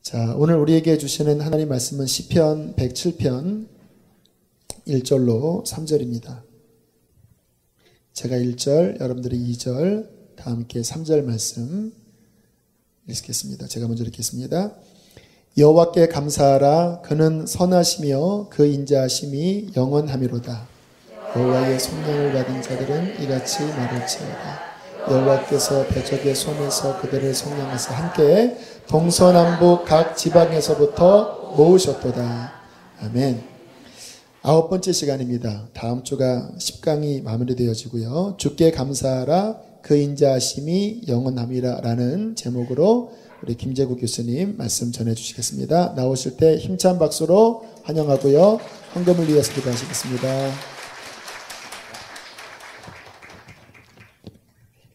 자, 오늘 우리에게 주시는 하나님 말씀은 시편 107편 1절로 3절입니다. 제가 1절, 여러분들이 2절, 다 함께 3절 말씀 읽겠습니다. 제가 먼저 읽겠습니다. 여호와께 감사하라. 그는 선하시며 그 인자하심이 영원하미로다. 여호와의 속량을 받은 자들은 이같이 말할지어다. 여호와께서 대적의 손에서 그들을 속량하사 함께 동서남북 각 지방에서부터 모으셨도다. 아멘. 9번째 시간입니다. 다음 주가 10강이 마무리되어지고요. 주께 감사하라. 그 인자하심이 영원함이라 라는 제목으로 우리 김재국 교수님 말씀 전해주시겠습니다. 나오실 때 힘찬 박수로 환영하고요. 헌금을 위해서 기도하시겠습니다.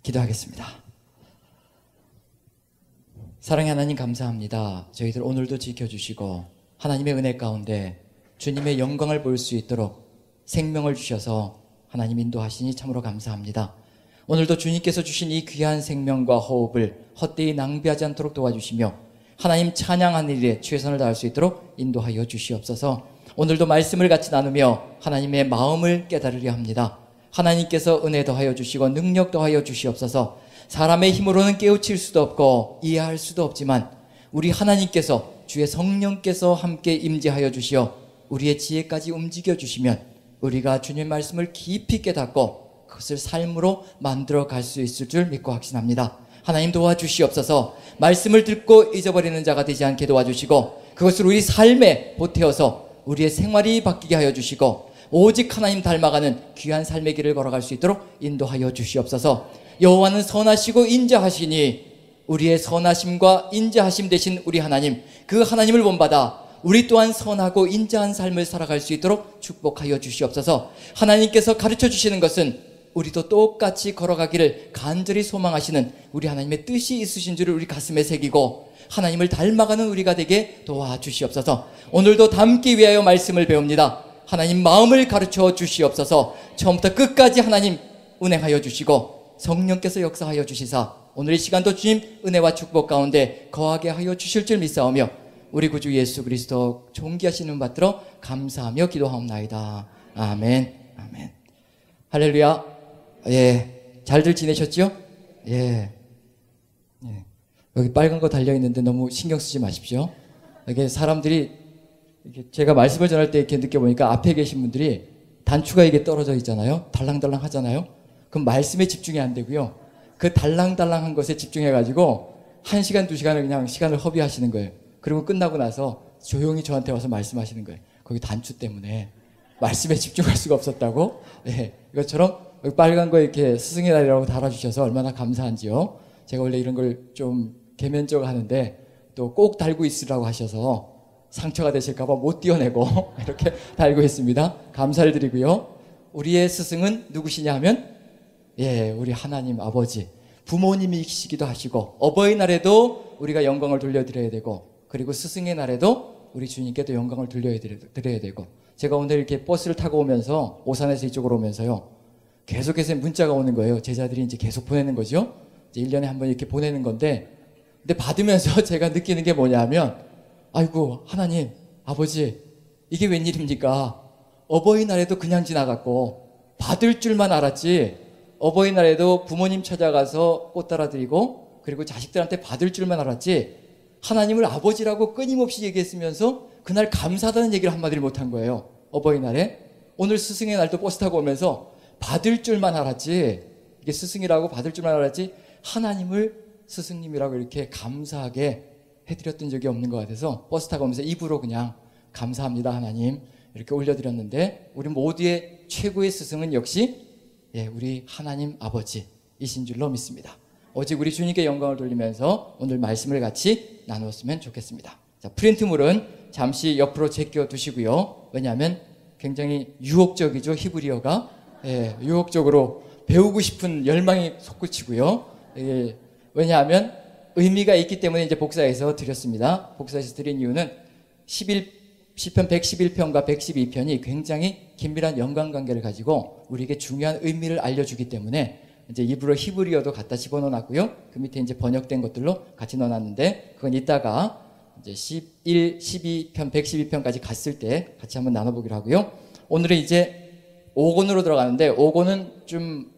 기도하겠습니다. 사랑의 하나님 감사합니다. 저희들 오늘도 지켜주시고 하나님의 은혜 가운데 주님의 영광을 볼 수 있도록 생명을 주셔서 하나님 인도하시니 참으로 감사합니다. 오늘도 주님께서 주신 이 귀한 생명과 호흡을 헛되이 낭비하지 않도록 도와주시며 하나님 찬양하는 일에 최선을 다할 수 있도록 인도하여 주시옵소서. 오늘도 말씀을 같이 나누며 하나님의 마음을 깨달으려 합니다. 하나님께서 은혜 더하여 주시고 능력 더하여 주시옵소서. 사람의 힘으로는 깨우칠 수도 없고 이해할 수도 없지만 우리 하나님께서 주의 성령께서 함께 임재하여 주시어 우리의 지혜까지 움직여 주시면 우리가 주님의 말씀을 깊이 깨닫고 그것을 삶으로 만들어 갈 수 있을 줄 믿고 확신합니다. 하나님 도와주시옵소서. 말씀을 듣고 잊어버리는 자가 되지 않게 도와주시고 그것을 우리 삶에 보태어서 우리의 생활이 바뀌게 하여 주시고 오직 하나님 닮아가는 귀한 삶의 길을 걸어갈 수 있도록 인도하여 주시옵소서. 여호와는 선하시고 인자하시니 우리의 선하심과 인자하심 되신 우리 하나님, 그 하나님을 본받아 우리 또한 선하고 인자한 삶을 살아갈 수 있도록 축복하여 주시옵소서. 하나님께서 가르쳐 주시는 것은 우리도 똑같이 걸어가기를 간절히 소망하시는 우리 하나님의 뜻이 있으신 줄을 우리 가슴에 새기고 하나님을 닮아가는 우리가 되게 도와주시옵소서. 오늘도 닮기 위하여 말씀을 배웁니다. 하나님 마음을 가르쳐 주시옵소서. 처음부터 끝까지 하나님 운행하여 주시고 성령께서 역사하여 주시사 오늘 이 시간도 주님 은혜와 축복 가운데 거하게 하여 주실 줄 믿사오며 우리 구주 예수 그리스도 존귀하시는 받들어 감사하며 기도하옵나이다. 아멘. 아멘. 할렐루야. 예, 잘들 지내셨죠? 예. 예. 여기 빨간 거 달려 있는데 너무 신경 쓰지 마십시오. 이게 사람들이 이렇게 제가 말씀을 전할 때 이렇게 느껴보니까 앞에 계신 분들이 단추가 이게 떨어져 있잖아요. 달랑달랑 하잖아요. 그럼 말씀에 집중이 안 되고요. 그 달랑달랑한 것에 집중해가지고 1시간, 2시간을 그냥 시간을 허비하시는 거예요. 그리고 끝나고 나서 조용히 저한테 와서 말씀하시는 거예요. 거기 단추 때문에 말씀에 집중할 수가 없었다고. 네, 이것처럼 여기 빨간 거 이렇게 스승의 날이라고 달아주셔서 얼마나 감사한지요. 제가 원래 이런 걸 좀 개면적으로 하는데 또 꼭 달고 있으라고 하셔서 상처가 되실까봐 못 띄워내고 이렇게 달고 있습니다. 감사를 드리고요. 우리의 스승은 누구시냐 하면 예, 우리 하나님 아버지 부모님이시기도 하시고 어버이날에도 우리가 영광을 돌려드려야 되고 그리고 스승의 날에도 우리 주님께도 영광을 돌려드려야 되고 제가 오늘 이렇게 버스를 타고 오면서 오산에서 이쪽으로 오면서요 계속해서 문자가 오는 거예요. 제자들이 이제 계속 보내는 거죠. 이제 1년에 한 번 이렇게 보내는 건데 근데 받으면서 제가 느끼는 게 뭐냐면 아이고 하나님 아버지 이게 웬일입니까? 어버이날에도 그냥 지나갔고 받을 줄만 알았지 어버이날에도 부모님 찾아가서 꽃 따라드리고 그리고 자식들한테 받을 줄만 알았지 하나님을 아버지라고 끊임없이 얘기했으면서 그날 감사하다는 얘기를 한마디를 못한 거예요. 어버이날에 오늘 스승의 날도 버스 타고 오면서 받을 줄만 알았지 이게 스승이라고 받을 줄만 알았지 하나님을 스승님이라고 이렇게 감사하게 해드렸던 적이 없는 것 같아서 버스 타고 오면서 입으로 그냥 감사합니다 하나님 이렇게 올려드렸는데 우리 모두의 최고의 스승은 역시 예, 우리 하나님 아버지이신 줄로 믿습니다. 오직 우리 주님께 영광을 돌리면서 오늘 말씀을 같이 나누었으면 좋겠습니다. 자, 프린트물은 잠시 옆으로 제껴 두시고요. 왜냐하면 굉장히 유혹적이죠. 히브리어가 예, 유혹적으로 배우고 싶은 열망이 솟구치고요. 예, 왜냐하면 의미가 있기 때문에 이제 복사해서 드렸습니다. 복사해서 드린 이유는 시편 111편과 112편이 굉장히 긴밀한 연관관계를 가지고 우리에게 중요한 의미를 알려주기 때문에 이제 일부러 히브리어도 갖다 집어넣어놨고요. 그 밑에 이제 번역된 것들로 같이 넣어놨는데 그건 이따가 이제 11, 12편, 112편까지 갔을 때 같이 한번 나눠보기로 하고요. 오늘은 이제 5권으로 들어가는데 5권은 좀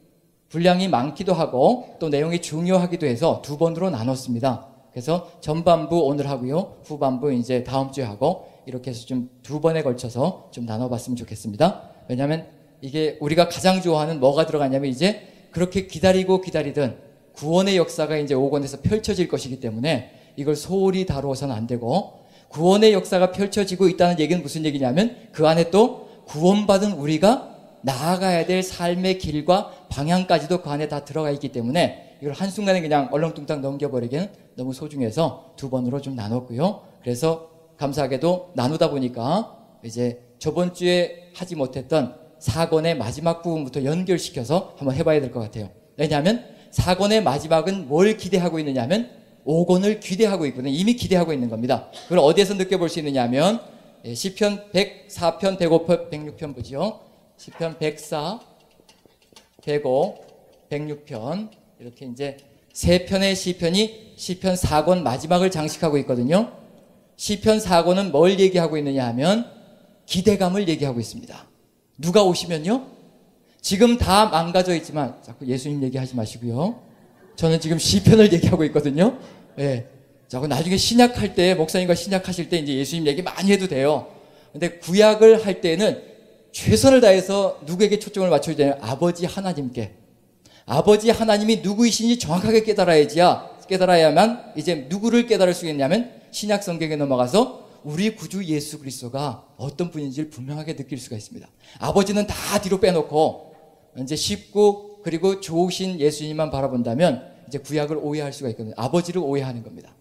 분량이 많기도 하고 또 내용이 중요하기도 해서 두 번으로 나눴습니다. 그래서 전반부 오늘 하고요. 후반부 이제 다음 주에 하고 이렇게 해서 좀 두 번에 걸쳐서 좀 나눠봤으면 좋겠습니다. 왜냐하면 이게 우리가 가장 좋아하는 뭐가 들어가냐면 이제 그렇게 기다리던 구원의 역사가 이제 5권에서 펼쳐질 것이기 때문에 이걸 소홀히 다루어서는 안 되고 구원의 역사가 펼쳐지고 있다는 얘기는 무슨 얘기냐면 그 안에 또 구원받은 우리가 나아가야 될 삶의 길과 방향까지도 그 안에 다 들어가 있기 때문에 이걸 한순간에 그냥 얼렁뚱땅 넘겨버리기는 너무 소중해서 두 번으로 좀 나눴고요. 그래서 감사하게도 나누다 보니까 이제 저번 주에 하지 못했던 4권의 마지막 부분부터 연결시켜서 한번 해봐야 될 것 같아요. 왜냐하면 4권의 마지막은 뭘 기대하고 있느냐 하면 5권을 기대하고 있거든요. 이미 기대하고 있는 겁니다. 그걸 어디에서 느껴볼 수 있느냐 하면 시편 104편, 105편, 106편 보죠. 시편 104, 105, 106편 이렇게 이제 세 편의 시편이 시편 4권 마지막을 장식하고 있거든요. 시편 4권은 뭘 얘기하고 있느냐 하면 기대감을 얘기하고 있습니다. 누가 오시면요? 지금 다 망가져 있지만 자꾸 예수님 얘기하지 마시고요. 저는 지금 시편을 얘기하고 있거든요. 예. 자꾸 나중에 신약할 때 목사님과 신약하실 때 이제 예수님 얘기 많이 해도 돼요. 근데 구약을 할 때는 최선을 다해서 누구에게 초점을 맞춰야 되냐면 아버지 하나님께. 아버지 하나님이 누구이신지 정확하게 깨달아야만 이제 누구를 깨달을 수 있냐면 신약 성경에 넘어가서 우리 구주 예수 그리스도가 어떤 분인지를 분명하게 느낄 수가 있습니다. 아버지는 다 뒤로 빼놓고 이제 쉽고 그리고 좋으신 예수님만 바라본다면 이제 구약을 오해할 수가 있거든요. 아버지를 오해하는 겁니다.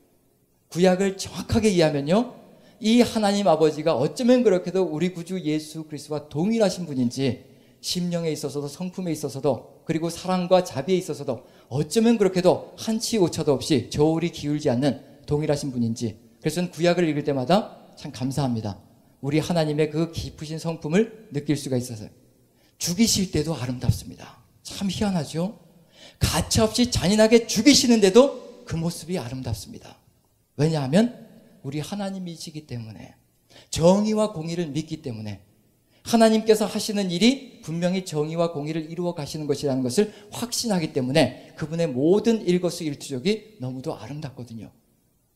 구약을 정확하게 이해하면요. 이 하나님 아버지가 어쩌면 그렇게도 우리 구주 예수 그리스도와 동일하신 분인지 심령에 있어서도 성품에 있어서도 그리고 사랑과 자비에 있어서도 어쩌면 그렇게도 한치 오차도 없이 저울이 기울지 않는 동일하신 분인지 그래서 저는 구약을 읽을 때마다 참 감사합니다. 우리 하나님의 그 깊으신 성품을 느낄 수가 있어서요. 죽이실 때도 아름답습니다. 참 희한하죠? 가차없이 잔인하게 죽이시는데도 그 모습이 아름답습니다. 왜냐하면 우리 하나님이시기 때문에 정의와 공의를 믿기 때문에 하나님께서 하시는 일이 분명히 정의와 공의를 이루어 가시는 것이라는 것을 확신하기 때문에 그분의 모든 일거수일투족이 너무도 아름답거든요.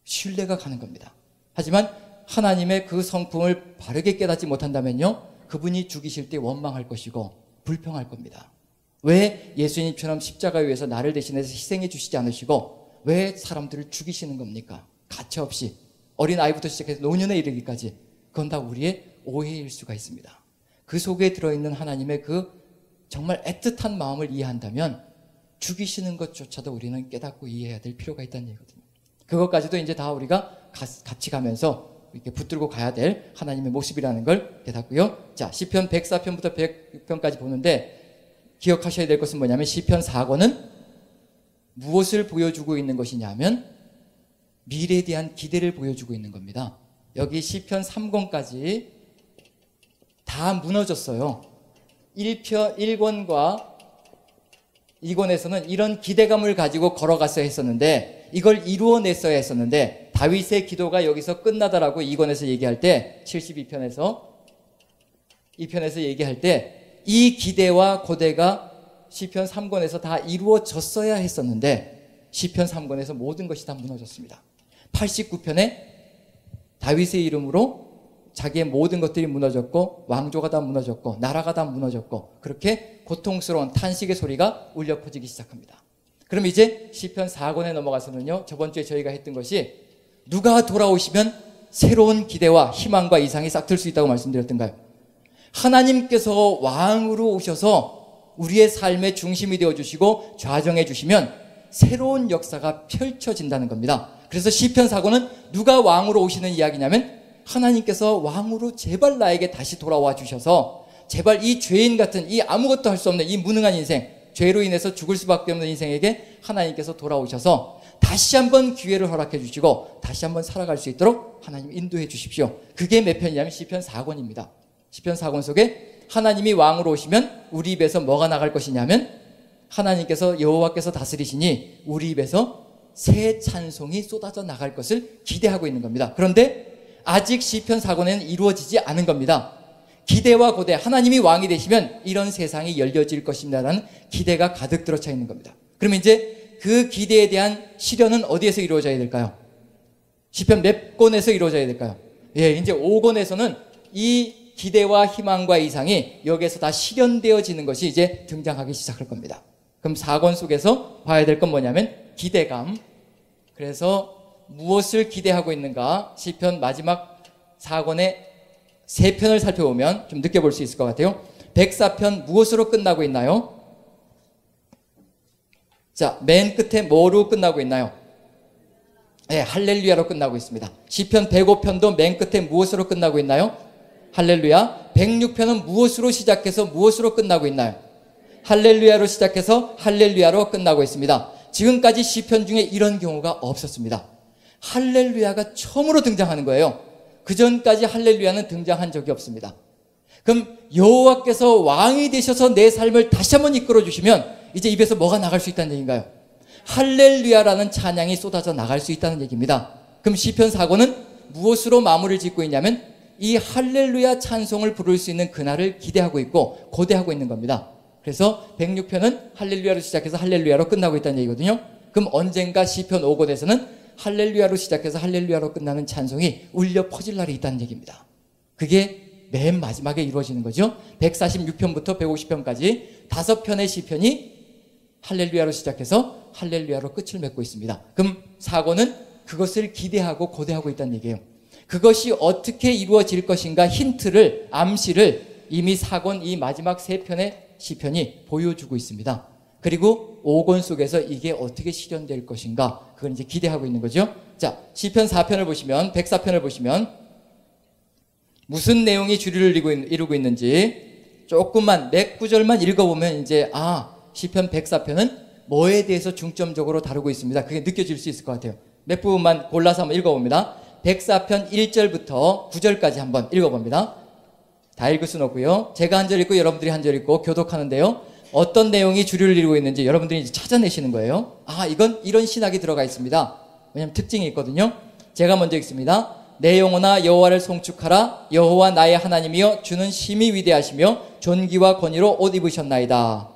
신뢰가 가는 겁니다. 하지만 하나님의 그 성품을 바르게 깨닫지 못한다면요. 그분이 죽이실 때 원망할 것이고 불평할 겁니다. 왜 예수님처럼 십자가에 위해서 나를 대신해서 희생해 주시지 않으시고 왜 사람들을 죽이시는 겁니까? 가차없이 어린아이부터 시작해서 노년에 이르기까지 그건 다 우리의 오해일 수가 있습니다. 그 속에 들어있는 하나님의 그 정말 애틋한 마음을 이해한다면 죽이시는 것조차도 우리는 깨닫고 이해해야 될 필요가 있다는 얘기거든요. 그것까지도 이제 다 우리가 같이 가면서 이렇게 붙들고 가야 될 하나님의 모습이라는 걸 깨닫고요. 자, 시편 104편부터 106편까지 보는데 기억하셔야 될 것은 뭐냐면 시편 4권은 무엇을 보여주고 있는 것이냐면 미래에 대한 기대를 보여주고 있는 겁니다. 여기 시편 3권까지 다 무너졌어요. 1권과 2권에서는 이런 기대감을 가지고 걸어갔어야 했었는데 이걸 이루어냈어야 했었는데 다윗의 기도가 여기서 끝나다라고 2권에서 얘기할 때 72편에서 2편에서 얘기할 때 이 기대와 고대가 시편 3권에서 다 이루어졌어야 했었는데 시편 3권에서 모든 것이 다 무너졌습니다. 89편에 다윗의 이름으로 자기의 모든 것들이 무너졌고 왕조가 다 무너졌고 나라가 다 무너졌고 그렇게 고통스러운 탄식의 소리가 울려 퍼지기 시작합니다. 그럼 이제 시편 4권에 넘어가서는요. 저번 주에 저희가 했던 것이 누가 돌아오시면 새로운 기대와 희망과 이상이 싹 틀 수 있다고 말씀드렸던가요? 하나님께서 왕으로 오셔서 우리의 삶의 중심이 되어주시고 좌정해 주시면 새로운 역사가 펼쳐진다는 겁니다. 그래서 시편 4권은 누가 왕으로 오시는 이야기냐면 하나님께서 왕으로 제발 나에게 다시 돌아와 주셔서 제발 이 죄인 같은 이 아무것도 할 수 없는 이 무능한 인생 죄로 인해서 죽을 수밖에 없는 인생에게 하나님께서 돌아오셔서 다시 한번 기회를 허락해 주시고 다시 한번 살아갈 수 있도록 하나님 인도해 주십시오. 그게 몇 편이냐면 시편 4권입니다. 시편 4권 속에 하나님이 왕으로 오시면 우리 입에서 뭐가 나갈 것이냐면 하나님께서 여호와께서 다스리시니 우리 입에서 새 찬송이 쏟아져 나갈 것을 기대하고 있는 겁니다. 그런데 아직 시편 4권에는 이루어지지 않은 겁니다. 기대와 고대, 하나님이 왕이 되시면 이런 세상이 열려질 것입니다라는 기대가 가득 들어차 있는 겁니다. 그러면 이제 그 기대에 대한 실현은 어디에서 이루어져야 될까요? 시편 몇 권에서 이루어져야 될까요? 예, 이제 5권에서는 이 기대와 희망과 이상이 여기에서 다 실현되어지는 것이 이제 등장하기 시작할 겁니다. 그럼 4권 속에서 봐야 될 건 뭐냐면 기대감. 그래서 무엇을 기대하고 있는가? 시편 마지막 4권의 3편을 살펴보면 좀 느껴볼 수 있을 것 같아요. 104편 무엇으로 끝나고 있나요? 자, 맨 끝에 뭐로 끝나고 있나요? 네, 할렐루야로 끝나고 있습니다. 시편 105편도 맨 끝에 무엇으로 끝나고 있나요? 할렐루야. 106편은 무엇으로 시작해서 무엇으로 끝나고 있나요? 할렐루야로 시작해서 할렐루야로 끝나고 있습니다. 지금까지 시편 중에 이런 경우가 없었습니다. 할렐루야가 처음으로 등장하는 거예요. 그 전까지 할렐루야는 등장한 적이 없습니다. 그럼 여호와께서 왕이 되셔서 내 삶을 다시 한번 이끌어 주시면 이제 입에서 뭐가 나갈 수 있다는 얘기인가요? 할렐루야라는 찬양이 쏟아져 나갈 수 있다는 얘기입니다. 그럼 시편 4권은 무엇으로 마무리를 짓고 있냐면 이 할렐루야 찬송을 부를 수 있는 그날을 기대하고 있고 고대하고 있는 겁니다. 그래서 106편은 할렐루야로 시작해서 할렐루야로 끝나고 있다는 얘기거든요. 그럼 언젠가 시편 5권에서는 할렐루야로 시작해서 할렐루야로 끝나는 찬송이 울려 퍼질 날이 있다는 얘기입니다. 그게 맨 마지막에 이루어지는 거죠. 146편부터 150편까지 5편의 시편이 할렐루야로 시작해서 할렐루야로 끝을 맺고 있습니다. 그럼 4권은 그것을 기대하고 고대하고 있다는 얘기예요. 그것이 어떻게 이루어질 것인가 힌트를, 암시를 이미 4권 이 마지막 3편의 시편이 보여주고 있습니다. 그리고 5권 속에서 이게 어떻게 실현될 것인가 그걸 이제 기대하고 있는 거죠. 자, 시편 4편을 보시면 104편을 보시면 무슨 내용이 주류를 이루고 있는지 조금만 몇 구절만 읽어보면 이제 시편 104편은 뭐에 대해서 중점적으로 다루고 있습니다. 그게 느껴질 수 있을 것 같아요. 몇 부분만 골라서 한번 읽어봅니다. 104편 1절부터 9절까지 한번 읽어봅니다. 다 읽을 수는 없고요. 제가 한 절 읽고 여러분들이 한 절 읽고 교독하는데요. 어떤 내용이 주류를 이루고 있는지 여러분들이 이제 찾아내시는 거예요. 이건 이런 신학이 들어가 있습니다. 왜냐하면 특징이 있거든요. 제가 먼저 읽습니다. 내 영혼아 여호와를 송축하라. 여호와 나의 하나님이여 주는 심히 위대하시며 존귀와 권위로 옷 입으셨나이다.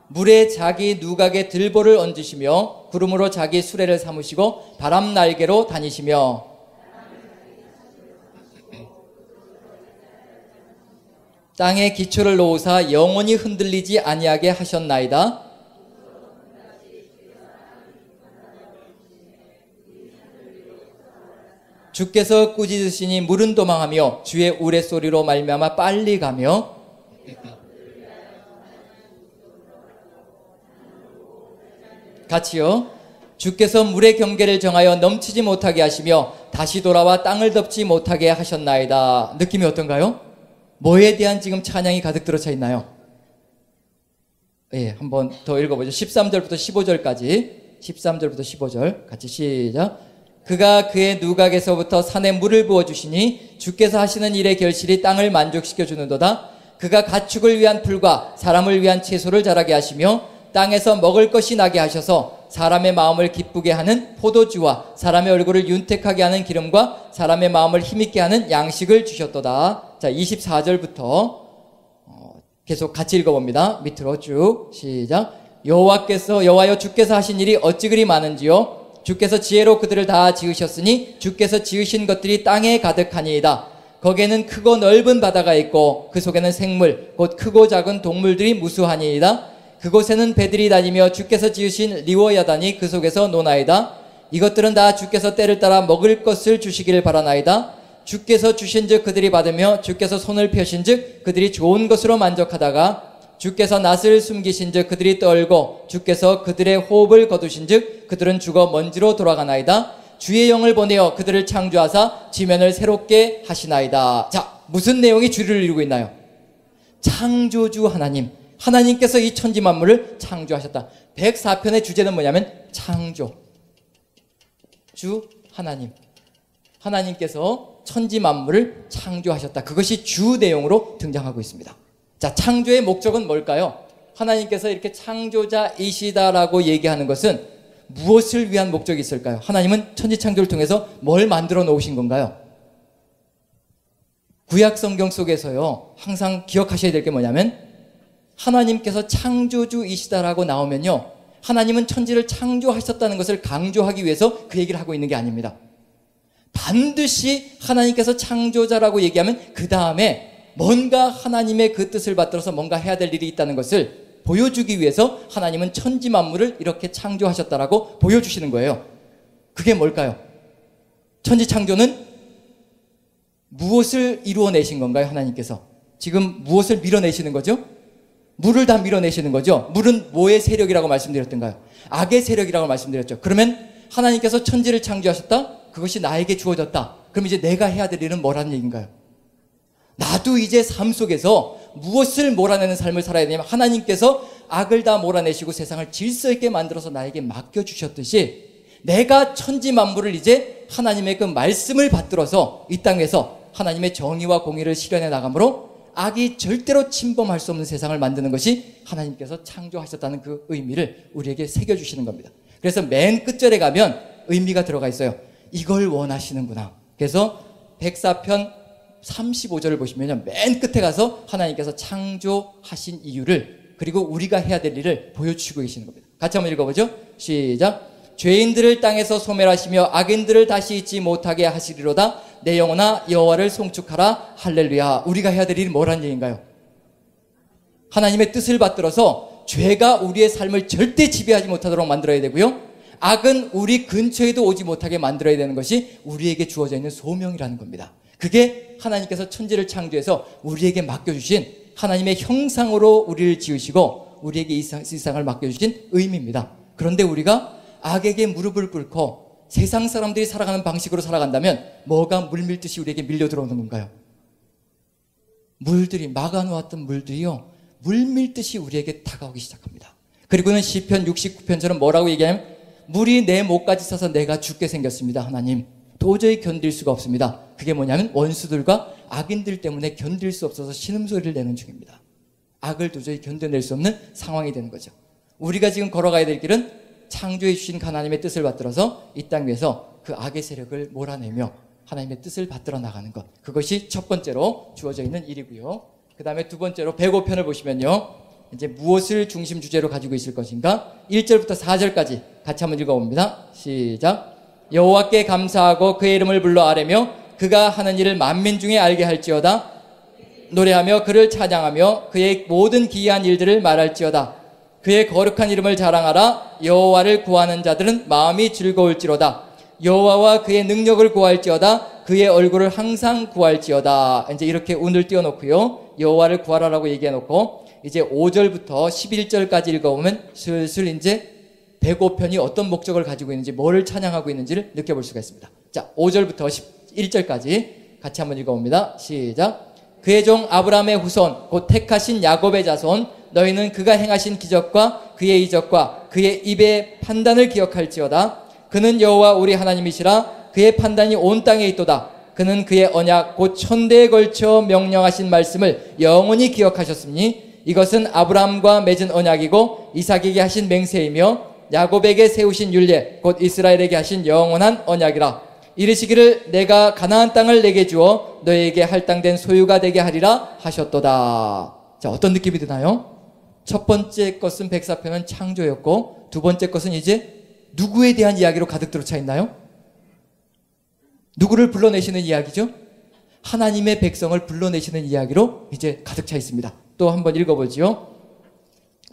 물에 자기 누각에 들보를 얹으시며 구름으로 자기 수레를 삼으시고 바람 날개로 다니시며 땅에 기초를 놓으사 영원히 흔들리지 아니하게 하셨나이다. 주께서 꾸짖으시니 물은 도망하며 주의 우레소리로 말미암아 빨리 가며 같이요. 주께서 물의 경계를 정하여 넘치지 못하게 하시며 다시 돌아와 땅을 덮지 못하게 하셨나이다. 느낌이 어떤가요? 뭐에 대한 지금 찬양이 가득 들어차 있나요? 예, 한번 더 읽어보죠. 13절부터 15절까지 13절부터 15절 같이 시작. 그가 그의 누각에서부터 산에 물을 부어주시니 주께서 하시는 일의 결실이 땅을 만족시켜 주는도다. 그가 가축을 위한 풀과 사람을 위한 채소를 자라게 하시며 땅에서 먹을 것이 나게 하셔서 사람의 마음을 기쁘게 하는 포도주와 사람의 얼굴을 윤택하게 하는 기름과 사람의 마음을 힘있게 하는 양식을 주셨도다. 자, 24절부터 계속 같이 읽어봅니다. 밑으로 쭉 시작. 여호와여 주께서 하신 일이 어찌 그리 많은지요. 주께서 지혜로 그들을 다 지으셨으니 주께서 지으신 것들이 땅에 가득하니이다. 거기에는 크고 넓은 바다가 있고 그 속에는 생물 곧 크고 작은 동물들이 무수하니이다. 그곳에는 배들이 다니며 주께서 지으신 리워야단이 그 속에서 노나이다. 이것들은 다 주께서 때를 따라 먹을 것을 주시기를 바라나이다. 주께서 주신즉 그들이 받으며 주께서 손을 펴신즉 그들이 좋은 것으로 만족하다가 주께서 낯을 숨기신즉 그들이 떨고 주께서 그들의 호흡을 거두신즉 그들은 죽어 먼지로 돌아가나이다. 주의 영을 보내어 그들을 창조하사 지면을 새롭게 하시나이다. 자, 무슨 내용이 주류를 이루고 있나요? 창조주 하나님께서 이 천지 만물을 창조하셨다. 104편의 주제는 뭐냐면 창조. 주 하나님께서 천지 만물을 창조하셨다. 그것이 주 내용으로 등장하고 있습니다. 자, 창조의 목적은 뭘까요? 하나님께서 이렇게 창조자이시다라고 얘기하는 것은 무엇을 위한 목적이 있을까요? 하나님은 천지창조를 통해서 뭘 만들어 놓으신 건가요? 구약 성경 속에서요, 항상 기억하셔야 될 게 뭐냐면, 하나님께서 창조주이시다라고 나오면요, 하나님은 천지를 창조하셨다는 것을 강조하기 위해서 그 얘기를 하고 있는 게 아닙니다. 반드시 하나님께서 창조자라고 얘기하면 그 다음에 뭔가 하나님의 그 뜻을 받들어서 뭔가 해야 될 일이 있다는 것을 보여주기 위해서 하나님은 천지 만물을 이렇게 창조하셨다라고 보여주시는 거예요. 그게 뭘까요? 천지 창조는 무엇을 이루어내신 건가요? 하나님께서 지금 무엇을 밀어내시는 거죠? 물을 다 밀어내시는 거죠. 물은 뭐의 세력이라고 말씀드렸던가요? 악의 세력이라고 말씀드렸죠. 그러면 하나님께서 천지를 창조하셨다? 그것이 나에게 주어졌다. 그럼 이제 내가 해야 될 일은 뭐라는 얘기인가요? 나도 이제 삶 속에서 무엇을 몰아내는 삶을 살아야 되냐면, 하나님께서 악을 다 몰아내시고 세상을 질서 있게 만들어서 나에게 맡겨주셨듯이 내가 천지 만물을 이제 하나님의 그 말씀을 받들어서 이 땅에서 하나님의 정의와 공의를 실현해 나가므로 악이 절대로 침범할 수 없는 세상을 만드는 것이 하나님께서 창조하셨다는 그 의미를 우리에게 새겨주시는 겁니다. 그래서 맨 끝절에 가면 의미가 들어가 있어요. 이걸 원하시는구나. 그래서 104편 35절을 보시면요, 맨 끝에 가서 하나님께서 창조하신 이유를, 그리고 우리가 해야 될 일을 보여주시고 계시는 겁니다. 같이 한번 읽어보죠. 시작. 죄인들을 땅에서 소멸하시며 악인들을 다시 잊지 못하게 하시리로다. 내 영혼아 여호와를 송축하라. 할렐루야. 우리가 해야 될 일이 뭐라는 얘기인가요? 하나님의 뜻을 받들어서 죄가 우리의 삶을 절대 지배하지 못하도록 만들어야 되고요, 악은 우리 근처에도 오지 못하게 만들어야 되는 것이 우리에게 주어져 있는 소명이라는 겁니다. 그게 하나님께서 천지를 창조해서 우리에게 맡겨주신, 하나님의 형상으로 우리를 지으시고 우리에게 이 세상을 맡겨주신 의미입니다. 그런데 우리가 악에게 무릎을 꿇고 세상 사람들이 살아가는 방식으로 살아간다면 뭐가 물밀듯이 우리에게 밀려 들어오는 건가요? 물들이, 막아놓았던 물들이요, 물밀듯이 우리에게 다가오기 시작합니다. 그리고는 시편 69편처럼 뭐라고 얘기하냐면, 물이 내 목까지 차서 내가 죽게 생겼습니다. 하나님, 도저히 견딜 수가 없습니다. 그게 뭐냐면 원수들과 악인들 때문에 견딜 수 없어서 신음소리를 내는 중입니다. 악을 도저히 견뎌낼 수 없는 상황이 되는 거죠. 우리가 지금 걸어가야 될 길은 창조해 주신 하나님의 뜻을 받들어서 이 땅 위에서 그 악의 세력을 몰아내며 하나님의 뜻을 받들어 나가는 것, 그것이 첫 번째로 주어져 있는 일이고요. 그 다음에 두 번째로 105편을 보시면요, 이제 무엇을 중심 주제로 가지고 있을 것인가? 1절부터 4절까지 같이 한번 읽어봅니다. 시작. 여호와께 감사하고 그의 이름을 불러 아뢰며 그가 하는 일을 만민 중에 알게 할지어다. 노래하며 그를 찬양하며 그의 모든 기이한 일들을 말할지어다. 그의 거룩한 이름을 자랑하라. 여호와를 구하는 자들은 마음이 즐거울지로다. 여호와와 그의 능력을 구할지어다. 그의 얼굴을 항상 구할지어다. 이제 이렇게 운을 띄워놓고요, 여호와를 구하라라고 얘기해놓고 이제 5절부터 11절까지 읽어보면 슬슬 이제 105편이 어떤 목적을 가지고 있는지, 뭐를 찬양하고 있는지를 느껴볼 수가 있습니다. 자, 5절부터 11절까지 같이 한번 읽어봅니다. 시작. 그의 종 아브라함의 후손 곧 택하신 야곱의 자손, 너희는 그가 행하신 기적과 그의 이적과 그의 입의 판단을 기억할지어다. 그는 여호와 우리 하나님이시라. 그의 판단이 온 땅에 있도다. 그는 그의 언약 곧 천대에 걸쳐 명령하신 말씀을 영원히 기억하셨으니 이것은 아브라함과 맺은 언약이고 이삭에게 하신 맹세이며 야곱에게 세우신 율례 곧 이스라엘에게 하신 영원한 언약이라. 이르시기를 내가 가나안 땅을 내게 주어 너희에게 할당된 소유가 되게 하리라 하셨도다. 자, 어떤 느낌이 드나요? 첫 번째 것은 104편은 창조였고, 두 번째 것은 이제 누구에 대한 이야기로 가득 들어차 있나요? 누구를 불러내시는 이야기죠? 하나님의 백성을 불러내시는 이야기로 이제 가득 차 있습니다. 또 한번 읽어보지요.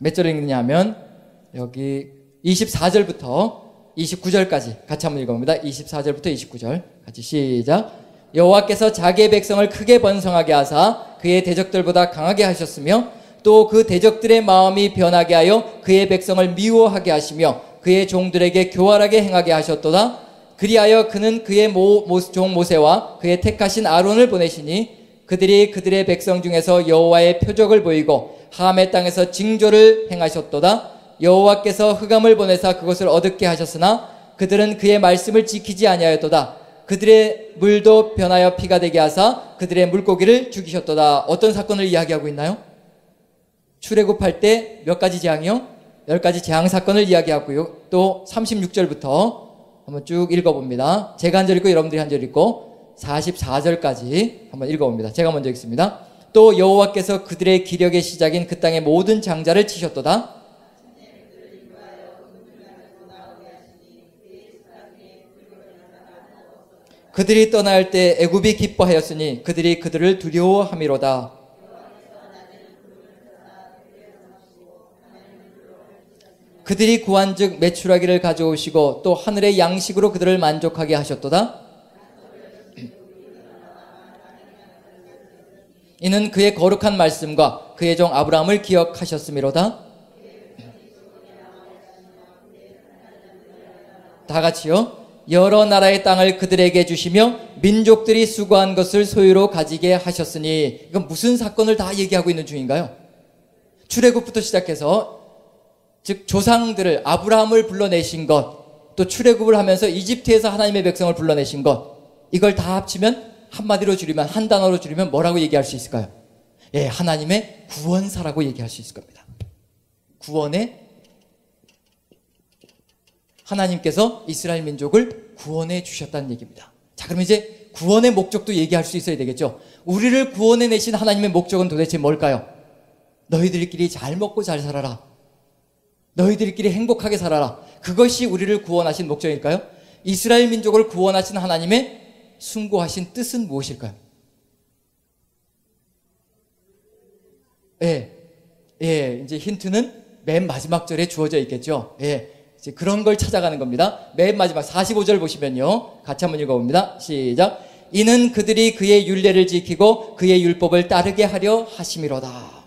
몇 절 읽느냐면 여기 24절부터 29절까지 같이 한번 읽어봅니다. 24절부터 29절 같이 시작. 여호와께서 자기의 백성을 크게 번성하게 하사 그의 대적들보다 강하게 하셨으며 또 그 대적들의 마음이 변하게 하여 그의 백성을 미워하게 하시며 그의 종들에게 교활하게 행하게 하셨도다. 그리하여 그는 그의 종 모세와 그의 택하신 아론을 보내시니 그들이 그들의 백성 중에서 여호와의 표적을 보이고 함의 땅에서 징조를 행하셨도다. 여호와께서 흑암을 보내사 그것을 어둡게 하셨으나 그들은 그의 말씀을 지키지 아니하였도다. 그들의 물도 변하여 피가 되게 하사 그들의 물고기를 죽이셨도다. 어떤 사건을 이야기하고 있나요? 출애굽할 때 몇 가지 재앙이요? 10가지 재앙 사건을 이야기하고요. 또 36절부터 한번 쭉 읽어봅니다. 제가 한 절 읽고 여러분들이 한 절 읽고 44절까지 한번 읽어봅니다. 제가 먼저 읽습니다. 또 여호와께서 그들의 기력의 시작인 그 땅의 모든 장자를 치셨도다. 그들이 떠나야 할 때 애굽이 기뻐하였으니 그들이 그들을 두려워함이로다. 그들이 구한즉 메추라기를 가져오시고 또 하늘의 양식으로 그들을 만족하게 하셨도다. 이는 그의 거룩한 말씀과 그의 종 아브라함을 기억하셨음이로다. 다 같이요. 여러 나라의 땅을 그들에게 주시며 민족들이 수고한 것을 소유로 가지게 하셨으니, 이건 무슨 사건을 다 얘기하고 있는 중인가요? 출애굽부터 시작해서 즉 조상들을, 아브라함을 불러내신 것, 또 출애굽을 하면서 이집트에서 하나님의 백성을 불러내신 것, 이걸 다 합치면 한마디로 줄이면, 한 단어로 줄이면 뭐라고 얘기할 수 있을까요? 예, 하나님의 구원사라고 얘기할 수 있을 겁니다. 구원의, 하나님께서 이스라엘 민족을 구원해 주셨다는 얘기입니다. 자, 그럼 이제 구원의 목적도 얘기할 수 있어야 되겠죠. 우리를 구원해 내신 하나님의 목적은 도대체 뭘까요? 너희들끼리 잘 먹고 잘 살아라. 너희들끼리 행복하게 살아라. 그것이 우리를 구원하신 목적일까요? 이스라엘 민족을 구원하신 하나님의 숭고하신 뜻은 무엇일까요? 이제 힌트는 맨 마지막 절에 주어져 있겠죠. 이제 그런 걸 찾아가는 겁니다. 맨 마지막 45절 보시면요. 같이 한번 읽어봅니다. 시작. 이는 그들이 그의 율례를 지키고 그의 율법을 따르게 하려 하심이로다.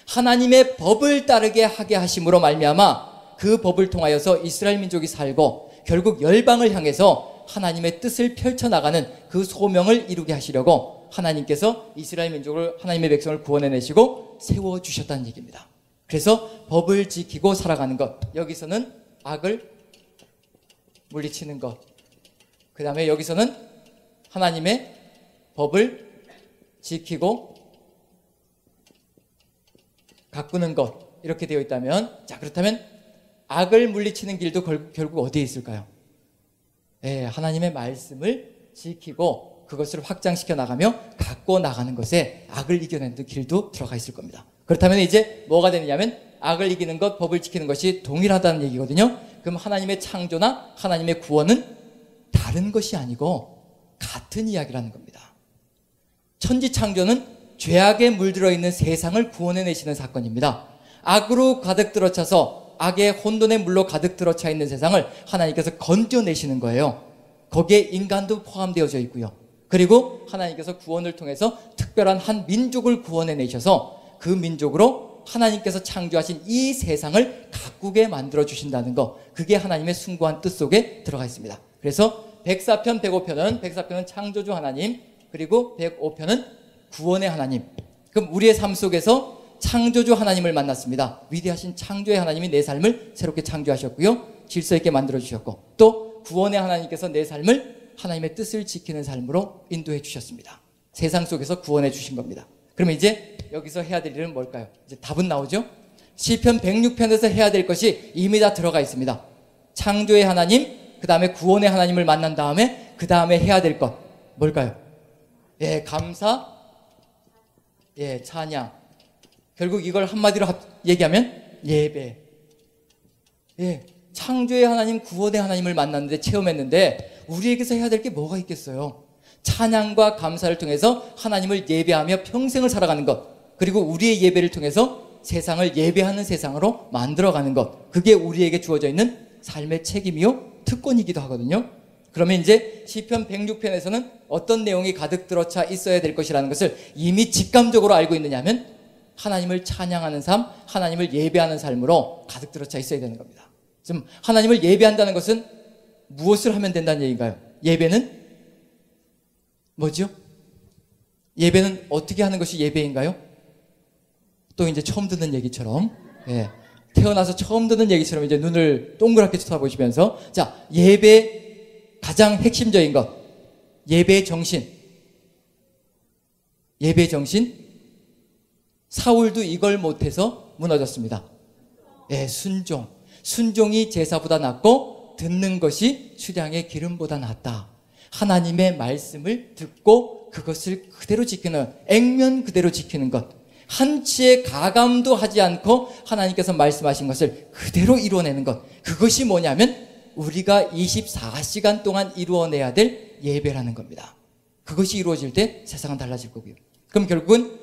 하나님의 법을 따르게 하게 하심으로 말미암아 그 법을 통하여서 이스라엘 민족이 살고 결국 열방을 향해서 하나님의 뜻을 펼쳐나가는 그 소명을 이루게 하시려고 하나님께서 이스라엘 민족을, 하나님의 백성을 구원해내시고 세워주셨다는 얘기입니다. 그래서 법을 지키고 살아가는 것, 여기서는 악을 물리치는 것, 그 다음에 여기서는 하나님의 법을 지키고 가꾸는 것, 이렇게 되어 있다면, 자, 그렇다면 악을 물리치는 길도 결국 어디에 있을까요? 하나님의 말씀을 지키고 그것을 확장시켜 나가며 갖고 나가는 것에 악을 이겨내는 길도 들어가 있을 겁니다. 그렇다면 이제 뭐가 되느냐면 악을 이기는 것, 법을 지키는 것이 동일하다는 얘기거든요. 그럼 하나님의 창조나 하나님의 구원은 다른 것이 아니고 같은 이야기라는 겁니다. 천지창조는 죄악에 물들어 있는 세상을 구원해내시는 사건입니다. 악으로 가득 들어차서 악의 혼돈의 물로 가득 들어차 있는 세상을 하나님께서 건져내시는 거예요. 거기에 인간도 포함되어져 있고요. 그리고 하나님께서 구원을 통해서 특별한 한 민족을 구원해내셔서 그 민족으로 하나님께서 창조하신 이 세상을 가꾸게 만들어 주신다는 거, 그게 하나님의 숭고한 뜻 속에 들어가 있습니다. 그래서 104편, 105편은 104편은 창조주 하나님, 그리고 105편은 구원의 하나님. 그럼 우리의 삶 속에서 창조주 하나님을 만났습니다. 위대하신 창조의 하나님이 내 삶을 새롭게 창조하셨고요, 질서 있게 만들어 주셨고, 또 구원의 하나님께서 내 삶을 하나님의 뜻을 지키는 삶으로 인도해 주셨습니다. 세상 속에서 구원해 주신 겁니다. 그러면 이제 여기서 해야 될 일은 뭘까요? 이제 답은 나오죠? 시편 106편에서 해야 될 것이 이미 다 들어가 있습니다. 창조의 하나님, 그 다음에 구원의 하나님을 만난 다음에 그 다음에 해야 될 것 뭘까요? 감사, 찬양. 결국 이걸 한마디로 얘기하면 예배. 창조의 하나님, 구원의 하나님을 만났는데, 체험했는데 우리에게서 해야 될 게 뭐가 있겠어요? 찬양과 감사를 통해서 하나님을 예배하며 평생을 살아가는 것, 그리고 우리의 예배를 통해서 세상을 예배하는 세상으로 만들어가는 것, 그게 우리에게 주어져 있는 삶의 책임이요 특권이기도 하거든요. 그러면 이제 시편 106편에서는 어떤 내용이 가득 들어차 있어야 될 것이라는 것을 이미 직감적으로 알고 있느냐면 하나님을 찬양하는 삶, 하나님을 예배하는 삶으로 가득 들어차 있어야 되는 겁니다. 지금 하나님을 예배한다는 것은 무엇을 하면 된다는 얘기인가요? 예배는 뭐죠? 예배는 어떻게 하는 것이 예배인가요? 또 이제 처음 듣는 얘기처럼, 태어나서 처음 듣는 얘기처럼 이제 눈을 동그랗게 쳐다보시면서, 자, 예배 가장 핵심적인 것, 예배의 정신. 예배의 정신. 사울도 이걸 못해서 무너졌습니다. 예, 순종. 순종이 제사보다 낫고 듣는 것이 수량의 기름보다 낫다. 하나님의 말씀을 듣고 그것을 그대로 지키는, 액면 그대로 지키는 것. 한치의 가감도 하지 않고 하나님께서 말씀하신 것을 그대로 이루어내는 것. 그것이 뭐냐면 우리가 24시간 동안 이루어내야 될 예배라는 겁니다. 그것이 이루어질 때 세상은 달라질 거고요. 그럼 결국은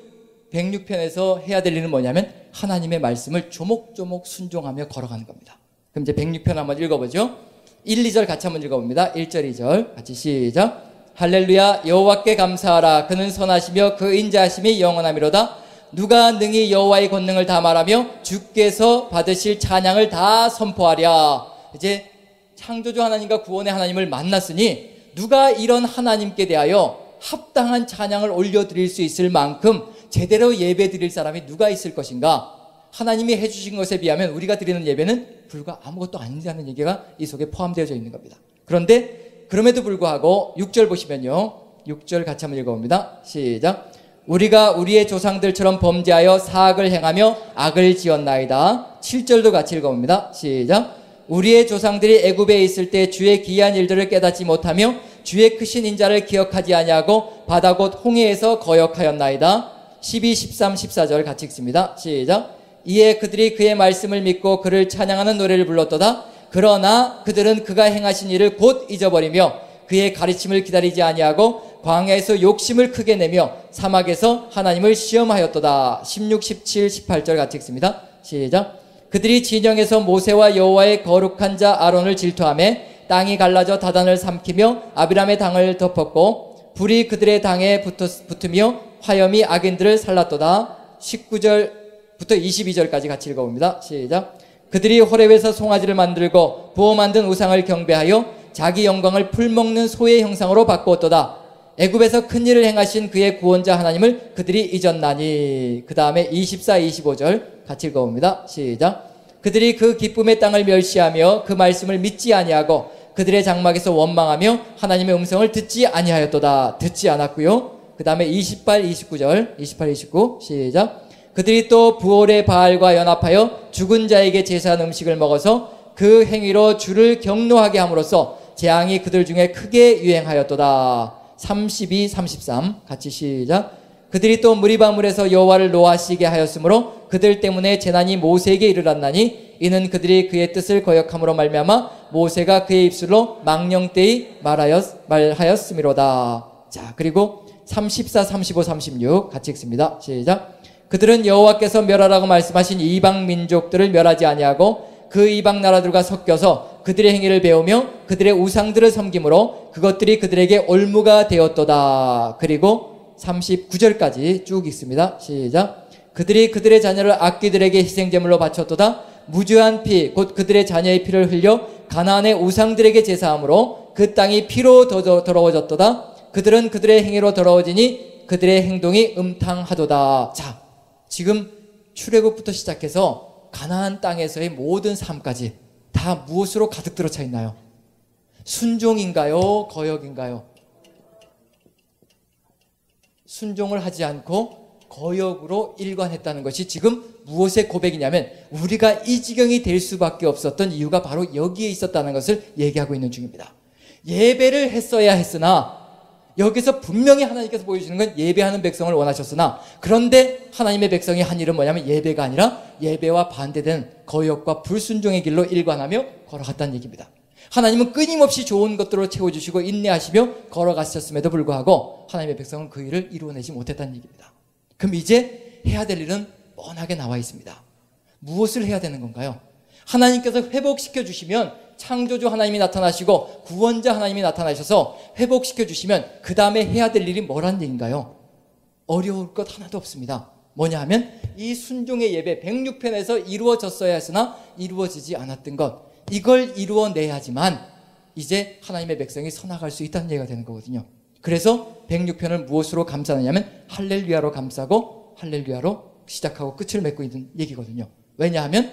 106편에서 해야 될 일은 뭐냐면 하나님의 말씀을 조목조목 순종하며 걸어가는 겁니다. 그럼 이제 106편 한번 읽어보죠. 1, 2절 같이 한번 읽어봅니다. 1절, 2절 같이 시작. 할렐루야. 여호와께 감사하라. 그는 선하시며 그 인자하심이 영원하미로다. 누가 능히 여호와의 권능을 다 말하며 주께서 받으실 찬양을 다 선포하랴. 이제 창조주 하나님과 구원의 하나님을 만났으니 누가 이런 하나님께 대하여 합당한 찬양을 올려드릴 수 있을 만큼 제대로 예배 드릴 사람이 누가 있을 것인가? 하나님이 해주신 것에 비하면 우리가 드리는 예배는 불과 아무것도 아니라는 얘기가 이 속에 포함되어져 있는 겁니다. 그런데 그럼에도 불구하고 6절 보시면요. 6절 같이 한번 읽어봅니다. 시작. 우리가 우리의 조상들처럼 범죄하여 사악을 행하며 악을 지었나이다. 7절도 같이 읽어봅니다. 시작. 우리의 조상들이 애굽에 있을 때 주의 기이한 일들을 깨닫지 못하며 주의 크신 인자를 기억하지 아니하고 바다 곧 홍해에서 거역하였나이다. 12, 13, 14절 같이 읽습니다. 시작. 이에 그들이 그의 말씀을 믿고 그를 찬양하는 노래를 불렀도다. 그러나 그들은 그가 행하신 일을 곧 잊어버리며 그의 가르침을 기다리지 아니하고 광야에서 욕심을 크게 내며 사막에서 하나님을 시험하였도다. 16, 17, 18절 같이 읽습니다. 시작. 그들이 진영에서 모세와 여호와의 거룩한 자 아론을 질투하며 땅이 갈라져 다단을 삼키며 아비람의 당을 덮었고 불이 그들의 당에 붙으며 화염이 악인들을 살랐도다. 19절부터 22절까지 같이 읽어봅니다. 시작. 그들이 호렙에서 송아지를 만들고 부어 만든 우상을 경배하여 자기 영광을 풀먹는 소의 형상으로 바꾸었도다. 애굽에서 큰 일을 행하신 그의 구원자 하나님을 그들이 잊었나니. 그 다음에 24, 25절 같이 읽어봅니다. 시작. 그들이 그 기쁨의 땅을 멸시하며 그 말씀을 믿지 아니하고 그들의 장막에서 원망하며 하나님의 음성을 듣지 아니하였도다. 듣지 않았고요. 그 다음에 28, 29절 28, 29 시작. 그들이 또 부올의 바알과 연합하여 죽은 자에게 제사한 음식을 먹어서 그 행위로 주를 경노하게 함으로써 재앙이 그들 중에 크게 유행하였도다. 32, 33 같이 시작. 그들이 또 무리바물에서 여호와를 노하시게 하였으므로 그들 때문에 재난이 모세에게 이르렀나니 이는 그들이 그의 뜻을 거역함으로 말미암아 모세가 그의 입술로 망령되이 말하였음이로다. 자, 그리고 34, 35, 36 같이 읽습니다. 시작. 그들은 여호와께서 멸하라고 말씀하신 이방 민족들을 멸하지 아니하고 그 이방 나라들과 섞여서 그들의 행위를 배우며 그들의 우상들을 섬김으로 그것들이 그들에게 올무가 되었도다. 그리고 39절까지 쭉 읽습니다. 시작. 그들이 그들의 자녀를 악귀들에게 희생제물로 바쳤도다. 무죄한 피 곧 그들의 자녀의 피를 흘려 가나안의 우상들에게 제사함으로 그 땅이 피로 더러워졌도다. 그들은 그들의 행위로 더러워지니 그들의 행동이 음탕하도다. 자, 지금 출애굽부터 시작해서 가나안 땅에서의 모든 삶까지 다 무엇으로 가득 들어차 있나요? 순종인가요? 거역인가요? 순종을 하지 않고 거역으로 일관했다는 것이 지금 무엇의 고백이냐면 우리가 이 지경이 될 수밖에 없었던 이유가 바로 여기에 있었다는 것을 얘기하고 있는 중입니다. 예배를 했어야 했으나 여기서 분명히 하나님께서 보여주시는 건 예배하는 백성을 원하셨으나 그런데 하나님의 백성이 한 일은 뭐냐면 예배가 아니라 예배와 반대된 거역과 불순종의 길로 일관하며 걸어갔다는 얘기입니다. 하나님은 끊임없이 좋은 것들로 채워주시고 인내하시며 걸어가셨음에도 불구하고 하나님의 백성은 그 일을 이루어내지 못했다는 얘기입니다. 그럼 이제 해야 될 일은 뻔하게 나와 있습니다. 무엇을 해야 되는 건가요? 하나님께서 회복시켜 주시면 창조주 하나님이 나타나시고 구원자 하나님이 나타나셔서 회복시켜 주시면 그 다음에 해야 될 일이 뭐란 얘기인가요? 어려울 것 하나도 없습니다. 뭐냐 하면 이 순종의 예배 106편에서 이루어졌어야 했으나 이루어지지 않았던 것, 이걸 이루어내야지만 이제 하나님의 백성이 서나갈 수 있다는 얘기가 되는 거거든요. 그래서 106편을 무엇으로 감싸느냐면 할렐루야로 감싸고 할렐루야로 시작하고 끝을 맺고 있는 얘기거든요. 왜냐하면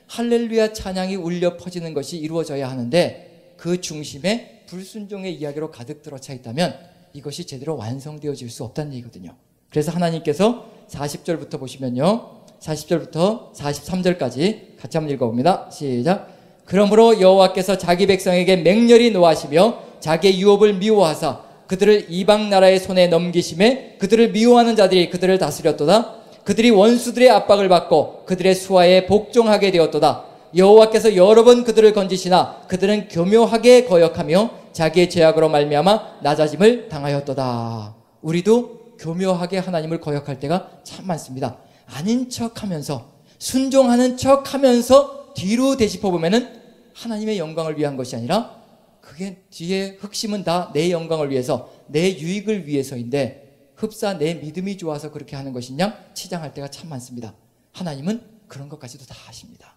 할렐루야 찬양이 울려 퍼지는 것이 이루어져야 하는데 그 중심에 불순종의 이야기로 가득 들어차 있다면 이것이 제대로 완성되어질 수 없다는 얘기거든요. 그래서 하나님께서 40절부터 보시면요. 40절부터 43절까지 같이 한번 읽어봅니다. 시작. 그러므로 여호와께서 자기 백성에게 맹렬히 노하시며 자기의 유업을 미워하사 그들을 이방 나라의 손에 넘기심에 그들을 미워하는 자들이 그들을 다스렸도다. 그들이 원수들의 압박을 받고 그들의 수하에 복종하게 되었도다. 여호와께서 여러 번 그들을 건지시나 그들은 교묘하게 거역하며 자기의 죄악으로 말미암아 낮아짐을 당하였도다. 우리도 교묘하게 하나님을 거역할 때가 참 많습니다. 아닌 척하면서 순종하는 척하면서 뒤로 되짚어 보면은 하나님의 영광을 위한 것이 아니라 그게 뒤에核심은 다 내 영광을 위해서 내 유익을 위해서인데 흡사 내 믿음이 좋아서 그렇게 하는 것이냐 치장할 때가 참 많습니다. 하나님은 그런 것까지도 다 아십니다.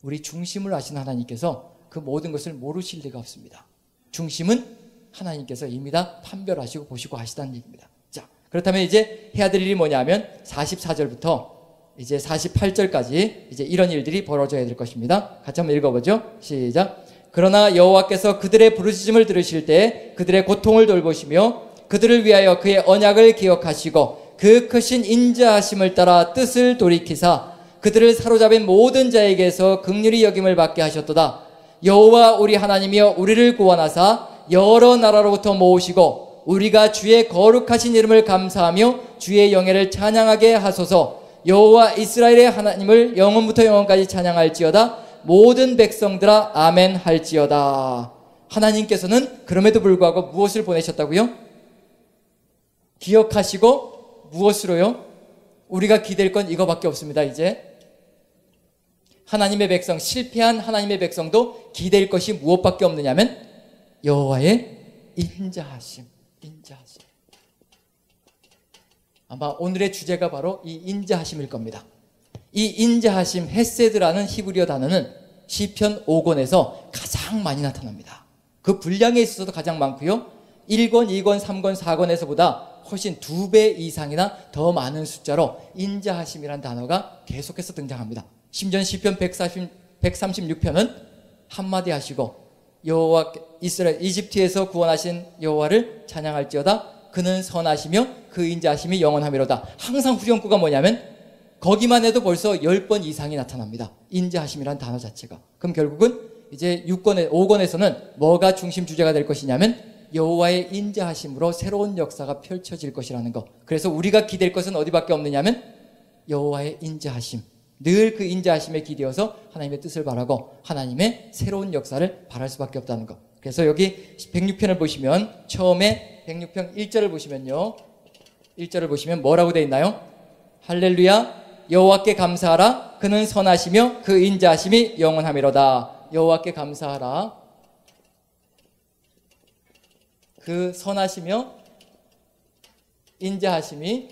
우리 중심을 아신 하나님께서 그 모든 것을 모르실 리가 없습니다. 중심은 하나님께서 이미 다 판별하시고 보시고 하시다는 얘기입니다. 자, 그렇다면 이제 해야 될 일이 뭐냐면 44절부터 이제 48절까지 이제 이런 일들이 벌어져야 될 것입니다. 같이 한번 읽어보죠. 시작. 그러나 여호와께서 그들의 부르짖음을 들으실 때 그들의 고통을 돌보시며 그들을 위하여 그의 언약을 기억하시고 그 크신 인자하심을 따라 뜻을 돌이키사 그들을 사로잡은 모든 자에게서 긍휼히 여김을 받게 하셨도다. 여호와 우리 하나님이여 우리를 구원하사 여러 나라로부터 모으시고 우리가 주의 거룩하신 이름을 감사하며 주의 영예를 찬양하게 하소서. 여호와 이스라엘의 하나님을 영원부터 영원까지 찬양할지어다. 모든 백성들아 아멘 할지어다. 하나님께서는 그럼에도 불구하고 무엇을 보내셨다고요? 기억하시고 무엇으로요? 우리가 기댈 건 이거밖에 없습니다. 이제 하나님의 백성, 실패한 하나님의 백성도 기댈 것이 무엇밖에 없느냐면 여호와의 인자하심. 아마 오늘의 주제가 바로 이 인자하심일 겁니다. 이 인자하심, 헤세드라는 히브리어 단어는 시편 5권에서 가장 많이 나타납니다. 그 분량에 있어서도 가장 많고요. 1권, 2권, 3권, 4권에서보다 훨씬 2배 이상이나 더 많은 숫자로 인자하심이라는 단어가 계속해서 등장합니다. 심지어 시편 136편은 한마디 하시고 여호와 이스라엘 이집트에서 구원하신 여호와를 찬양할지어다. 그는 선하시며 그 인자하심이 영원하미로다. 항상 후렴구가 뭐냐면 거기만 해도 벌써 10번 이상이 나타납니다. 인자하심이라는 단어 자체가. 그럼 결국은 이제 5권에서는 뭐가 중심 주제가 될 것이냐면 여호와의 인자하심으로 새로운 역사가 펼쳐질 것이라는 것. 그래서 우리가 기댈 것은 어디밖에 없느냐면 여호와의 인자하심. 늘 그 인자하심에 기대어서 하나님의 뜻을 바라고 하나님의 새로운 역사를 바랄 수밖에 없다는 것. 그래서 여기 106편을 보시면 처음에 106편 1절을 보시면요. 1절을 보시면 뭐라고 되어 있나요? 할렐루야 여호와께 감사하라. 그는 선하시며 그 인자하심이 영원하미로다. 여호와께 감사하라. 그 선하시며 인자하심이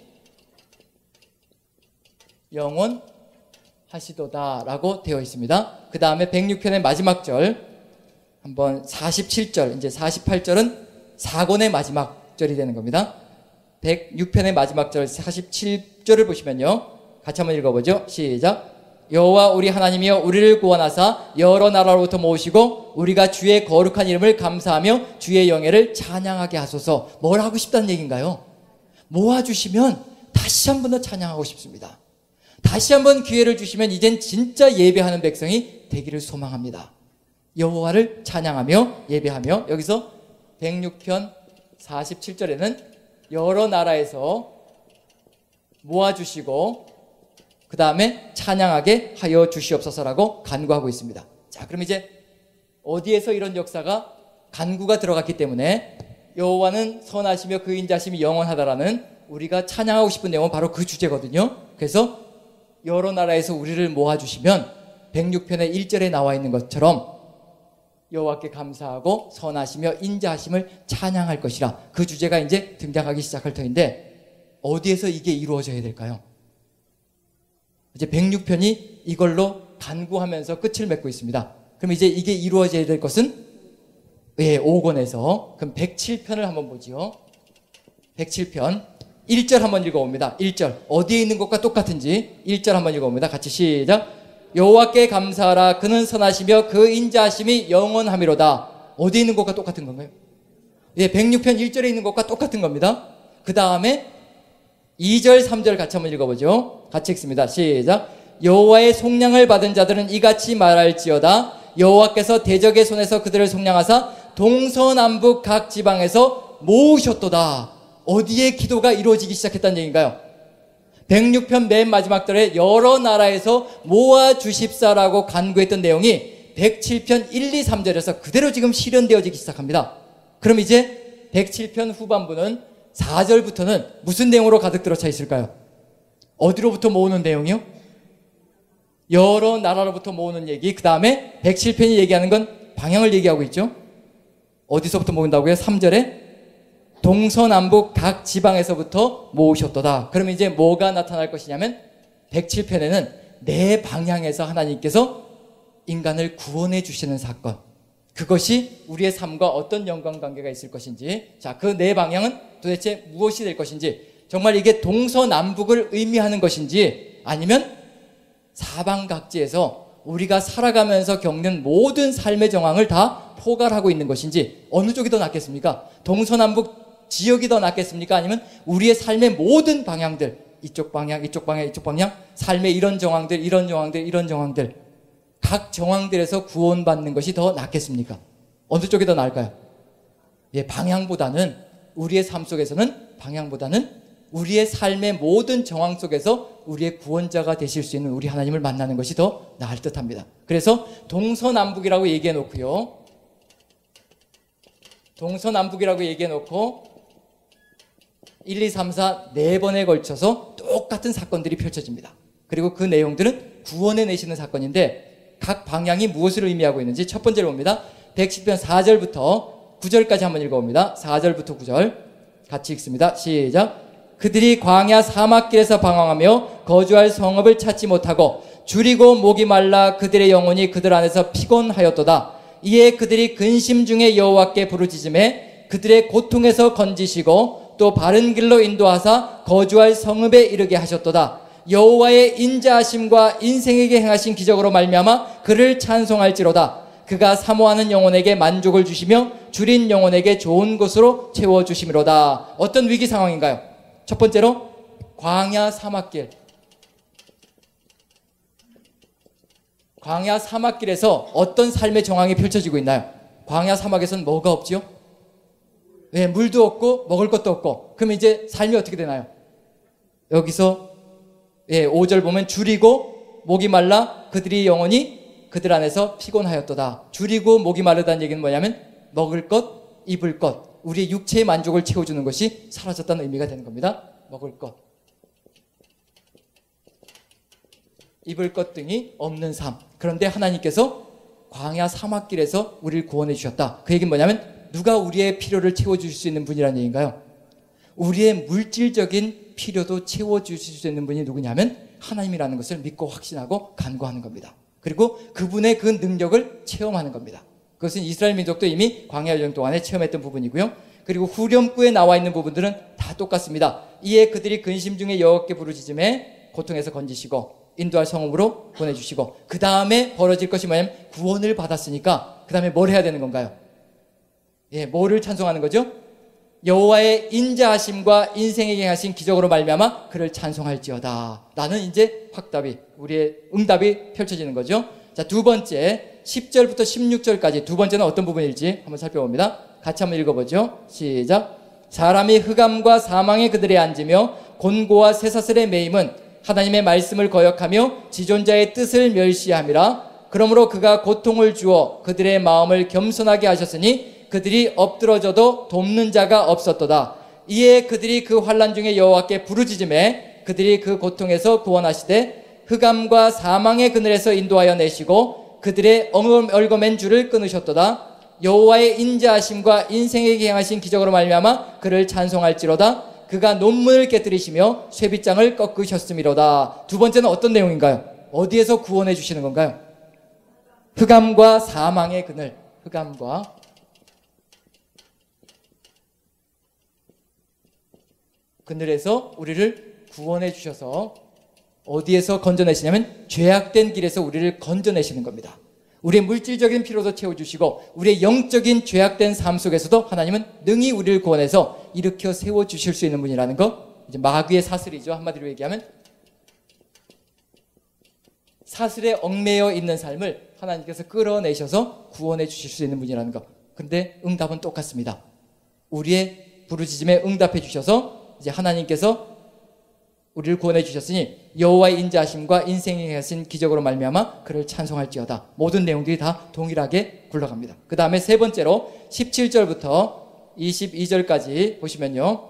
영원하시도다 라고 되어 있습니다. 그 다음에 106편의 마지막 절 한번 47절 이제 48절은 4권의 마지막 절이 되는 겁니다. 106편의 마지막 절 47절을 보시면요. 같이 한번 읽어보죠. 시작. 여호와 우리 하나님이여 우리를 구원하사 여러 나라로부터 모으시고 우리가 주의 거룩한 이름을 감사하며 주의 영예를 찬양하게 하소서. 뭘 하고 싶다는 얘기인가요? 모아주시면 다시 한 번 더 찬양하고 싶습니다. 다시 한 번 기회를 주시면 이젠 진짜 예배하는 백성이 되기를 소망합니다. 여호와를 찬양하며 예배하며 여기서 106편 47절에는 여러 나라에서 모아주시고 그 다음에 찬양하게 하여 주시옵소서라고 간구하고 있습니다. 자, 그럼 이제 어디에서 이런 역사가 간구가 들어갔기 때문에 여호와는 선하시며 그 인자심이 영원하다라는 우리가 찬양하고 싶은 내용은 바로 그 주제거든요. 그래서 여러 나라에서 우리를 모아주시면 106편의 1절에 나와 있는 것처럼 여호와께 감사하고 선하시며 인자하심을 찬양할 것이라 그 주제가 이제 등장하기 시작할 터인데 어디에서 이게 이루어져야 될까요? 이제 106편이 이걸로 간구하면서 끝을 맺고 있습니다. 그럼 이제 이게 이루어져야 될 것은 5권에서 그럼 107편을 한번 보죠. 107편 1절 한번 읽어봅니다. 1절 어디에 있는 것과 똑같은지 1절 한번 읽어봅니다. 같이 시작. 여호와께 감사하라. 그는 선하시며 그 인자하심이 영원하미로다. 어디에 있는 것과 똑같은 건가요? 106편 1절에 있는 것과 똑같은 겁니다. 그 다음에 2절 3절 같이 한번 읽어보죠. 같이 읽습니다. 시작. 여호와의 속량을 받은 자들은 이같이 말할지어다. 여호와께서 대적의 손에서 그들을 속량하사 동서남북 각 지방에서 모으셨도다. 어디에 기도가 이루어지기 시작했다는 얘기인가요? 106편 맨 마지막 절에 여러 나라에서 모아주십사라고 간구했던 내용이 107편 1, 2, 3절에서 그대로 지금 실현되어지기 시작합니다. 그럼 이제 107편 후반부는 4절부터는 무슨 내용으로 가득 들어차 있을까요? 어디로부터 모으는 내용이요? 여러 나라로부터 모으는 얘기. 그 다음에 107편이 얘기하는 건 방향을 얘기하고 있죠. 어디서부터 모은다고요? 3절에 동서남북 각 지방에서부터 모으셨도다. 그러면 이제 뭐가 나타날 것이냐면 107편에는 내 방향에서 하나님께서 인간을 구원해 주시는 사건, 그것이 우리의 삶과 어떤 연관관계가 있을 것인지, 자, 그 내 방향은 도대체 무엇이 될 것인지, 정말 이게 동서남북을 의미하는 것인지, 아니면 사방각지에서 우리가 살아가면서 겪는 모든 삶의 정황을 다 포괄하고 있는 것인지, 어느 쪽이 더 낫겠습니까? 동서남북 지역이 더 낫겠습니까? 아니면 우리의 삶의 모든 방향들, 이쪽 방향, 이쪽 방향, 이쪽 방향, 삶의 이런 정황들, 이런 정황들, 이런 정황들, 각 정황들에서 구원받는 것이 더 낫겠습니까? 어느 쪽이 더 나을까요? 예, 방향보다는, 우리의 삶 속에서는 방향보다는 우리의 삶의 모든 정황 속에서 우리의 구원자가 되실 수 있는 우리 하나님을 만나는 것이 더 나을 듯 합니다. 그래서 동서남북이라고 얘기해 놓고요. 동서남북이라고 얘기해 놓고 1, 2, 3, 4, 4번에 걸쳐서 똑같은 사건들이 펼쳐집니다. 그리고 그 내용들은 구원해 내시는 사건인데 각 방향이 무엇을 의미하고 있는지 첫 번째로 봅니다. 110편 4절부터 9절까지 한번 읽어봅니다. 4절부터 9절 같이 읽습니다. 시작. 그들이 광야 사막길에서 방황하며 거주할 성읍을 찾지 못하고 줄이고 목이 말라 그들의 영혼이 그들 안에서 피곤하였도다. 이에 그들이 근심 중에 여호와께 부르짖음에 그들의 고통에서 건지시고 또 바른 길로 인도하사 거주할 성읍에 이르게 하셨도다. 여호와의 인자하심과 인생에게 행하신 기적으로 말미암아 그를 찬송할지로다. 그가 사모하는 영혼에게 만족을 주시며 줄인 영혼에게 좋은 곳으로 채워주심이로다. 어떤 위기 상황인가요? 첫 번째로 광야 사막길. 광야 사막길에서 어떤 삶의 정황이 펼쳐지고 있나요? 광야 사막에서는 뭐가 없지요? 네, 물도 없고 먹을 것도 없고. 그럼 이제 삶이 어떻게 되나요? 여기서 5절 보면 줄이고 목이 말라 그들이 영혼이 그들 안에서 피곤하였도다. 줄이고 목이 마르다는 얘기는 뭐냐면 먹을 것, 입을 것, 우리의 육체의 만족을 채워주는 것이 사라졌다는 의미가 되는 겁니다. 먹을 것, 입을 것 등이 없는 삶. 그런데 하나님께서 광야 사막길에서 우리를 구원해 주셨다. 그 얘기는 뭐냐면 누가 우리의 필요를 채워주실 수 있는 분이라는 얘기인가요? 우리의 물질적인 필요도 채워주실 수 있는 분이 누구냐면 하나님이라는 것을 믿고 확신하고 간구하는 겁니다. 그리고 그분의 그 능력을 체험하는 겁니다. 그것은 이스라엘 민족도 이미 광야 여정 동안에 체험했던 부분이고요. 그리고 후렴구에 나와 있는 부분들은 다 똑같습니다. 이에 그들이 근심 중에 여호와께 부르짖음에 고통에서 건지시고 인도할 성읍으로 보내주시고, 그 다음에 벌어질 것이 뭐냐면 구원을 받았으니까 그 다음에 뭘 해야 되는 건가요? 뭐를 찬송하는 거죠? 여호와의 인자하심과 인생에게 하신 기적으로 말미암아 그를 찬송할지어다. 나는 이제 확답이, 우리의 응답이 펼쳐지는 거죠. 자, 두 번째 10절부터 16절까지 두 번째는 어떤 부분일지 한번 살펴봅니다. 같이 한번 읽어보죠. 시작. 사람이 흑암과 사망의 그들에 앉으며 곤고와 쇠사슬에 매임은 하나님의 말씀을 거역하며 지존자의 뜻을 멸시함이라. 그러므로 그가 고통을 주어 그들의 마음을 겸손하게 하셨으니 그들이 엎드러져도 돕는 자가 없었도다. 이에 그들이 그 환난 중에 여호와께 부르짖음에 그들이 그 고통에서 구원하시되 흑암과 사망의 그늘에서 인도하여 내시고 그들의 얽어맨 줄을 끊으셨도다. 여호와의 인자하심과 인생에게 행하신 기적으로 말미암아 그를 찬송할지로다. 그가 논문을 깨뜨리시며 쇠빗장을 꺾으셨음이로다. 두 번째는 어떤 내용인가요? 어디에서 구원해 주시는 건가요? 흑암과 사망의 그늘, 흑암과 그늘에서 우리를 구원해 주셔서 어디에서 건져내시냐면 죄악된 길에서 우리를 건져내시는 겁니다. 우리의 물질적인 필요도 채워주시고 우리의 영적인 죄악된 삶 속에서도 하나님은 능히 우리를 구원해서 일으켜 세워주실 수 있는 분이라는 거, 이제 마귀의 사슬이죠. 한마디로 얘기하면 사슬에 얽매여 있는 삶을 하나님께서 끌어내셔서 구원해 주실 수 있는 분이라는 것. 근데 응답은 똑같습니다. 우리의 부르짖음에 응답해 주셔서 이제 하나님께서 우리를 구원해 주셨으니 여호와의 인자하심과 인생에 하신 기적으로 말미암아 그를 찬송할지어다. 모든 내용들이 다 동일하게 굴러갑니다. 그 다음에 세 번째로 17절부터 22절까지 보시면요.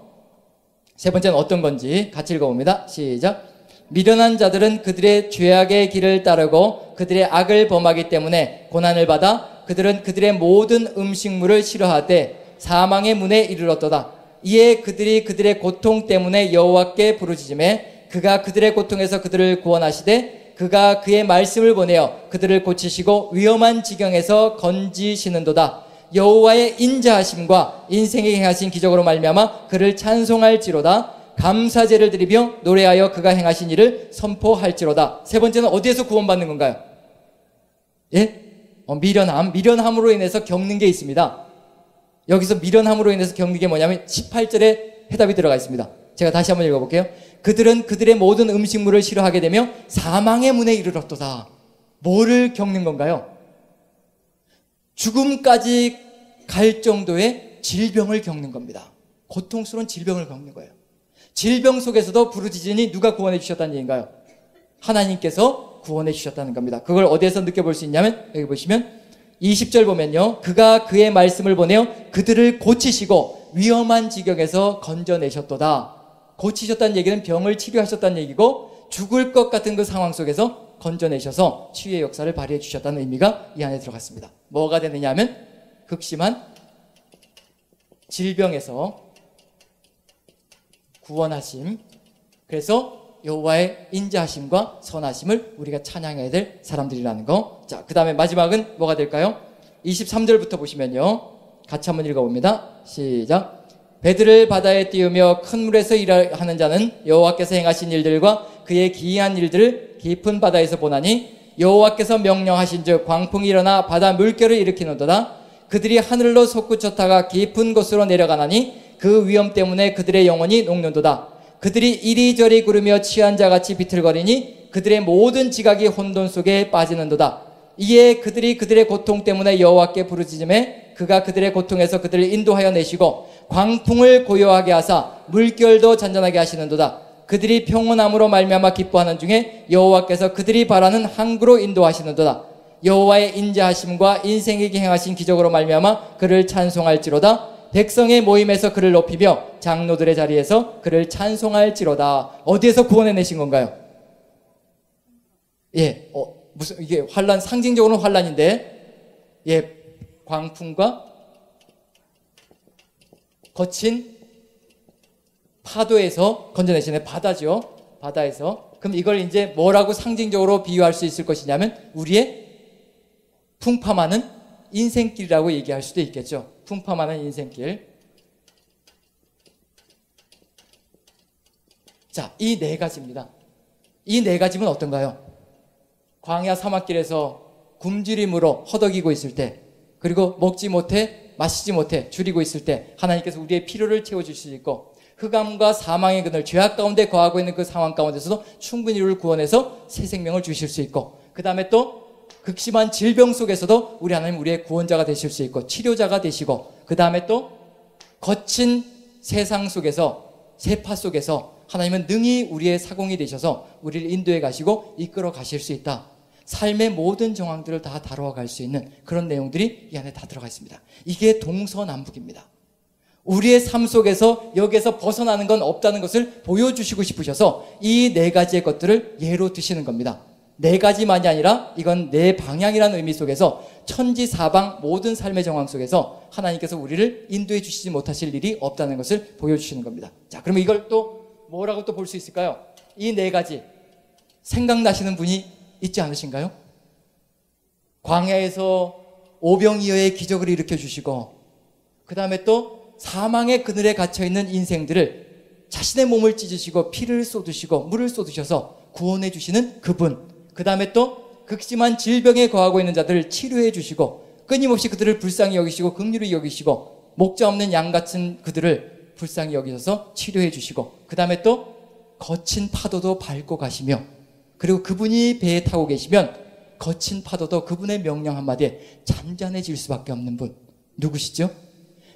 세 번째는 어떤 건지 같이 읽어봅니다. 시작. 미련한 자들은 그들의 죄악의 길을 따르고 그들의 악을 범하기 때문에 고난을 받아 그들은 그들의 모든 음식물을 싫어하되 사망의 문에 이르렀도다. 이에 그들이 그들의 고통 때문에 여호와께 부르짖음에 그가 그들의 고통에서 그들을 구원하시되 그가 그의 말씀을 보내어 그들을 고치시고 위험한 지경에서 건지시는도다. 여호와의 인자하심과 인생에 행하신 기적으로 말미암아 그를 찬송할지로다. 감사제를 드리며 노래하여 그가 행하신 일을 선포할지로다. 세 번째는 어디에서 구원받는 건가요? 예? 미련함으로 인해서 겪는 게 있습니다. 여기서 미련함으로 인해서 겪는 게 뭐냐면 18절에 해답이 들어가 있습니다. 제가 다시 한번 읽어볼게요. 그들은 그들의 모든 음식물을 싫어하게 되며 사망의 문에 이르렀도다. 뭐를 겪는 건가요? 죽음까지 갈 정도의 질병을 겪는 겁니다. 고통스러운 질병을 겪는 거예요. 질병 속에서도 부르짖으니 누가 구원해 주셨다는 얘기인가요? 하나님께서 구원해 주셨다는 겁니다. 그걸 어디에서 느껴볼 수 있냐면 여기 보시면 20절 보면요. 그가 그의 말씀을 보내어 그들을 고치시고 위험한 지경에서 건져내셨도다. 고치셨다는 얘기는 병을 치료하셨다는 얘기고 죽을 것 같은 그 상황 속에서 건져내셔서 치유의 역사를 발휘해 주셨다는 의미가 이 안에 들어갔습니다. 뭐가 되느냐 하면 극심한 질병에서 구원하심. 그래서 여호와의 인자하심과 선하심을 우리가 찬양해야 될 사람들이라는 거. 자, 그 다음에 마지막은 뭐가 될까요? 23절부터 보시면요. 같이 한번 읽어봅니다. 시작. 배들을 바다에 띄우며 큰 물에서 일하는 자는 여호와께서 행하신 일들과 그의 기이한 일들을 깊은 바다에서 보나니 여호와께서 명령하신 즉 광풍이 일어나 바다 물결을 일으키는도다. 그들이 하늘로 솟구쳤다가 깊은 곳으로 내려가나니 그 위험 때문에 그들의 영혼이 녹는도다. 그들이 이리저리 구르며 취한 자같이 비틀거리니 그들의 모든 지각이 혼돈 속에 빠지는도다. 이에 그들이 그들의 고통 때문에 여호와께 부르짖음에 그가 그들의 고통에서 그들을 인도하여 내시고 광풍을 고요하게 하사 물결도 잔잔하게 하시는도다. 그들이 평온함으로 말미암아 기뻐하는 중에 여호와께서 그들이 바라는 항구로 인도하시는도다. 여호와의 인자하심과 인생에게 행하신 기적으로 말미암아 그를 찬송할지로다. 백성의 모임에서 그를 높이며 장로들의 자리에서 그를 찬송할지로다. 어디에서 구원해내신 건가요? 예, 무슨 이게 환란, 상징적으로는 환란인데, 예, 광풍과 거친 파도에서 건져내시네. 바다죠. 바다에서. 그럼 이걸 이제 뭐라고 상징적으로 비유할 수 있을 것이냐면 우리의 풍파많은 인생길이라고 얘기할 수도 있겠죠. 풍파많은 인생길. 자, 이 네 가지입니다. 이 네 가지면 어떤가요? 광야 사막길에서 굶주림으로 허덕이고 있을 때, 그리고 먹지 못해 마시지 못해 줄이고 있을 때 하나님께서 우리의 필요를 채워줄 수 있고, 흑암과 사망의 그늘, 죄악 가운데 거하고 있는 그 상황 가운데서도 충분히 우리를 구원해서 새 생명을 주실 수 있고, 그 다음에 또 극심한 질병 속에서도 우리 하나님 우리의 구원자가 되실 수 있고 치료자가 되시고, 그 다음에 또 거친 세상 속에서, 세파 속에서 하나님은 능히 우리의 사공이 되셔서 우리를 인도해 가시고 이끌어 가실 수 있다. 삶의 모든 정황들을 다 다루어 갈 수 있는 그런 내용들이 이 안에 다 들어가 있습니다. 이게 동서남북입니다. 우리의 삶 속에서 여기에서 벗어나는 건 없다는 것을 보여주시고 싶으셔서 이 네 가지의 것들을 예로 드시는 겁니다. 네 가지만이 아니라 이건 네 방향이라는 의미 속에서 천지사방 모든 삶의 정황 속에서 하나님께서 우리를 인도해 주시지 못하실 일이 없다는 것을 보여주시는 겁니다. 자, 그러면 이걸 또 뭐라고 또 볼 수 있을까요? 이 네 가지 생각나시는 분이 있지 않으신가요? 광야에서 오병이어의 기적을 일으켜 주시고, 그 다음에 또 사망의 그늘에 갇혀있는 인생들을 자신의 몸을 찢으시고 피를 쏟으시고 물을 쏟으셔서 구원해 주시는 그분, 그 다음에 또 극심한 질병에 거하고 있는 자들을 치료해 주시고 끊임없이 그들을 불쌍히 여기시고 긍휼히 여기시고 목자 없는 양 같은 그들을 불쌍히 여기셔서 치료해 주시고, 그 다음에 또 거친 파도도 밟고 가시며, 그리고 그분이 배에 타고 계시면 거친 파도도 그분의 명령 한마디에 잔잔해질 수밖에 없는 분, 누구시죠?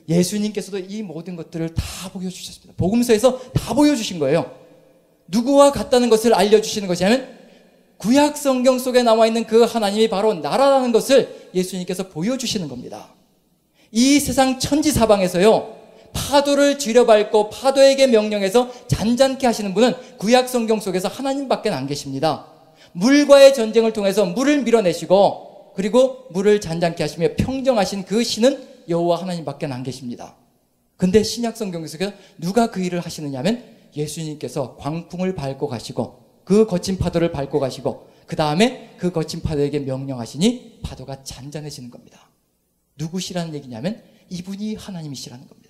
예수님께서도 이 모든 것들을 다 보여주셨습니다. 복음서에서 다 보여주신 거예요. 누구와 같다는 것을 알려주시는 것이냐면 구약 성경 속에 나와 있는 그 하나님이 바로 나라라는 것을 예수님께서 보여주시는 겁니다. 이 세상 천지사방에서요, 파도를 쥐려밟고 파도에게 명령해서 잔잔케 하시는 분은 구약 성경 속에서 하나님밖에 안 계십니다. 물과의 전쟁을 통해서 물을 밀어내시고 그리고 물을 잔잔케 하시며 평정하신 그 신은 여호와 하나님밖에 안 계십니다. 근데 신약 성경 속에서 누가 그 일을 하시느냐면 예수님께서 광풍을 밟고 가시고 그 거친 파도를 밟고 가시고 그 다음에 그 거친 파도에게 명령하시니 파도가 잔잔해지는 겁니다. 누구시라는 얘기냐면 이분이 하나님이시라는 겁니다.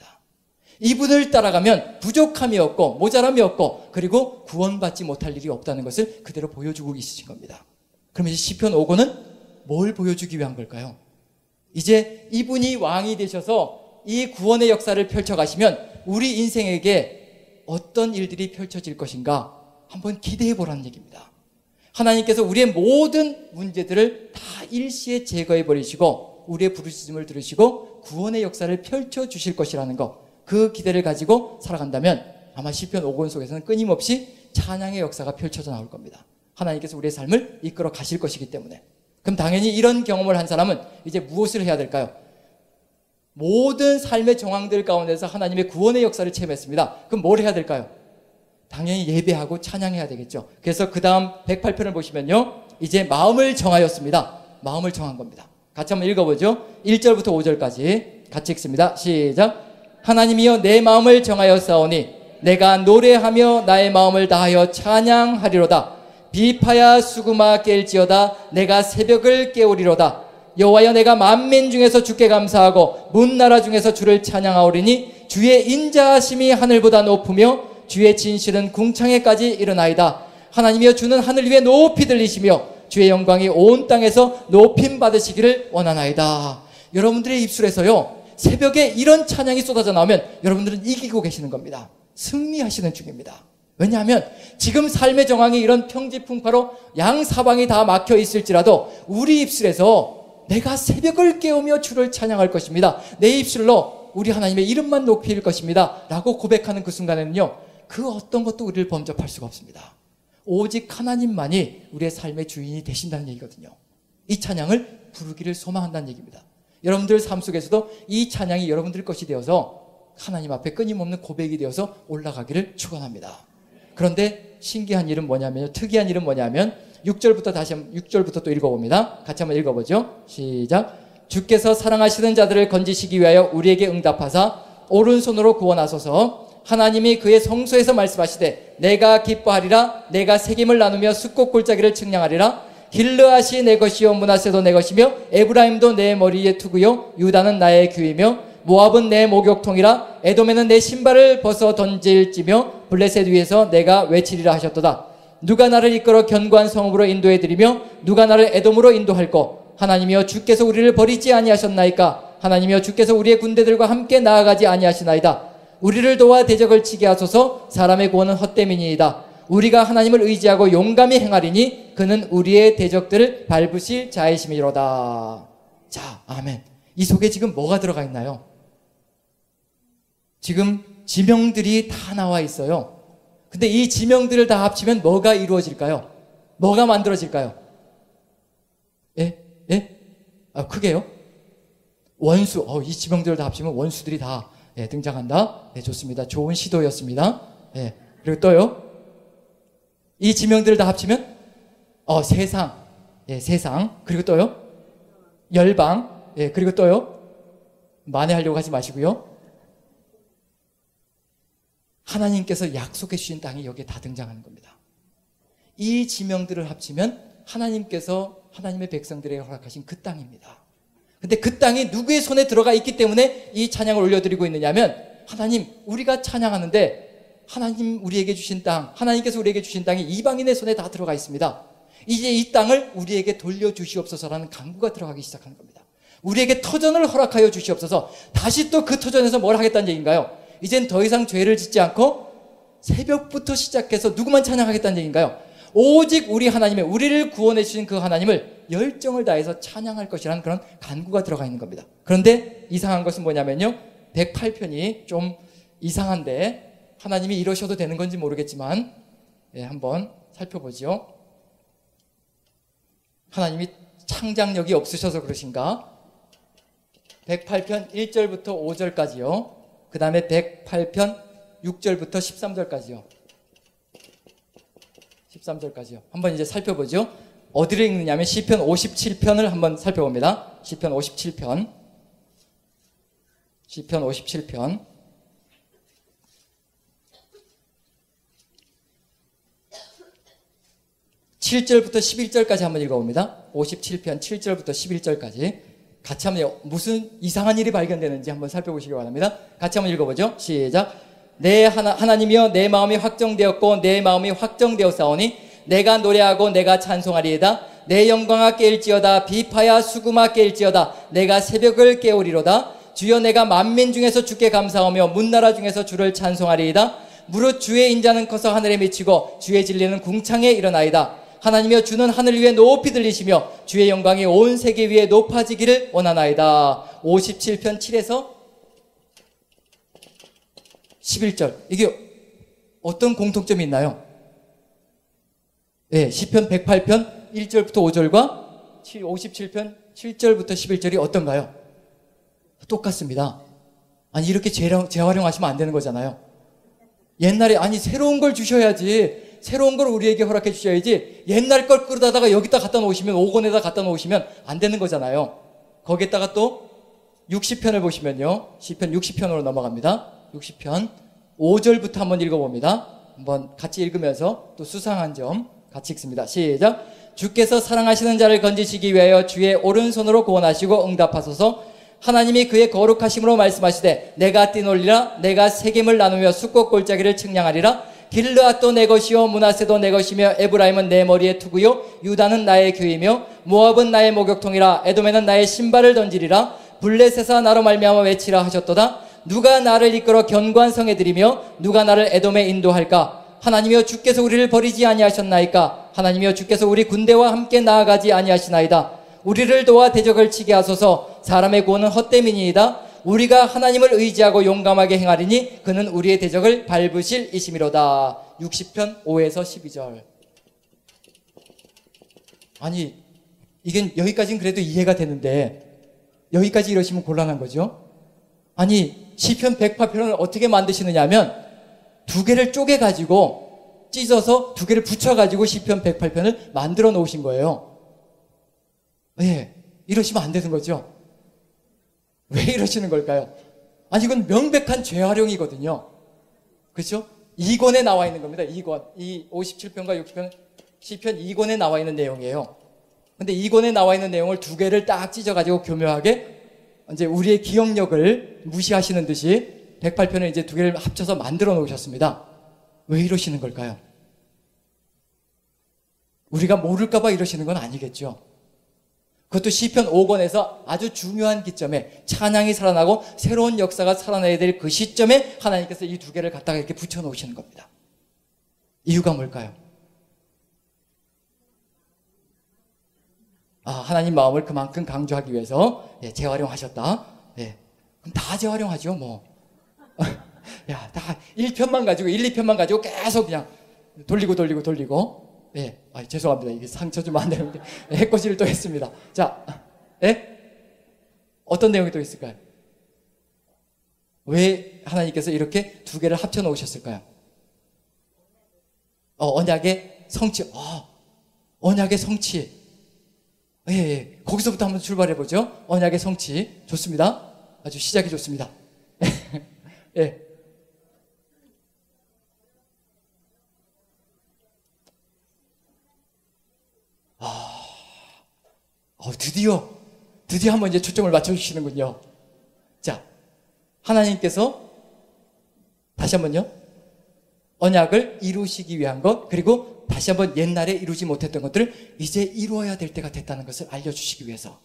이분을 따라가면 부족함이 없고 모자람이 없고 그리고 구원받지 못할 일이 없다는 것을 그대로 보여주고 있으신 겁니다. 그러면 이제 시편 5권은 뭘 보여주기 위한 걸까요? 이제 이분이 왕이 되셔서 이 구원의 역사를 펼쳐가시면 우리 인생에게 어떤 일들이 펼쳐질 것인가 한번 기대해 보라는 얘기입니다. 하나님께서 우리의 모든 문제들을 다 일시에 제거해 버리시고 우리의 부르짖음을 들으시고 구원의 역사를 펼쳐주실 것이라는 것, 그 기대를 가지고 살아간다면 아마 시편 5권 속에서는 끊임없이 찬양의 역사가 펼쳐져 나올 겁니다. 하나님께서 우리의 삶을 이끌어 가실 것이기 때문에. 그럼 당연히 이런 경험을 한 사람은 이제 무엇을 해야 될까요? 모든 삶의 정황들 가운데서 하나님의 구원의 역사를 체험했습니다. 그럼 뭘 해야 될까요? 당연히 예배하고 찬양해야 되겠죠. 그래서 그 다음 108편을 보시면요, 이제 마음을 정하였습니다. 마음을 정한 겁니다. 같이 한번 읽어보죠. 1절부터 5절까지 같이 읽습니다. 시작. 하나님이여 내 마음을 정하였사오니 내가 노래하며 나의 마음을 다하여 찬양하리로다. 비파야 수구마 깰지어다. 내가 새벽을 깨우리로다. 여호와여 내가 만민 중에서 주께 감사하고 문나라 중에서 주를 찬양하오리니 주의 인자하심이 하늘보다 높으며 주의 진실은 궁창에까지 이르나이다. 하나님이여 주는 하늘 위에 높이 들리시며 주의 영광이 온 땅에서 높임 받으시기를 원하나이다. 여러분들의 입술에서요 새벽에 이런 찬양이 쏟아져 나오면 여러분들은 이기고 계시는 겁니다. 승리하시는 중입니다. 왜냐하면 지금 삶의 정황이 이런 평지풍파로 양사방이 다 막혀 있을지라도 우리 입술에서 내가 새벽을 깨우며 주를 찬양할 것입니다. 내 입술로 우리 하나님의 이름만 높일 것입니다. 라고 고백하는 그 순간에는요, 그 어떤 것도 우리를 범접할 수가 없습니다. 오직 하나님만이 우리의 삶의 주인이 되신다는 얘기거든요. 이 찬양을 부르기를 소망한다는 얘기입니다. 여러분들 삶 속에서도 이 찬양이 여러분들 것이 되어서 하나님 앞에 끊임없는 고백이 되어서 올라가기를 축원합니다. 그런데 신기한 일은 뭐냐면요, 특이한 일은 뭐냐면 6절부터 또 읽어봅니다. 같이 한번 읽어보죠. 시작. 주께서 사랑하시는 자들을 건지시기 위하여 우리에게 응답하사 오른손으로 구원하소서. 하나님이 그의 성소에서 말씀하시되 내가 기뻐하리라. 내가 책임을 나누며 숫꽃 골짜기를 측량하리라. 길르앗이 내 것이요 므낫세도 내 것이며 에브라임도 내 머리에 투구요 유다는 나의 규이며 모압은 내 목욕통이라. 에돔에는 내 신발을 벗어 던질지며 블레셋 위에서 내가 외치리라 하셨도다. 누가 나를 이끌어 견고한 성읍으로 인도해드리며 누가 나를 에돔으로 인도할꼬. 하나님이여 주께서 우리를 버리지 아니하셨나이까. 하나님이여 주께서 우리의 군대들과 함께 나아가지 아니하시나이다. 우리를 도와 대적을 치게 하소서. 사람의 구원은 헛됨이니이다. 우리가 하나님을 의지하고 용감히 행하리니 그는 우리의 대적들을 밟으실 자이심이로다. 자, 아멘. 이 속에 지금 뭐가 들어가 있나요? 지금 지명들이 다 나와 있어요. 근데 이 지명들을 다 합치면 뭐가 이루어질까요? 뭐가 만들어질까요? 예? 크게요? 원수. 이 지명들을 다 합치면 원수들이 다 등장한다. 좋습니다. 좋은 시도였습니다. 그리고 또요. 이 지명들을 다 합치면 세상. 세상. 그리고 또요. 열방. 그리고 또요. 만회하려고 하지 마시고요. 하나님께서 약속해 주신 땅이 여기에 다 등장하는 겁니다. 이 지명들을 합치면 하나님께서 하나님의 백성들에게 허락하신 그 땅입니다. 근데 그 땅이 누구의 손에 들어가 있기 때문에 이 찬양을 올려드리고 있느냐면 하나님, 우리가 찬양하는데 하나님 우리에게 주신 땅, 하나님께서 우리에게 주신 땅이 이방인의 손에 다 들어가 있습니다. 이제 이 땅을 우리에게 돌려주시옵소서라는 간구가 들어가기 시작하는 겁니다. 우리에게 터전을 허락하여 주시옵소서. 다시 또 그 터전에서 뭘 하겠다는 얘기인가요? 이젠 더 이상 죄를 짓지 않고 새벽부터 시작해서 누구만 찬양하겠다는 얘기인가요? 오직 우리 하나님의 우리를 구원해 주신 그 하나님을 열정을 다해서 찬양할 것이라는 그런 간구가 들어가 있는 겁니다. 그런데 이상한 것은 뭐냐면요, 108편이 좀 이상한데 하나님이 이러셔도 되는 건지 모르겠지만 한번 살펴보죠. 하나님이 창작력이 없으셔서 그러신가? 108편 1절부터 5절까지요. 그 다음에 108편 6절부터 13절까지요. 13절까지요. 한번 이제 살펴보죠. 어디를 읽느냐면 시편 57편을 한번 살펴봅니다. 시편 57편. 시편 57편. 7절부터 11절까지 한번 읽어봅니다. 57편 7절부터 11절까지. 같이 한번 무슨 이상한 일이 발견되는지 한번 살펴보시기 바랍니다. 같이 한번 읽어보죠. 시작. 내 하나님이여 내 마음이 확정되었고 내 마음이 확정되었사오니 내가 노래하고 내가 찬송하리이다. 내 영광아 깨일지어다. 비파야 수금아 깨일지어다. 내가 새벽을 깨우리로다. 주여 내가 만민 중에서 주께 감사하며 문나라 중에서 주를 찬송하리이다. 무릇 주의 인자는 커서 하늘에 미치고 주의 진리는 궁창에 일어나이다. 하나님이여 주는 하늘 위에 높이 들리시며 주의 영광이 온 세계 위에 높아지기를 원하나이다. 57편 7에서 11절. 이게 어떤 공통점이 있나요? 네, 시편 108편 1절부터 5절과 57편 7절부터 11절이 어떤가요? 똑같습니다. 아니 이렇게 재활용하시면 안 되는 거잖아요. 옛날에 아니 새로운 걸 주셔야지, 새로운 걸 우리에게 허락해 주셔야지 옛날 걸 끌어다가 여기다 갖다 놓으시면 5권에다 갖다 놓으시면 안 되는 거잖아요. 거기에다가 또 60편을 보시면요, 시편 60편으로 넘어갑니다. 60편 5절부터 한번 읽어봅니다. 한번 같이 읽으면서 또 수상한 점 같이 읽습니다. 시작. 주께서 사랑하시는 자를 건지시기 위하여 주의 오른손으로 구원하시고 응답하소서. 하나님이 그의 거룩하심으로 말씀하시되 내가 뛰놀리라. 내가 세겜을 나누며 숫꽃 골짜기를 측량하리라. 길르앗도 내 것이요 므낫세도 내 것이며 에브라임은 내 머리의 투구요 유다는 나의 규이며 모압은 나의 목욕통이라. 에돔에는 나의 신발을 던지리라. 블레셋아 나로 말미암아 외치라 하셨도다. 누가 나를 이끌어 견고한 성에 들이며 누가 나를 에돔에 인도할까? 하나님이여 주께서 우리를 버리지 아니하셨나이까? 하나님이여 주께서 우리 군대와 함께 나아가지 아니하시나이다. 우리를 도와 대적을 치게 하소서. 사람의 구원은 헛됨이니이다. 우리가 하나님을 의지하고 용감하게 행하리니 그는 우리의 대적을 밟으실 이심이로다. 60편 5에서 12절. 아니 이게 여기까지는 그래도 이해가 되는데 여기까지 이러시면 곤란한 거죠. 아니 시편 108편을 어떻게 만드시느냐 하면 두 개를 쪼개가지고 찢어서 두 개를 붙여가지고 시편 108편을 만들어 놓으신 거예요. 예, 이러시면 안 되는 거죠. 왜 이러시는 걸까요? 아니 이건 명백한 재활용이거든요. 그렇죠? 2권에 나와 있는 겁니다. 2권. 이 57편과 60편 시편 2권에 나와 있는 내용이에요. 근데 2권에 나와 있는 내용을 두 개를 딱 찢어가지고 교묘하게 이제 우리의 기억력을 무시하시는 듯이 108편을 이제 두 개를 합쳐서 만들어 놓으셨습니다. 왜 이러시는 걸까요? 우리가 모를까봐 이러시는 건 아니겠죠. 그것도 시편 5권에서 아주 중요한 기점에 찬양이 살아나고 새로운 역사가 살아나야 될 그 시점에 하나님께서 이 두 개를 갖다가 이렇게 붙여 놓으시는 겁니다. 이유가 뭘까요? 하나님 마음을 그만큼 강조하기 위해서 재활용하셨다. 그럼 다 재활용하죠 뭐. 야, 다 1편만 가지고 1, 2편만 가지고 계속 그냥 돌리고 죄송합니다. 이게 상처 주면 안 되는데 해코지를 또 했습니다. 자, 어떤 내용이 또 있을까요? 왜 하나님께서 이렇게 두 개를 합쳐 놓으셨을까요? 언약의 성취. 언약의 성취. 거기서부터 한번 출발해보죠. 언약의 성취. 좋습니다. 아주 시작이 좋습니다. 드디어 한번 이제 초점을 맞춰주시는군요. 자, 하나님께서 다시 한번요. 언약을 이루시기 위한 것, 그리고 다시 한번 옛날에 이루지 못했던 것들을 이제 이루어야 될 때가 됐다는 것을 알려주시기 위해서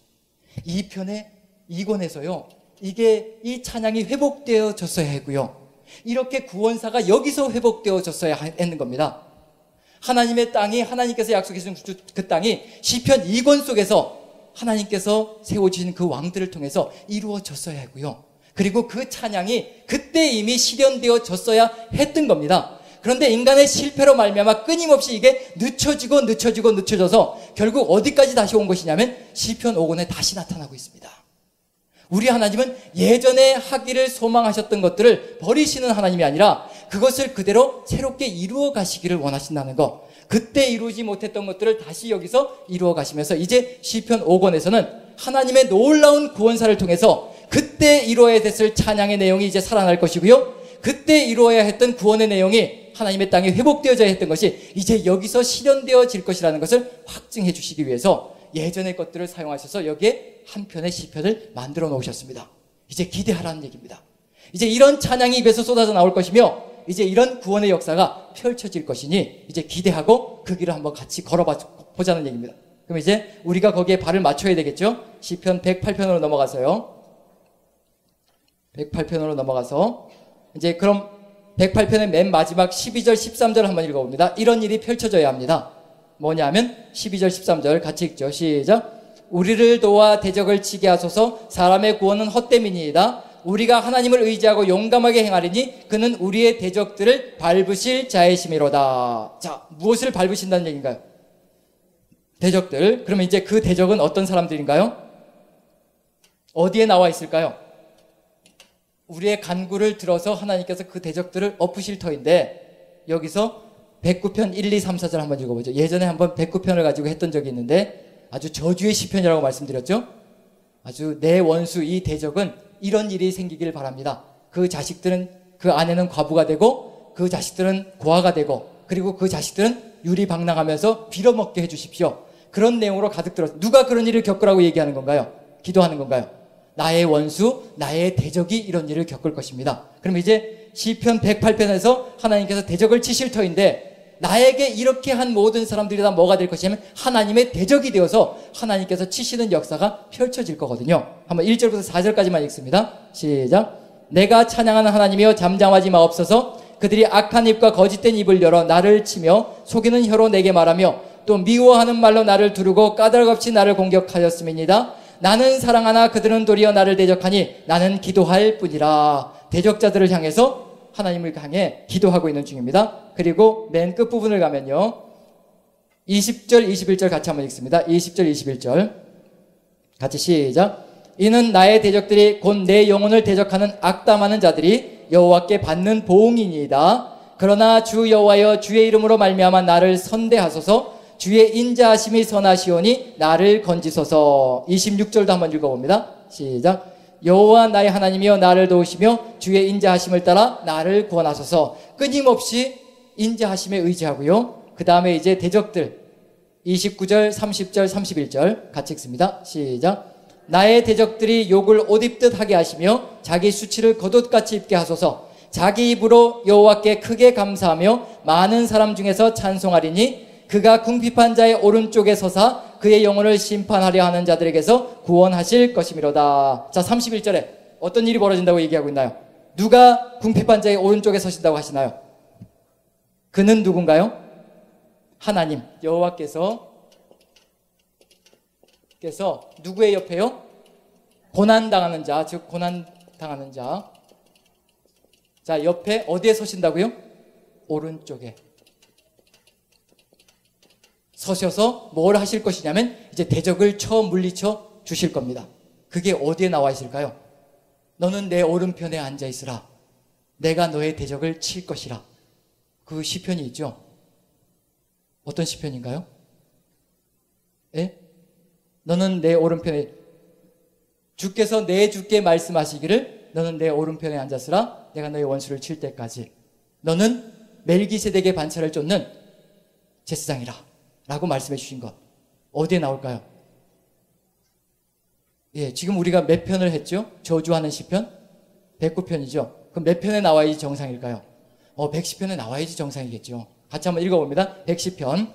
이 편의 2권에서요, 이게 이 찬양이 회복되어졌어야 하고요, 이렇게 구원사가 여기서 회복되어졌어야 했는 겁니다. 하나님의 땅이, 하나님께서 약속해 주신 그 땅이 시편 2권 속에서 하나님께서 세워주신 그 왕들을 통해서 이루어졌어야 하고요. 그리고 그 찬양이 그때 이미 실현되어졌어야 했던 겁니다. 그런데 인간의 실패로 말미암아 끊임없이 이게 늦춰져서 결국 어디까지 다시 온 것이냐면 시편 5권에 다시 나타나고 있습니다. 우리 하나님은 예전에 하기를 소망하셨던 것들을 버리시는 하나님이 아니라 그것을 그대로 새롭게 이루어 가시기를 원하신다는 것. 그때 이루지 못했던 것들을 다시 여기서 이루어 가시면서 이제 시편 5권에서는 하나님의 놀라운 구원사를 통해서 그때 이루어야 됐을 찬양의 내용이 이제 살아날 것이고요. 그때 이루어야 했던 구원의 내용이 하나님의 땅에 회복되어져야 했던 것이 이제 여기서 실현되어질 것이라는 것을 확증해 주시기 위해서 예전의 것들을 사용하셔서 여기에 한 편의 시편을 만들어 놓으셨습니다. 이제 기대하라는 얘기입니다. 이제 이런 찬양이 입에서 쏟아져 나올 것이며 이제 이런 구원의 역사가 펼쳐질 것이니 이제 기대하고 그 길을 한번 같이 걸어보자는 얘기입니다. 그럼 이제 우리가 거기에 발을 맞춰야 되겠죠? 시편 108편으로 넘어가서요. 108편으로 넘어가서 이제 그럼 108편의 맨 마지막 12절 13절 한번 읽어봅니다. 이런 일이 펼쳐져야 합니다. 뭐냐면 12절 13절 같이 읽죠. 시작. 우리를 도와 대적을 치게 하소서. 사람의 구원은 헛됨이니이다. 우리가 하나님을 의지하고 용감하게 행하리니 그는 우리의 대적들을 밟으실 자이심이로다. 자, 무엇을 밟으신다는 얘기인가요? 대적들. 그러면 이제 그 대적은 어떤 사람들인가요? 어디에 나와 있을까요? 우리의 간구를 들어서 하나님께서 그 대적들을 엎으실 터인데 여기서 109편 1, 2, 3, 4절 한번 읽어보죠. 예전에 한번 109편을 가지고 했던 적이 있는데 아주 저주의 시편이라고 말씀드렸죠. 아주 내 원수 이 대적은 이런 일이 생기길 바랍니다. 그 자식들은 그 아내는 과부가 되고 그 자식들은 고아가 되고 그리고 그 자식들은 유리방랑하면서 빌어먹게 해주십시오. 그런 내용으로 가득 들었어요. 누가 그런 일을 겪으라고 얘기하는 건가요? 기도하는 건가요? 나의 원수, 나의 대적이 이런 일을 겪을 것입니다. 그럼 이제 시편 108편에서 하나님께서 대적을 치실 터인데 나에게 이렇게 한 모든 사람들이 다 뭐가 될 것이냐면 하나님의 대적이 되어서 하나님께서 치시는 역사가 펼쳐질 거거든요. 한번 1절부터 4절까지만 읽습니다. 시작. 내가 찬양하는 하나님이여 잠잠하지 마옵소서. 그들이 악한 입과 거짓된 입을 열어 나를 치며 속이는 혀로 내게 말하며 또 미워하는 말로 나를 두르고 까닭없이 나를 공격하였음이니이다. 나는 사랑하나 그들은 도리어 나를 대적하니 나는 기도할 뿐이라. 대적자들을 향해서 하나님을 향해 기도하고 있는 중입니다. 그리고 맨 끝부분을 가면요. 20절, 21절 같이 한번 읽습니다. 20절, 21절. 같이 시작. 이는 나의 대적들이 곧 내 영혼을 대적하는 악담하는 자들이 여호와께 받는 보응이니이다. 그러나 주 여호와여 주의 이름으로 말미암아 나를 선대하소서. 주의 인자하심이 선하시오니 나를 건지소서. 26절도 한번 읽어봅니다. 시작. 여호와 나의 하나님이여 나를 도우시며 주의 인자하심을 따라 나를 구원하소서. 끊임없이 인자하심에 의지하고요. 그 다음에 이제 대적들 29절, 30절, 31절 같이 읽습니다. 시작. 나의 대적들이 욕을 옷 입듯 하게 하시며 자기 수치를 겉옷같이 입게 하소서. 자기 입으로 여호와께 크게 감사하며 많은 사람 중에서 찬송하리니 그가 궁핍한 자의 오른쪽에 서사 그의 영혼을 심판하려 하는 자들에게서 구원하실 것이미로다. 자, 31절에 어떤 일이 벌어진다고 얘기하고 있나요? 누가 궁핍한 자의 오른쪽에 서신다고 하시나요? 그는 누군가요? 하나님, 여호와께서 누구의 옆에요? 고난당하는 자, 즉 고난당하는 자. 자, 옆에 어디에 서신다고요? 오른쪽에 서셔서 뭘 하실 것이냐면 이제 대적을 물리쳐 주실 겁니다. 그게 어디에 나와 있을까요? 너는 내 오른편에 앉아 있으라. 내가 너의 대적을 칠 것이라. 그 시편이 있죠. 어떤 시편인가요? 예? 너는 내 오른편에, 주께서 내 주께 말씀하시기를 너는 내 오른편에 앉았으라. 내가 너의 원수를 칠 때까지. 너는 멜기세덱의 반차를 쫓는 제사장이라 라고 말씀해 주신 것. 어디에 나올까요? 예, 지금 우리가 몇 편을 했죠? 저주하는 시편? 109편이죠. 그럼 몇 편에 나와야지 정상일까요? 110편에 나와야지 정상이겠죠. 같이 한번 읽어봅니다. 110편.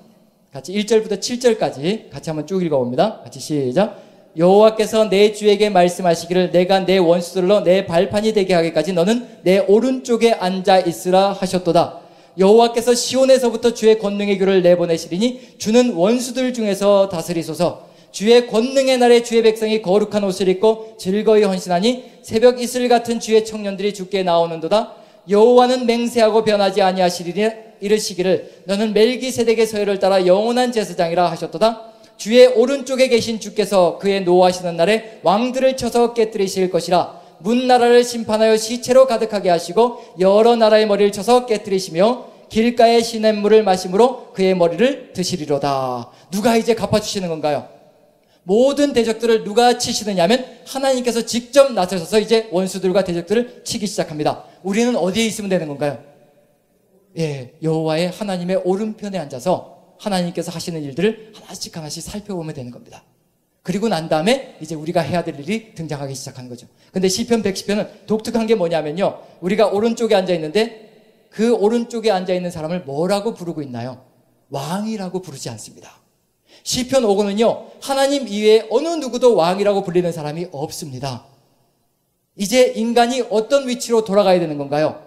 같이 1절부터 7절까지 같이 한번 쭉 읽어봅니다. 같이 시작. 여호와께서 내 주에게 말씀하시기를 내가 내 원수들로 내 발판이 되게 하기까지 너는 내 오른쪽에 앉아 있으라 하셨도다. 여호와께서 시온에서부터 주의 권능의 규를 내보내시리니 주는 원수들 중에서 다스리소서. 주의 권능의 날에 주의 백성이 거룩한 옷을 입고 즐거이 헌신하니 새벽 이슬 같은 주의 청년들이 주께 나오는도다. 여호와는 맹세하고 변하지 아니하시리니 이르시기를 너는 멜기세덱의 서열을 따라 영원한 제사장이라 하셨도다. 주의 오른쪽에 계신 주께서 그의 노하시는 날에 왕들을 쳐서 깨뜨리실 것이라. 문나라를 심판하여 시체로 가득하게 하시고 여러 나라의 머리를 쳐서 깨뜨리시며 길가의 시냇물을 마심으로 그의 머리를 드시리로다. 누가 이제 갚아주시는 건가요? 모든 대적들을 누가 치시느냐 하면 하나님께서 직접 나서셔서 이제 원수들과 대적들을 치기 시작합니다. 우리는 어디에 있으면 되는 건가요? 여호와의 하나님의 오른편에 앉아서 하나님께서 하시는 일들을 하나씩 하나씩 살펴보면 되는 겁니다. 그리고 난 다음에 이제 우리가 해야 될 일이 등장하기 시작하는 거죠. 근데 시편 110편은 독특한 게 뭐냐면요, 우리가 오른쪽에 앉아있는데 그 오른쪽에 앉아있는 사람을 뭐라고 부르고 있나요? 왕이라고 부르지 않습니다. 시편 5권은요, 하나님 이외에 어느 누구도 왕이라고 불리는 사람이 없습니다. 이제 인간이 어떤 위치로 돌아가야 되는 건가요?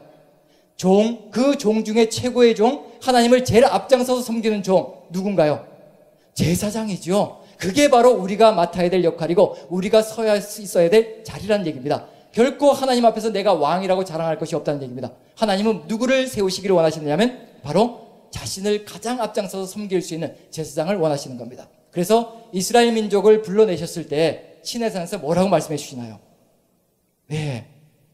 그 종 중에 최고의 종, 하나님을 제일 앞장서서 섬기는 종, 누군가요? 제사장이죠. 그게 바로 우리가 맡아야 될 역할이고 우리가 서야 있어야 될 자리라는 얘기입니다. 결코 하나님 앞에서 내가 왕이라고 자랑할 것이 없다는 얘기입니다. 하나님은 누구를 세우시기를 원하시느냐면 바로 자신을 가장 앞장서서 섬길 수 있는 제사장을 원하시는 겁니다. 그래서 이스라엘 민족을 불러내셨을 때 시내산에서 뭐라고 말씀해 주시나요?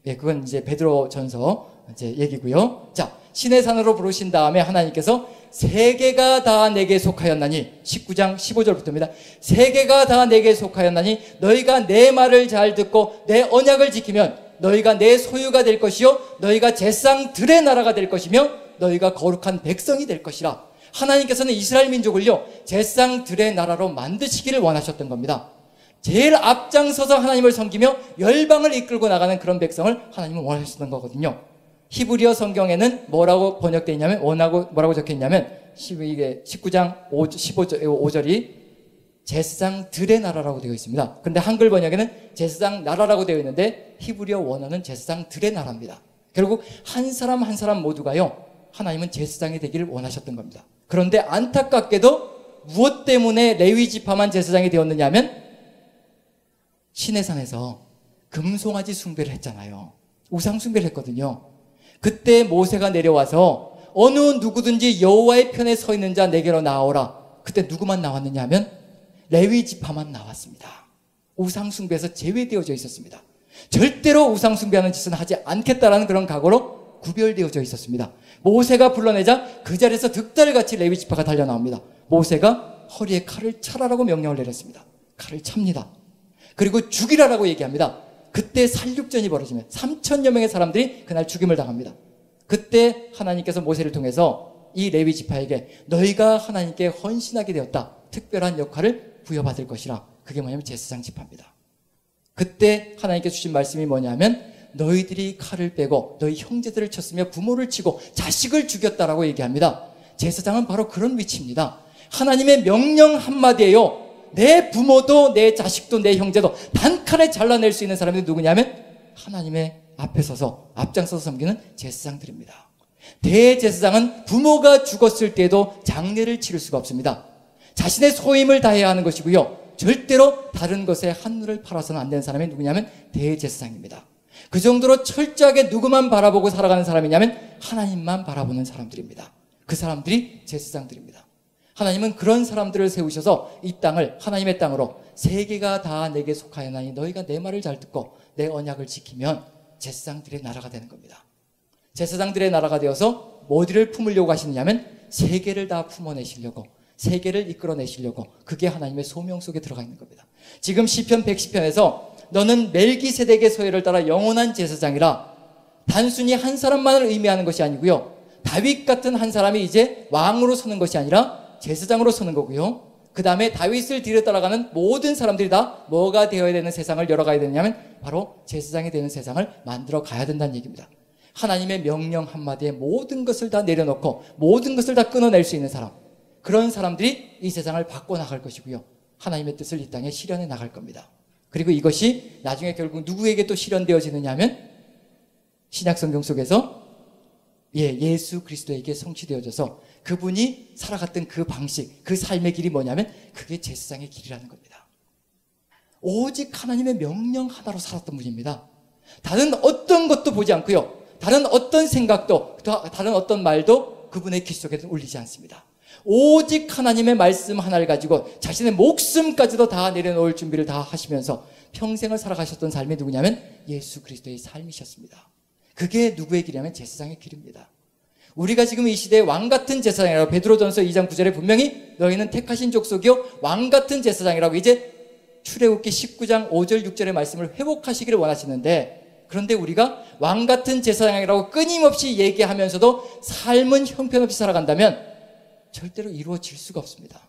그건 이제 베드로전서 이제 얘기고요. 자, 시내산으로 부르신 다음에 하나님께서 세계가 다 내게 속하였나니, 19장 15절부터입니다. 세계가 다 내게 속하였나니 너희가 내 말을 잘 듣고 내 언약을 지키면 너희가 내 소유가 될 것이요 너희가 제사장들의 나라가 될 것이며 너희가 거룩한 백성이 될 것이라. 하나님께서는 이스라엘 민족을요 제사장들의 나라로 만드시기를 원하셨던 겁니다. 제일 앞장서서 하나님을 섬기며 열방을 이끌고 나가는 그런 백성을 하나님은 원하셨던 거거든요. 히브리어 성경에는 뭐라고 번역되어 있냐면, 뭐라고 적혀 있냐면, 이게 19장 15절이 제사장들의 나라라고 되어 있습니다. 그런데 한글 번역에는 제사장 나라라고 되어 있는데 히브리어 원어는 제사장들의 나라입니다. 결국 한 사람 한 사람 모두가요, 하나님은 제사장이 되기를 원하셨던 겁니다. 그런데 안타깝게도 무엇 때문에 레위 지파만 제사장이 되었느냐 하면 시내산에서 금송아지 숭배를 했잖아요. 우상 숭배를 했거든요. 그때 모세가 내려와서 어느 누구든지 여호와의 편에 서 있는 자 내게로 나오라. 그때 누구만 나왔느냐 하면 레위 지파만 나왔습니다. 우상 숭배에서 제외되어져 있었습니다. 절대로 우상 숭배하는 짓은 하지 않겠다라는 그런 각오로 구별되어져 있었습니다. 모세가 불러내자 그 자리에서 득달같이 레위 지파가 달려 나옵니다. 모세가 허리에 칼을 차라라고 명령을 내렸습니다. 칼을 찹니다. 그리고 죽이라라고 얘기합니다. 그때 살육전이 벌어지면 3,000여 명의 사람들이 그날 죽임을 당합니다. 그때 하나님께서 모세를 통해서 이 레위 지파에게 너희가 하나님께 헌신하게 되었다, 특별한 역할을 부여받을 것이라. 그게 뭐냐면 제사장 지파입니다. 그때 하나님께 주신 말씀이 뭐냐면 너희들이 칼을 빼고 너희 형제들을 쳤으며 부모를 치고 자식을 죽였다라고 얘기합니다. 제사장은 바로 그런 위치입니다. 하나님의 명령 한마디예요. 내 부모도 내 자식도 내 형제도 단칼에 잘라낼 수 있는 사람이 누구냐면 하나님의 앞에 서서 앞장서서 섬기는 제사장들입니다. 대제사장은 부모가 죽었을 때에도 장례를 치를 수가 없습니다. 자신의 소임을 다해야 하는 것이고요, 절대로 다른 것에 한눈을 팔아서는 안 되는 사람이 누구냐면 대제사장입니다. 그 정도로 철저하게 누구만 바라보고 살아가는 사람이냐면 하나님만 바라보는 사람들입니다. 그 사람들이 제사장들입니다. 하나님은 그런 사람들을 세우셔서 이 땅을 하나님의 땅으로 세계가 다 내게 속하였나니 너희가 내 말을 잘 듣고 내 언약을 지키면 제사장들의 나라가 되는 겁니다. 제사장들의 나라가 되어서 어디를 품으려고 하시느냐면 세계를 다 품어내시려고, 세계를 이끌어내시려고, 그게 하나님의 소명 속에 들어가 있는 겁니다. 지금 시편 110편에서 너는 멜기세덱의 서열을 따라 영원한 제사장이라, 단순히 한 사람만을 의미하는 것이 아니고요, 다윗 같은 한 사람이 이제 왕으로 서는 것이 아니라 제사장으로 서는 거고요, 그 다음에 다윗을 뒤를 따라가는 모든 사람들이 다 뭐가 되어야 되는 세상을 열어가야 되냐면 바로 제사장이 되는 세상을 만들어 가야 된다는 얘기입니다. 하나님의 명령 한마디에 모든 것을 다 내려놓고 모든 것을 다 끊어낼 수 있는 사람, 그런 사람들이 이 세상을 바꿔나갈 것이고요, 하나님의 뜻을 이 땅에 실현해 나갈 겁니다. 그리고 이것이 나중에 결국 누구에게 또 실현되어지느냐 하면 신약성경 속에서 예수 그리스도에게 성취되어져서 그분이 살아갔던 그 방식, 그 삶의 길이 뭐냐면 그게 제사장의 길이라는 겁니다. 오직 하나님의 명령 하나로 살았던 분입니다. 다른 어떤 것도 보지 않고요. 다른 어떤 생각도, 다른 어떤 말도 그분의 귀 속에는 울리지 않습니다. 오직 하나님의 말씀 하나를 가지고 자신의 목숨까지도 다 내려놓을 준비를 다 하시면서 평생을 살아가셨던 삶이 누구냐면 예수 그리스도의 삶이셨습니다. 그게 누구의 길이냐면 제사장의 길입니다. 우리가 지금 이 시대에 왕같은 제사장이라고 베드로전서 2장 9절에 분명히 너희는 택하신 족속이요 왕같은 제사장이라고 이제 출애굽기 19장 5절 6절의 말씀을 회복하시기를 원하시는데, 그런데 우리가 왕같은 제사장이라고 끊임없이 얘기하면서도 삶은 형편없이 살아간다면 절대로 이루어질 수가 없습니다.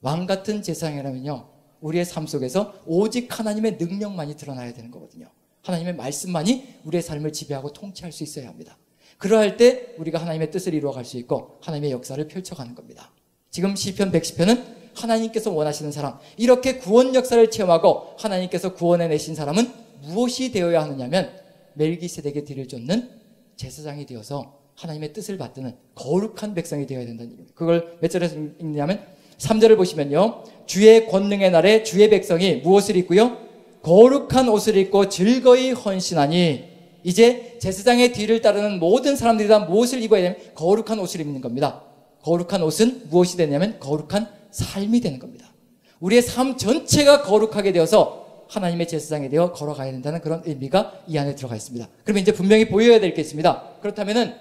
왕같은 제사장이라면요, 우리의 삶 속에서 오직 하나님의 능력만이 드러나야 되는 거거든요. 하나님의 말씀만이 우리의 삶을 지배하고 통치할 수 있어야 합니다. 그러할 때 우리가 하나님의 뜻을 이루어갈 수 있고 하나님의 역사를 펼쳐가는 겁니다. 지금 시편 110편은 하나님께서 원하시는 사람, 이렇게 구원 역사를 체험하고 하나님께서 구원해내신 사람은 무엇이 되어야 하느냐면 멜기세덱의 뒤를 쫓는 제사장이 되어서 하나님의 뜻을 받드는 거룩한 백성이 되어야 된다는 얘기입니다. 그걸 몇 절에서 읽냐면 3절을 보시면요, 주의 권능의 날에 주의 백성이 무엇을 입고요? 거룩한 옷을 입고 즐거이 헌신하니. 이제 제사장의 뒤를 따르는 모든 사람들이 다 무엇을 입어야 되냐면 거룩한 옷을 입는 겁니다. 거룩한 옷은 무엇이 되냐면 거룩한 삶이 되는 겁니다. 우리의 삶 전체가 거룩하게 되어서 하나님의 제사장이 되어 걸어가야 된다는 그런 의미가 이 안에 들어가 있습니다. 그러면 이제 분명히 보여야 될 게 있습니다. 그렇다면은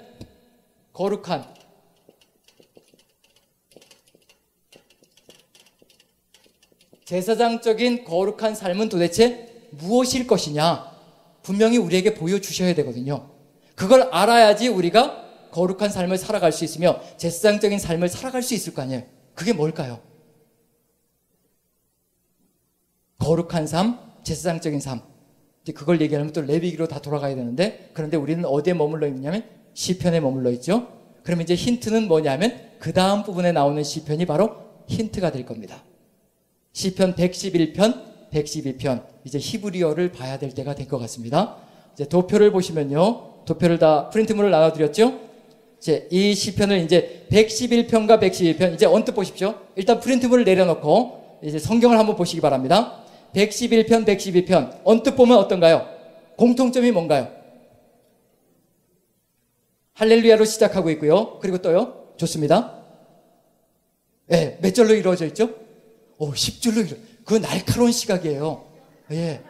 거룩한 제사장적인 거룩한 삶은 도대체 무엇일 것이냐? 분명히 우리에게 보여주셔야 되거든요. 그걸 알아야지 우리가 거룩한 삶을 살아갈 수 있으며 제사장적인 삶을 살아갈 수 있을 거 아니에요. 그게 뭘까요? 거룩한 삶, 제사장적인 삶. 이제 그걸 얘기하면 또 레위기로 다 돌아가야 되는데, 그런데 우리는 어디에 머물러 있느냐면 시편에 머물러 있죠. 그러면 이제 힌트는 뭐냐면 그 다음 부분에 나오는 시편이 바로 힌트가 될 겁니다. 시편 111편, 112편. 이제 히브리어를 봐야 될 때가 된 것 같습니다. 이제 도표를 보시면요, 도표를 다 프린트물을 나눠드렸죠. 이제 이 시편을 이제 111편과 112편 이제 언뜻 보십시오. 일단 프린트물을 내려놓고 이제 성경을 한번 보시기 바랍니다. 111편, 112편 언뜻 보면 어떤가요? 공통점이 뭔가요? 할렐루야로 시작하고 있고요. 그리고 또요, 좋습니다. 네, 몇 절로 이루어져 있죠? 10줄로 이루어져. 그 날카로운 시각이에요. 예.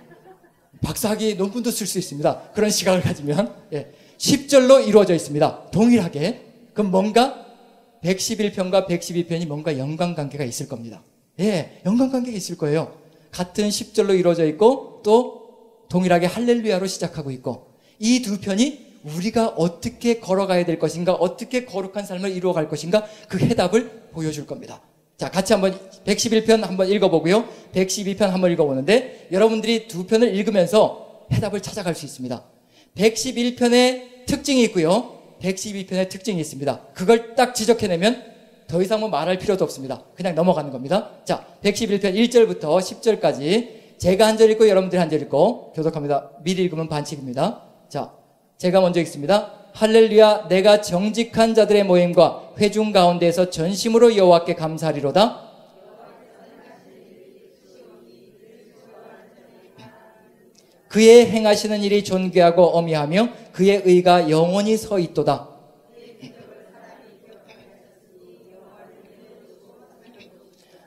박사학위 논문도 쓸 수 있습니다. 그런 시각을 가지면. 예. 10절로 이루어져 있습니다. 동일하게. 그럼 뭔가 111편과 112편이 뭔가 연관관계가 있을 겁니다. 예, 연관관계가 있을 거예요. 같은 10절로 이루어져 있고 또 동일하게 할렐루야로 시작하고 있고, 이 두 편이 우리가 어떻게 걸어가야 될 것인가, 어떻게 거룩한 삶을 이루어갈 것인가, 그 해답을 보여줄 겁니다. 자, 같이 한번 111편 한번 읽어보고요, 112편 한번 읽어보는데 여러분들이 두 편을 읽으면서 해답을 찾아갈 수 있습니다. 111편의 특징이 있고요, 112편의 특징이 있습니다. 그걸 딱 지적해내면 더 이상 뭐 말할 필요도 없습니다. 그냥 넘어가는 겁니다. 자, 111편 1절부터 10절까지 제가 한 절 읽고 여러분들이 한 절 읽고 교독합니다. 미리 읽으면 반칙입니다. 자, 제가 먼저 읽습니다. 할렐루야, 내가 정직한 자들의 모임과 회중 가운데에서 전심으로 여호와께 감사하리로다. 그의 행하시는 일이 존귀하고 어미하며 그의 의가 영원히 서 있도다.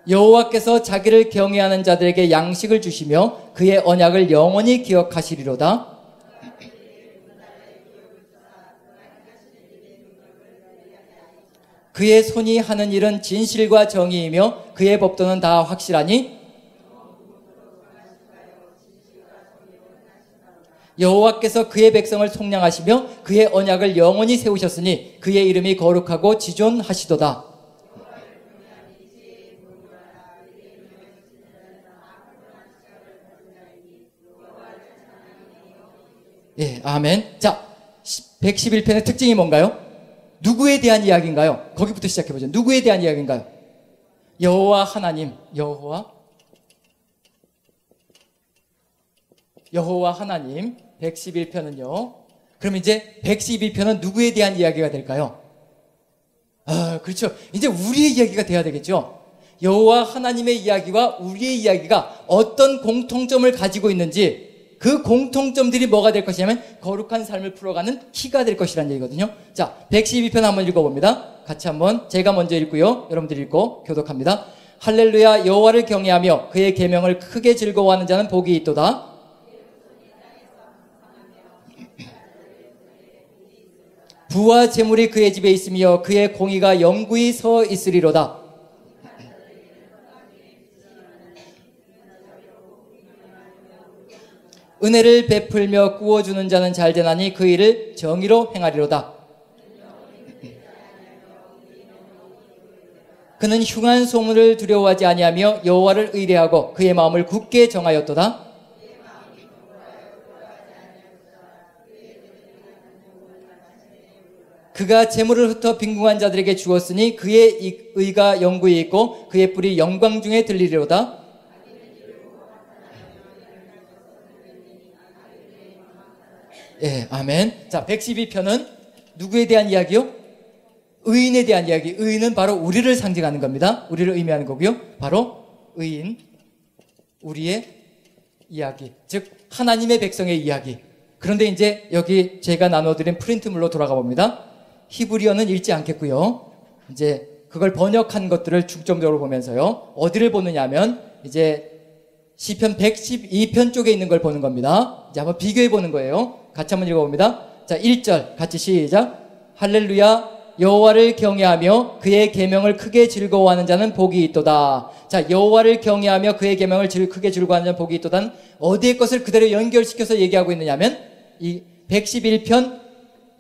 여호와께서 자기를 경외하는 자들에게 양식을 주시며 그의 언약을 영원히 기억하시리로다. 그의 손이 하는 일은 진실과 정의이며 그의 법도는 다 확실하니 여호와께서 그의 백성을 속량하시며 그의 언약을 영원히 세우셨으니 그의 이름이 거룩하고 지존하시도다. 예, 아멘. 자, 111편의 특징이 뭔가요? 누구에 대한 이야기인가요? 거기부터 시작해보죠. 누구에 대한 이야기인가요? 여호와 하나님, 여호와 하나님. 111편은요. 그럼 이제 112편은 누구에 대한 이야기가 될까요? 그렇죠. 이제 우리의 이야기가 돼야 되겠죠. 여호와 하나님의 이야기와 우리의 이야기가 어떤 공통점을 가지고 있는지, 그 공통점들이 뭐가 될 것이냐면 거룩한 삶을 풀어가는 키가 될 것이라는 얘기거든요. 자, 112편 한번 읽어봅니다. 같이 한번, 제가 먼저 읽고요, 여러분들이 읽고 교독합니다. 할렐루야. 여호와를 경외하며 그의 계명을 크게 즐거워하는 자는 복이 있도다. 부와 재물이 그의 집에 있으며 그의 공의가 영구히 서 있으리로다. 은혜를 베풀며 구워주는 자는 잘되나니 그 일을 정의로 행하리로다. 그는 흉한 소문을 두려워하지 아니하며 여호와를 의뢰하고 그의 마음을 굳게 정하였도다. 그가 재물을 흩어 빈궁한 자들에게 주었으니 그의 의가 영구히 있고 그의 뿔이 영광 중에 들리리로다. 예, 아멘. 자, 112편은 누구에 대한 이야기요? 의인에 대한 이야기. 의인은 바로 우리를 상징하는 겁니다. 우리를 의미하는 거고요. 바로 의인, 우리의 이야기, 즉 하나님의 백성의 이야기. 그런데 이제 여기 제가 나눠드린 프린트물로 돌아가 봅니다. 히브리어는 읽지 않겠고요. 이제 그걸 번역한 것들을 중점적으로 보면서요. 어디를 보느냐 하면 이제 시편 112편 쪽에 있는 걸 보는 겁니다. 이제 한번 비교해 보는 거예요. 같이 한번 읽어봅니다. 자, 1절 같이 시작. 할렐루야. 여호와를 경외하며 그의 계명을 크게 즐거워하는 자는 복이 있도다. 자, 여호와를 경외하며 그의 계명을 크게 즐거워하는 자는 복이 있도다는 어디의 것을 그대로 연결시켜서 얘기하고 있느냐면 이 111편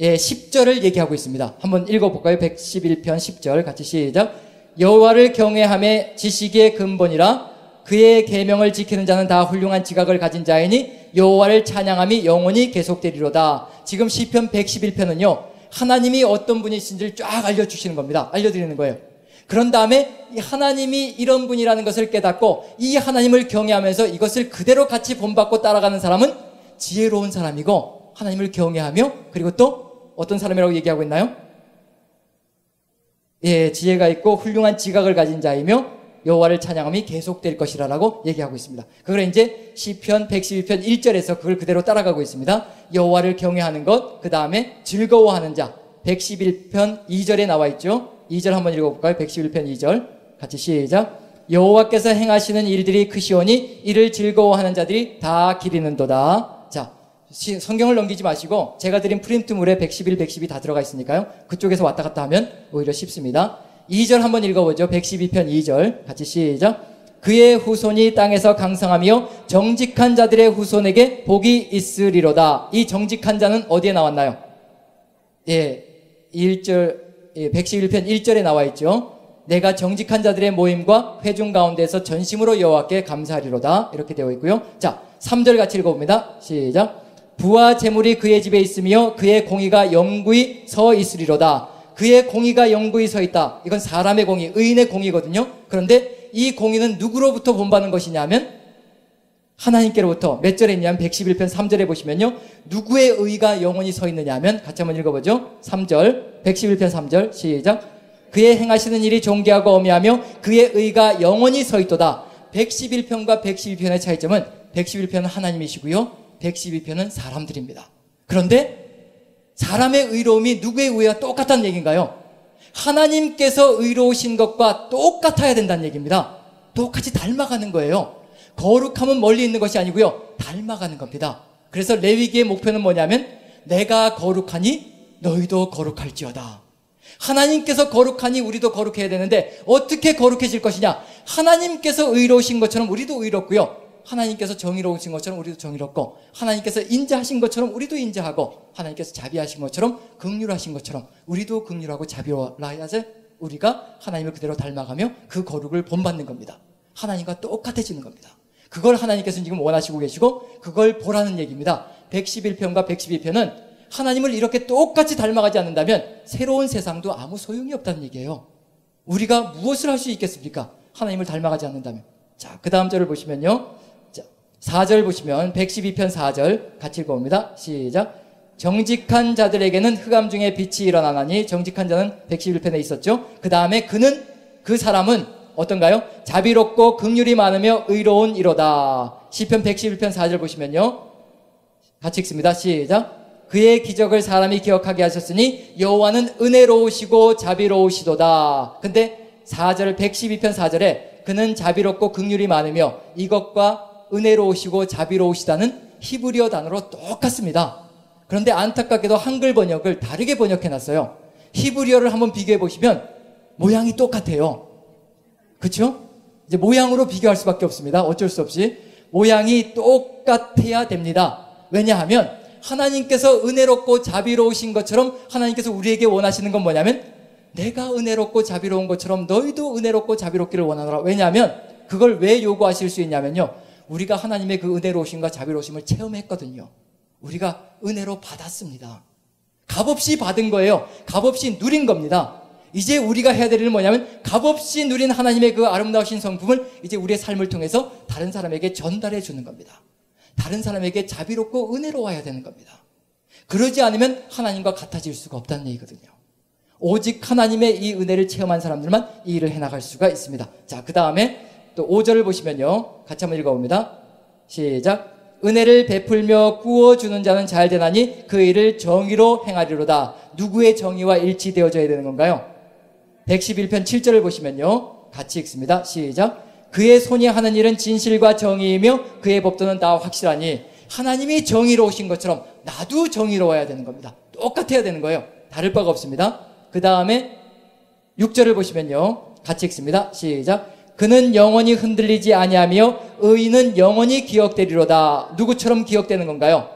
10절을 얘기하고 있습니다. 한번 읽어볼까요? 111편 10절 같이 시작. 여호와를 경외함에 지식의 근본이라 그의 계명을 지키는 자는 다 훌륭한 지각을 가진 자이니 여호와를 찬양함이 영원히 계속되리로다. 지금 시편 111편은요. 하나님이 어떤 분이신지를 쫙 알려주시는 겁니다. 알려드리는 거예요. 그런 다음에 이 하나님이 이런 분이라는 것을 깨닫고 이 하나님을 경외하면서 이것을 그대로 같이 본받고 따라가는 사람은 지혜로운 사람이고 하나님을 경외하며 그리고 또 어떤 사람이라고 얘기하고 있나요? 예, 지혜가 있고 훌륭한 지각을 가진 자이며 여호와를 찬양함이 계속될 것이라고 얘기하고 있습니다. 그걸 이제 시편 112편 1절에서 그걸 그대로 따라가고 있습니다. 여호와를 경외하는 것, 그 다음에 즐거워하는 자. 111편 2절에 나와 있죠. 2절 한번 읽어볼까요? 111편 2절 같이 시작. 여호와께서 행하시는 일들이 크시오니 이를 즐거워하는 자들이 다 기리는도다. 자, 성경을 넘기지 마시고 제가 드린 프린트물에 111, 112 다 들어가 있으니까요. 그쪽에서 왔다 갔다 하면 오히려 쉽습니다. 2절 한번 읽어보죠. 112편 2절 같이 시작. 그의 후손이 땅에서 강성하며 정직한 자들의 후손에게 복이 있으리로다. 이 정직한 자는 어디에 나왔나요? 예, 1절, 111편 1절에 나와 있죠. 내가 정직한 자들의 모임과 회중 가운데서 전심으로 여호와께 감사하리로다. 이렇게 되어 있고요. 자, 3절 같이 읽어봅니다. 시작. 부와 재물이 그의 집에 있으며 그의 공의가 영구히 서 있으리로다. 그의 공의가 영구히 서 있다. 이건 사람의 공의, 의인의 공의거든요. 그런데 이 공의는 누구로부터 본받는 것이냐면 하나님께로부터. 몇 절에 있냐면 111편 3절에 보시면요. 누구의 의가 영원히 서 있느냐 하면 같이 한번 읽어보죠. 3절, 111편 3절 시작. 그의 행하시는 일이 존귀하고 어미하며 그의 의가 영원히 서 있도다. 111편과 112편의 차이점은 111편은 하나님이시고요. 112편은 사람들입니다. 그런데 사람의 의로움이 누구의 의와 똑같다는 얘기인가요? 하나님께서 의로우신 것과 똑같아야 된다는 얘기입니다. 똑같이 닮아가는 거예요. 거룩함은 멀리 있는 것이 아니고요. 닮아가는 겁니다. 그래서 레위기의 목표는 뭐냐면 내가 거룩하니 너희도 거룩할지어다. 하나님께서 거룩하니 우리도 거룩해야 되는데 어떻게 거룩해질 것이냐? 하나님께서 의로우신 것처럼 우리도 의롭고요. 하나님께서 정의로우신 것처럼 우리도 정의롭고 하나님께서 인자하신 것처럼 우리도 인자하고 하나님께서 자비하신 것처럼 긍휼하신 것처럼 우리도 긍휼하고 자비로워야지 우리가 하나님을 그대로 닮아가며 그 거룩을 본받는 겁니다. 하나님과 똑같아지는 겁니다. 그걸 하나님께서 지금 원하시고 계시고 그걸 보라는 얘기입니다. 111편과 112편은 하나님을 이렇게 똑같이 닮아가지 않는다면 새로운 세상도 아무 소용이 없다는 얘기예요. 우리가 무엇을 할 수 있겠습니까? 하나님을 닮아가지 않는다면. 자, 그 다음 절을 보시면요. 자, 4절 보시면 112편 4절 같이 읽어봅니다. 시작. 정직한 자들에게는 흑암 중에 빛이 일어나나니, 정직한 자는 111편에 있었죠. 그 다음에 그 사람은 어떤가요? 자비롭고 긍휼이 많으며 의로운 이로다. 시편 111편 4절 보시면요, 같이 읽습니다. 시작. 그의 기적을 사람이 기억하게 하셨으니 여호와는 은혜로우시고 자비로우시도다. 근데 4절 112편 4절에 그는 자비롭고 긍휼이 많으며, 이것과 은혜로우시고 자비로우시다는 히브리어 단어로 똑같습니다. 그런데 안타깝게도 한글 번역을 다르게 번역해놨어요. 히브리어를 한번 비교해 보시면 모양이 똑같아요. 그렇죠? 이제 모양으로 비교할 수밖에 없습니다. 어쩔 수 없이 모양이 똑같아야 됩니다. 왜냐하면 하나님께서 은혜롭고 자비로우신 것처럼 하나님께서 우리에게 원하시는 건 뭐냐면, 내가 은혜롭고 자비로운 것처럼 너희도 은혜롭고 자비롭기를 원하노라. 왜냐하면 그걸 왜 요구하실 수 있냐면요, 우리가 하나님의 그 은혜로우심과 자비로우심을 체험했거든요. 우리가 은혜로 받았습니다. 값없이 받은 거예요. 값없이 누린 겁니다. 이제 우리가 해야 될 일은 뭐냐면, 값없이 누린 하나님의 그 아름다우신 성품을 이제 우리의 삶을 통해서 다른 사람에게 전달해 주는 겁니다. 다른 사람에게 자비롭고 은혜로워야 되는 겁니다. 그러지 않으면 하나님과 같아질 수가 없다는 얘기거든요. 오직 하나님의 이 은혜를 체험한 사람들만 이 일을 해나갈 수가 있습니다. 자, 그 다음에 또 5절을 보시면요, 같이 한번 읽어봅니다. 시작. 은혜를 베풀며 구워주는 자는 잘 되나니 그 일을 정의로 행하리로다. 누구의 정의와 일치되어져야 되는 건가요? 111편 7절을 보시면요, 같이 읽습니다. 시작. 그의 손이 하는 일은 진실과 정의이며 그의 법도는 다 확실하니. 하나님이 정의로우신 것처럼 나도 정의로워야 되는 겁니다. 똑같아야 되는 거예요. 다를 바가 없습니다. 그 다음에 6절을 보시면요, 같이 읽습니다. 시작. 그는 영원히 흔들리지 아니하며 의인은 영원히 기억되리로다. 누구처럼 기억되는 건가요?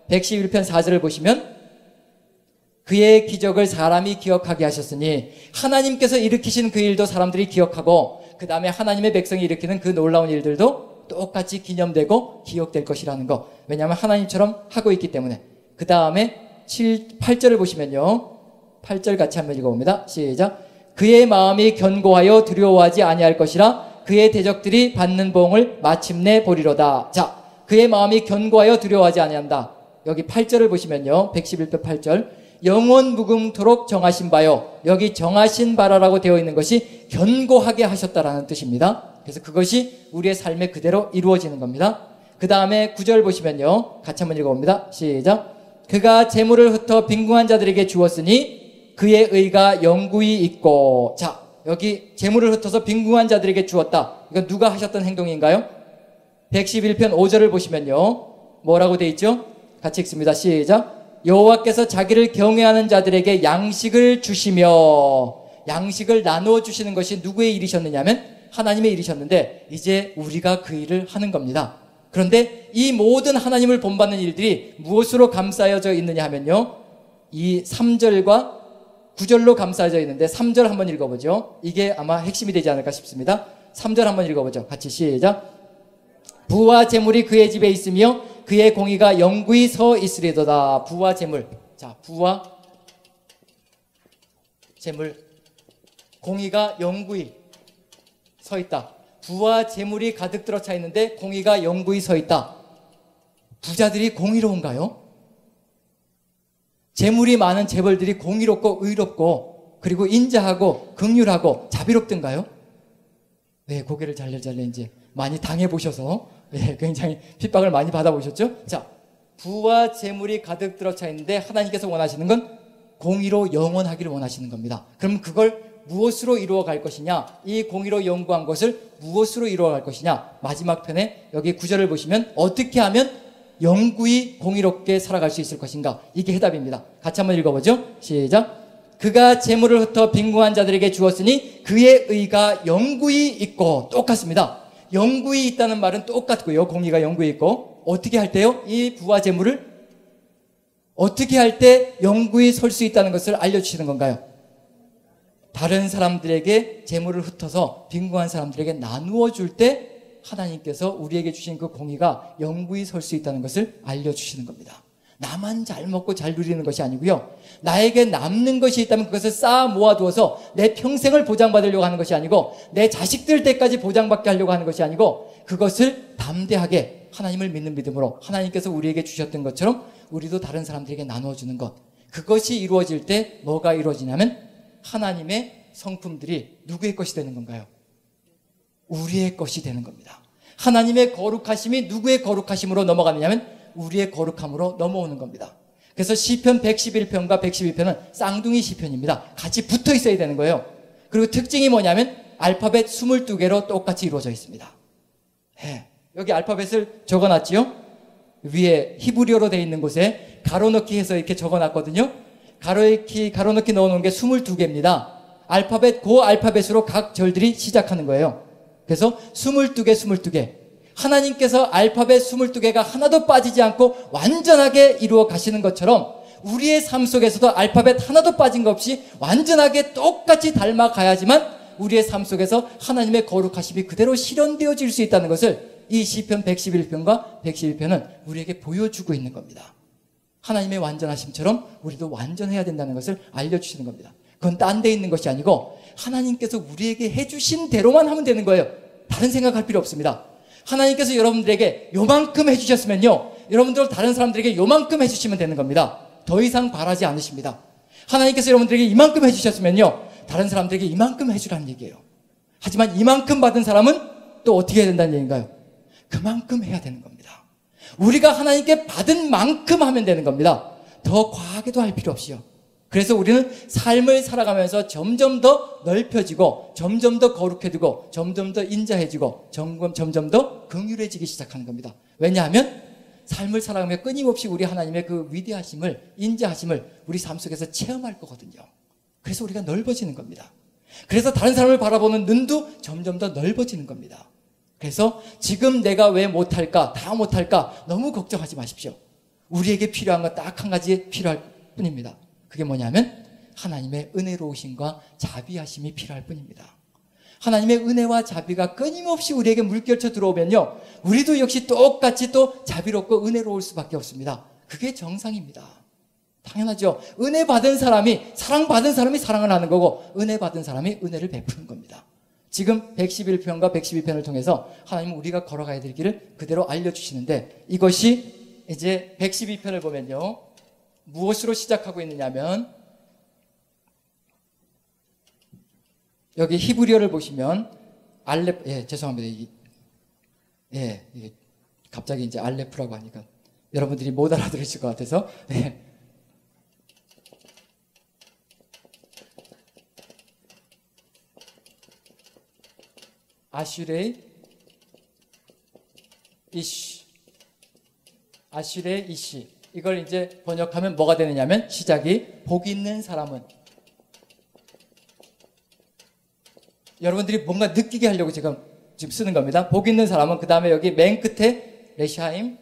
111편 4절을 보시면 그의 기적을 사람이 기억하게 하셨으니, 하나님께서 일으키신 그 일도 사람들이 기억하고, 그 다음에 하나님의 백성이 일으키는 그 놀라운 일들도 똑같이 기념되고 기억될 것이라는 거. 왜냐하면 하나님처럼 하고 있기 때문에. 그 다음에 8절을 보시면요, 8절 같이 한번 읽어봅니다. 시작. 그의 마음이 견고하여 두려워하지 아니할 것이라 그의 대적들이 받는 보응을 마침내 보리로다. 자, 그의 마음이 견고하여 두려워하지 아니한다. 여기 8절을 보시면요, 111편 8절. 영원 무궁토록 정하신 바요. 여기 정하신 바라라고 되어 있는 것이 견고하게 하셨다라는 뜻입니다. 그래서 그것이 우리의 삶에 그대로 이루어지는 겁니다. 그 다음에 9절 보시면요, 같이 한번 읽어봅니다. 시작. 그가 재물을 흩어 빈궁한 자들에게 주었으니 그의 의가 영구히 있고. 자, 여기 재물을 흩어서 빈궁한 자들에게 주었다. 이건 누가 하셨던 행동인가요? 111편 5절을 보시면요, 뭐라고 되어 있죠? 같이 읽습니다. 시작. 여호와께서 자기를 경외하는 자들에게 양식을 주시며. 양식을 나누어 주시는 것이 누구의 일이셨느냐면 하나님의 일이셨는데, 이제 우리가 그 일을 하는 겁니다. 그런데 이 모든 하나님을 본받는 일들이 무엇으로 감싸여져 있느냐 하면요, 이 3절과 9절로 감싸져 있는데, 3절 한번 읽어보죠. 이게 아마 핵심이 되지 않을까 싶습니다. 3절 한번 읽어보죠. 같이 시작. 부와 재물이 그의 집에 있으며 그의 공의가 영구히 서 있으리도다. 부와 재물. 자, 부와 재물, 공의가 영구히 서 있다. 부와 재물이 가득 들어차 있는데 공의가 영구히 서 있다. 부자들이 공의로운가요? 재물이 많은 재벌들이 공의롭고 의롭고 그리고 인자하고 긍휼하고 자비롭던가요? 네, 고개를 잘래잘래 이제 많이 당해보셔서, 네, 굉장히 핍박을 많이 받아보셨죠? 자, 부와 재물이 가득 들어차 있는데 하나님께서 원하시는 건 공의로 영원하기를 원하시는 겁니다. 그럼 그걸 무엇으로 이루어갈 것이냐, 이 공의로 영구한 것을 무엇으로 이루어갈 것이냐, 마지막 편에 여기 9절을 보시면 어떻게 하면 영구히 공의롭게 살아갈 수 있을 것인가, 이게 해답입니다. 같이 한번 읽어보죠. 시작. 그가 재물을 흩어 빈궁한 자들에게 주었으니 그의 의가 영구히 있고. 똑같습니다. 영구히 있다는 말은 똑같고요, 공의가 영구히 있고. 어떻게 할 때요? 이 부와 재물을 어떻게 할 때 영구히 설 수 있다는 것을 알려주시는 건가요? 다른 사람들에게 재물을 흩어서 빈궁한 사람들에게 나누어 줄 때 하나님께서 우리에게 주신 그 공의가 영구히 설 수 있다는 것을 알려주시는 겁니다. 나만 잘 먹고 잘 누리는 것이 아니고요, 나에게 남는 것이 있다면 그것을 쌓아 모아두어서 내 평생을 보장받으려고 하는 것이 아니고, 내 자식들 때까지 보장받게 하려고 하는 것이 아니고, 그것을 담대하게 하나님을 믿는 믿음으로 하나님께서 우리에게 주셨던 것처럼 우리도 다른 사람들에게 나누어주는 것, 그것이 이루어질 때 뭐가 이루어지냐면 하나님의 성품들이 누구의 것이 되는 건가요? 우리의 것이 되는 겁니다. 하나님의 거룩하심이 누구의 거룩하심으로 넘어가느냐면 우리의 거룩함으로 넘어오는 겁니다. 그래서 시편 111편과 112편은 쌍둥이 시편입니다. 같이 붙어 있어야 되는 거예요. 그리고 특징이 뭐냐면 알파벳 22개로 똑같이 이루어져 있습니다. 네. 여기 알파벳을 적어놨지요? 위에 히브리어로 되어 있는 곳에 가로넣기 해서 이렇게 적어놨거든요. 가로넣기 넣어놓은 게 22개입니다. 알파벳, 그 알파벳으로 각 절들이 시작하는 거예요. 그래서 22개. 하나님께서 알파벳 22개가 하나도 빠지지 않고 완전하게 이루어 가시는 것처럼 우리의 삶 속에서도 알파벳 하나도 빠진 것 없이 완전하게 똑같이 닮아가야지만 우리의 삶 속에서 하나님의 거룩하심이 그대로 실현되어질 수 있다는 것을 이 시편 111편과 112편은 우리에게 보여주고 있는 겁니다. 하나님의 완전하심처럼 우리도 완전해야 된다는 것을 알려주시는 겁니다. 그건 딴 데 있는 것이 아니고 하나님께서 우리에게 해주신 대로만 하면 되는 거예요. 다른 생각할 필요 없습니다. 하나님께서 여러분들에게 요만큼 해주셨으면요, 여러분들 다른 사람들에게 요만큼 해주시면 되는 겁니다. 더 이상 바라지 않으십니다. 하나님께서 여러분들에게 이만큼 해주셨으면요, 다른 사람들에게 이만큼 해주라는 얘기예요. 하지만 이만큼 받은 사람은 또 어떻게 해야 된다는 얘기인가요? 그만큼 해야 되는 겁니다. 우리가 하나님께 받은 만큼 하면 되는 겁니다. 더 과하게도 할 필요 없이요. 그래서 우리는 삶을 살아가면서 점점 더 넓혀지고 점점 더 거룩해지고 점점 더 인자해지고 점점 더 긍휼해지기 시작하는 겁니다. 왜냐하면 삶을 살아가며 끊임없이 우리 하나님의 그 위대하심을, 인자하심을 우리 삶 속에서 체험할 거거든요. 그래서 우리가 넓어지는 겁니다. 그래서 다른 사람을 바라보는 눈도 점점 더 넓어지는 겁니다. 그래서 지금 내가 왜 못할까, 다 못할까 너무 걱정하지 마십시오. 우리에게 필요한 건 딱 한 가지 필요할 뿐입니다. 그게 뭐냐면 하나님의 은혜로우심과 자비하심이 필요할 뿐입니다. 하나님의 은혜와 자비가 끊임없이 우리에게 물결쳐 들어오면요, 우리도 역시 똑같이 또 자비롭고 은혜로울 수밖에 없습니다. 그게 정상입니다. 당연하죠. 은혜 받은 사람이, 사랑받은 사람이 사랑을 하는 거고 은혜 받은 사람이 은혜를 베푸는 겁니다. 지금 111편과 112편을 통해서 하나님은 우리가 걸어가야 될 길을 그대로 알려주시는데, 이것이 이제 112편을 보면요, 무엇으로 시작하고 있느냐면 여기 히브리어를 보시면 죄송합니다. 이게 갑자기 이제 알레프라고 하니까 여러분들이 못 알아들으실 것 같아서 아슈레이 이시, 이걸 이제 번역하면 뭐가 되느냐면 시작이 복 있는 사람은, 여러분들이 뭔가 느끼게 하려고 지금 쓰는 겁니다. 복 있는 사람은, 그 다음에 여기 맨 끝에 레샤임,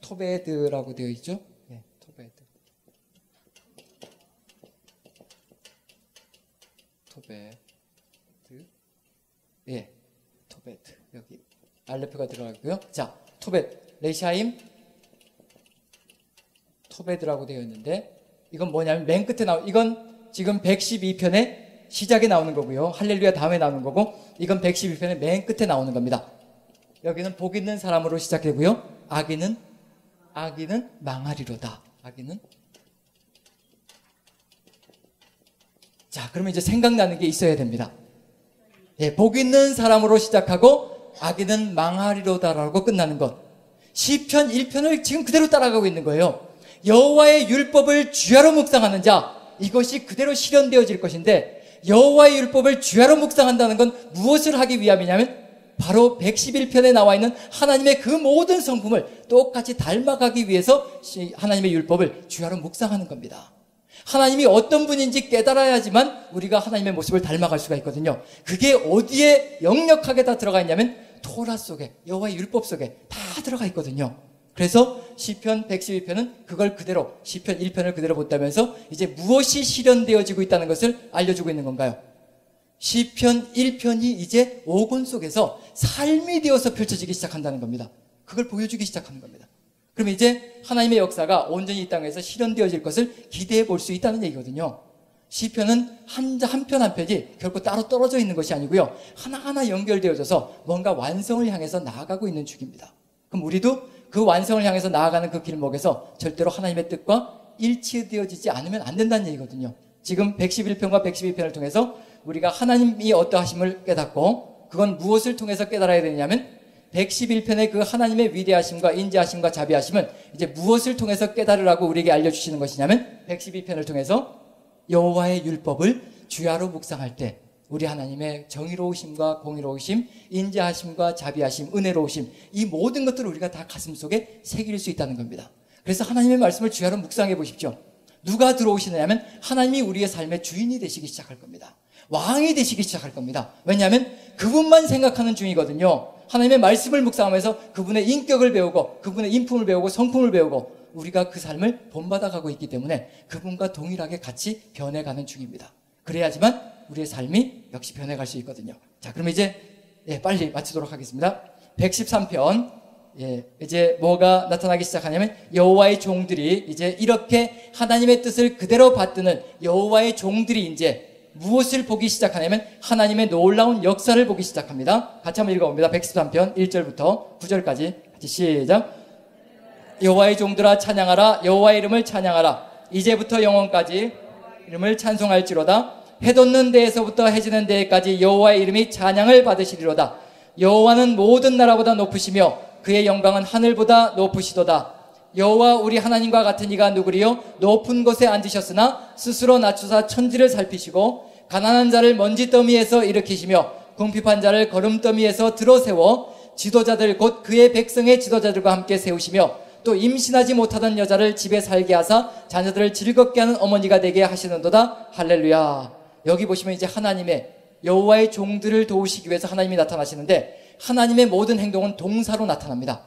토베드라고 되어 있죠. 네, 토베드. 토베드. 여기 알레프가 들어가고요. 자, 레샤임, 토베드라고 되어 있는데, 이건 뭐냐면 맨 끝에 이건 지금 112편의 시작에 나오는 거고요. 할렐루야 다음에 나오는 거고, 이건 112편의 맨 끝에 나오는 겁니다. 여기는 복 있는 사람으로 시작되고요. 악인은 망하리로다. 자, 그러면 이제 생각나는 게 있어야 됩니다. 복 있는 사람으로 시작하고 악인은 망하리로다라고 끝나는 것. 시편 1편을 지금 그대로 따라가고 있는 거예요. 여호와의 율법을 주야로 묵상하는 자, 이것이 그대로 실현되어질 것인데, 여호와의 율법을 주야로 묵상한다는 건 무엇을 하기 위함이냐면 바로 111편에 나와 있는 하나님의 그 모든 성품을 똑같이 닮아가기 위해서 하나님의 율법을 주야로 묵상하는 겁니다. 하나님이 어떤 분인지 깨달아야지만 우리가 하나님의 모습을 닮아갈 수가 있거든요. 그게 어디에 역력하게 다 들어가 있냐면 토라 속에, 여호와의 율법 속에 다 들어가 있거든요. 그래서 시편 112편은 그걸 그대로, 시편 1편을 그대로 본다면서 이제 무엇이 실현되어지고 있다는 것을 알려주고 있는 건가요? 시편 1편이 이제 5권 속에서 삶이 되어서 펼쳐지기 시작한다는 겁니다. 그걸 보여주기 시작하는 겁니다. 그럼 이제 하나님의 역사가 온전히 이 땅에서 실현되어질 것을 기대해 볼 수 있다는 얘기거든요. 시편은 한 편 한 편이 결코 따로 떨어져 있는 것이 아니고요. 하나하나 연결되어져서 뭔가 완성을 향해서 나아가고 있는 중입니다. 그럼 우리도 그 완성을 향해서 나아가는 그 길목에서 절대로 하나님의 뜻과 일치되어지지 않으면 안 된다는 얘기거든요. 지금 111편과 112편을 통해서 우리가 하나님이 어떠하심을 깨닫고 그건 무엇을 통해서 깨달아야 되냐면 111편의 그 하나님의 위대하심과 인자하심과 자비하심은 이제 무엇을 통해서 깨달으라고 우리에게 알려주시는 것이냐면 112편을 통해서 여호와의 율법을 주야로 묵상할 때 우리 하나님의 정의로우심과 공의로우심, 인자하심과 자비하심, 은혜로우심 이 모든 것들을 우리가 다 가슴속에 새길 수 있다는 겁니다. 그래서 하나님의 말씀을 주야로 묵상해 보십시오. 누가 들어오시느냐면 하나님이 우리의 삶의 주인이 되시기 시작할 겁니다. 왕이 되시기 시작할 겁니다. 왜냐하면 그분만 생각하는 중이거든요. 하나님의 말씀을 묵상하면서 그분의 인격을 배우고 그분의 인품을 배우고 성품을 배우고 우리가 그 삶을 본받아가고 있기 때문에 그분과 동일하게 같이 변해가는 중입니다. 그래야지만 우리의 삶이 역시 변해갈 수 있거든요. 자, 그럼 이제 빨리 마치도록 하겠습니다. 113편 이제 뭐가 나타나기 시작하냐면 여호와의 종들이 이제 이렇게 하나님의 뜻을 그대로 받드는 여호와의 종들이 이제 무엇을 보기 시작하냐면 하나님의 놀라운 역사를 보기 시작합니다. 같이 한번 읽어봅니다. 113편 1절부터 9절까지 같이 시작. 여호와의 종들아 찬양하라. 여호와의 이름을 찬양하라. 이제부터 영원까지 이름을 찬송할지로다. 해 돋는 데에서부터 해 지는 데까지 여호와의 이름이 찬양을 받으시리로다. 여호와는 모든 나라보다 높으시며 그의 영광은 하늘보다 높으시도다. 여호와 우리 하나님과 같은 이가 누구리요? 높은 곳에 앉으셨으나 스스로 낮추사 천지를 살피시고 가난한 자를 먼지 더미에서 일으키시며 궁핍한 자를 거름더미에서 들어세워 지도자들 곧 그의 백성의 지도자들과 함께 세우시며 또 임신하지 못하던 여자를 집에 살게 하사 자녀들을 즐겁게 하는 어머니가 되게 하시는도다. 할렐루야. 여기 보시면 이제 하나님의 여호와의 종들을 도우시기 위해서 하나님이 나타나시는데 하나님의 모든 행동은 동사로 나타납니다.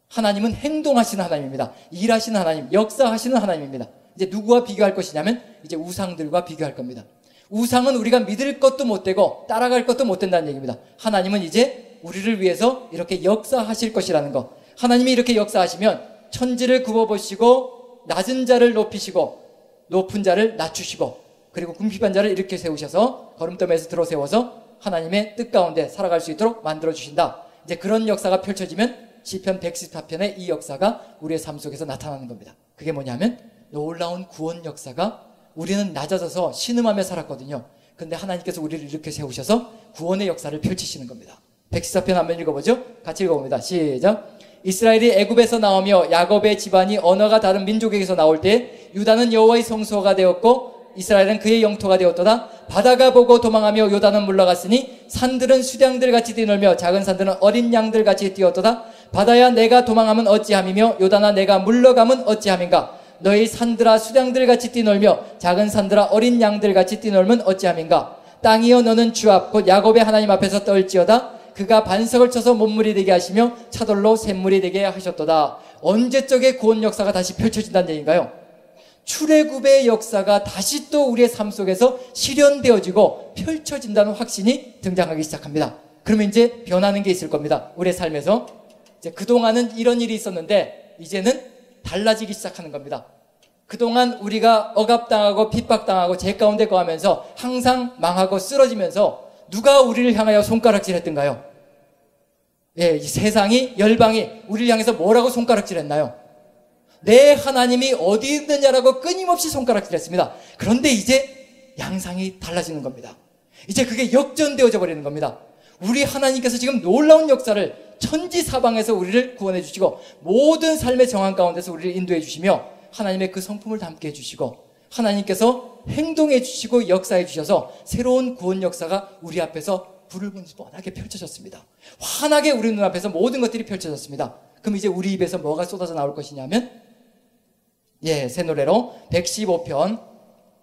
하나님은 행동하시는 하나님입니다. 일하시는 하나님, 역사하시는 하나님입니다. 이제 누구와 비교할 것이냐면 이제 우상들과 비교할 겁니다. 우상은 우리가 믿을 것도 못 되고 따라갈 것도 못 된다는 얘기입니다. 하나님은 이제 우리를 위해서 이렇게 역사하실 것이라는 것. 하나님이 이렇게 역사하시면 천지를 굽어보시고 낮은 자를 높이시고 높은 자를 낮추시고 그리고 궁핍한 자를 이렇게 세우셔서 거름더미에서 들어세워서 하나님의 뜻 가운데 살아갈 수 있도록 만들어주신다. 이제 그런 역사가 펼쳐지면 시편 114편의 이 역사가 우리의 삶 속에서 나타나는 겁니다. 그게 뭐냐면 놀라운 구원 역사가 우리는 낮아져서 신음하며 살았거든요. 근데 하나님께서 우리를 이렇게 세우셔서 구원의 역사를 펼치시는 겁니다. 114편 한번 읽어보죠. 같이 읽어봅니다. 시작. 이스라엘이 애굽에서 나오며 야곱의 집안이 언어가 다른 민족에게서 나올 때 유다는 여호와의 성소가 되었고 이스라엘은 그의 영토가 되었도다. 바다가 보고 도망하며 요단은 물러갔으니 산들은 수량들 같이 뛰놀며 작은 산들은 어린 양들 같이 뛰었도다. 바다야 내가 도망하면 어찌함이며 요단아 내가 물러가면 어찌함인가. 너희 산들아 수량들 같이 뛰놀며 작은 산들아 어린 양들 같이 뛰놀면 어찌함인가. 땅이여 너는 주 앞 곧 야곱의 하나님 앞에서 떨지어다. 그가 반석을 쳐서 못물이 되게 하시며 차돌로 샘물이 되게 하셨도다. 언제적의 구원 역사가 다시 펼쳐진다는 얘기인가요? 출애굽의 역사가 다시 또 우리의 삶 속에서 실현되어지고 펼쳐진다는 확신이 등장하기 시작합니다. 그러면 이제 변하는 게 있을 겁니다. 우리의 삶에서 이제 그동안은 이런 일이 있었는데 이제는 달라지기 시작하는 겁니다. 그동안 우리가 억압당하고 핍박당하고 죄 가운데 거하면서 항상 망하고 쓰러지면서 누가 우리를 향하여 손가락질 했던가요? 이 세상이 열방이 우리를 향해서 뭐라고 손가락질 했나요? 내 하나님이 어디 있느냐라고 끊임없이 손가락질 했습니다. 그런데 이제 양상이 달라지는 겁니다. 이제 그게 역전되어져 버리는 겁니다. 우리 하나님께서 지금 놀라운 역사를 천지 사방에서 우리를 구원해 주시고 모든 삶의 정황 가운데서 우리를 인도해 주시며 하나님의 그 성품을 담게 해주시고 하나님께서 행동해 주시고 역사해 주셔서 새로운 구원 역사가 우리 앞에서 불을 보듯이 뻔하게 펼쳐졌습니다. 환하게 우리 눈앞에서 모든 것들이 펼쳐졌습니다. 그럼 이제 우리 입에서 뭐가 쏟아져 나올 것이냐면 새 노래로 115편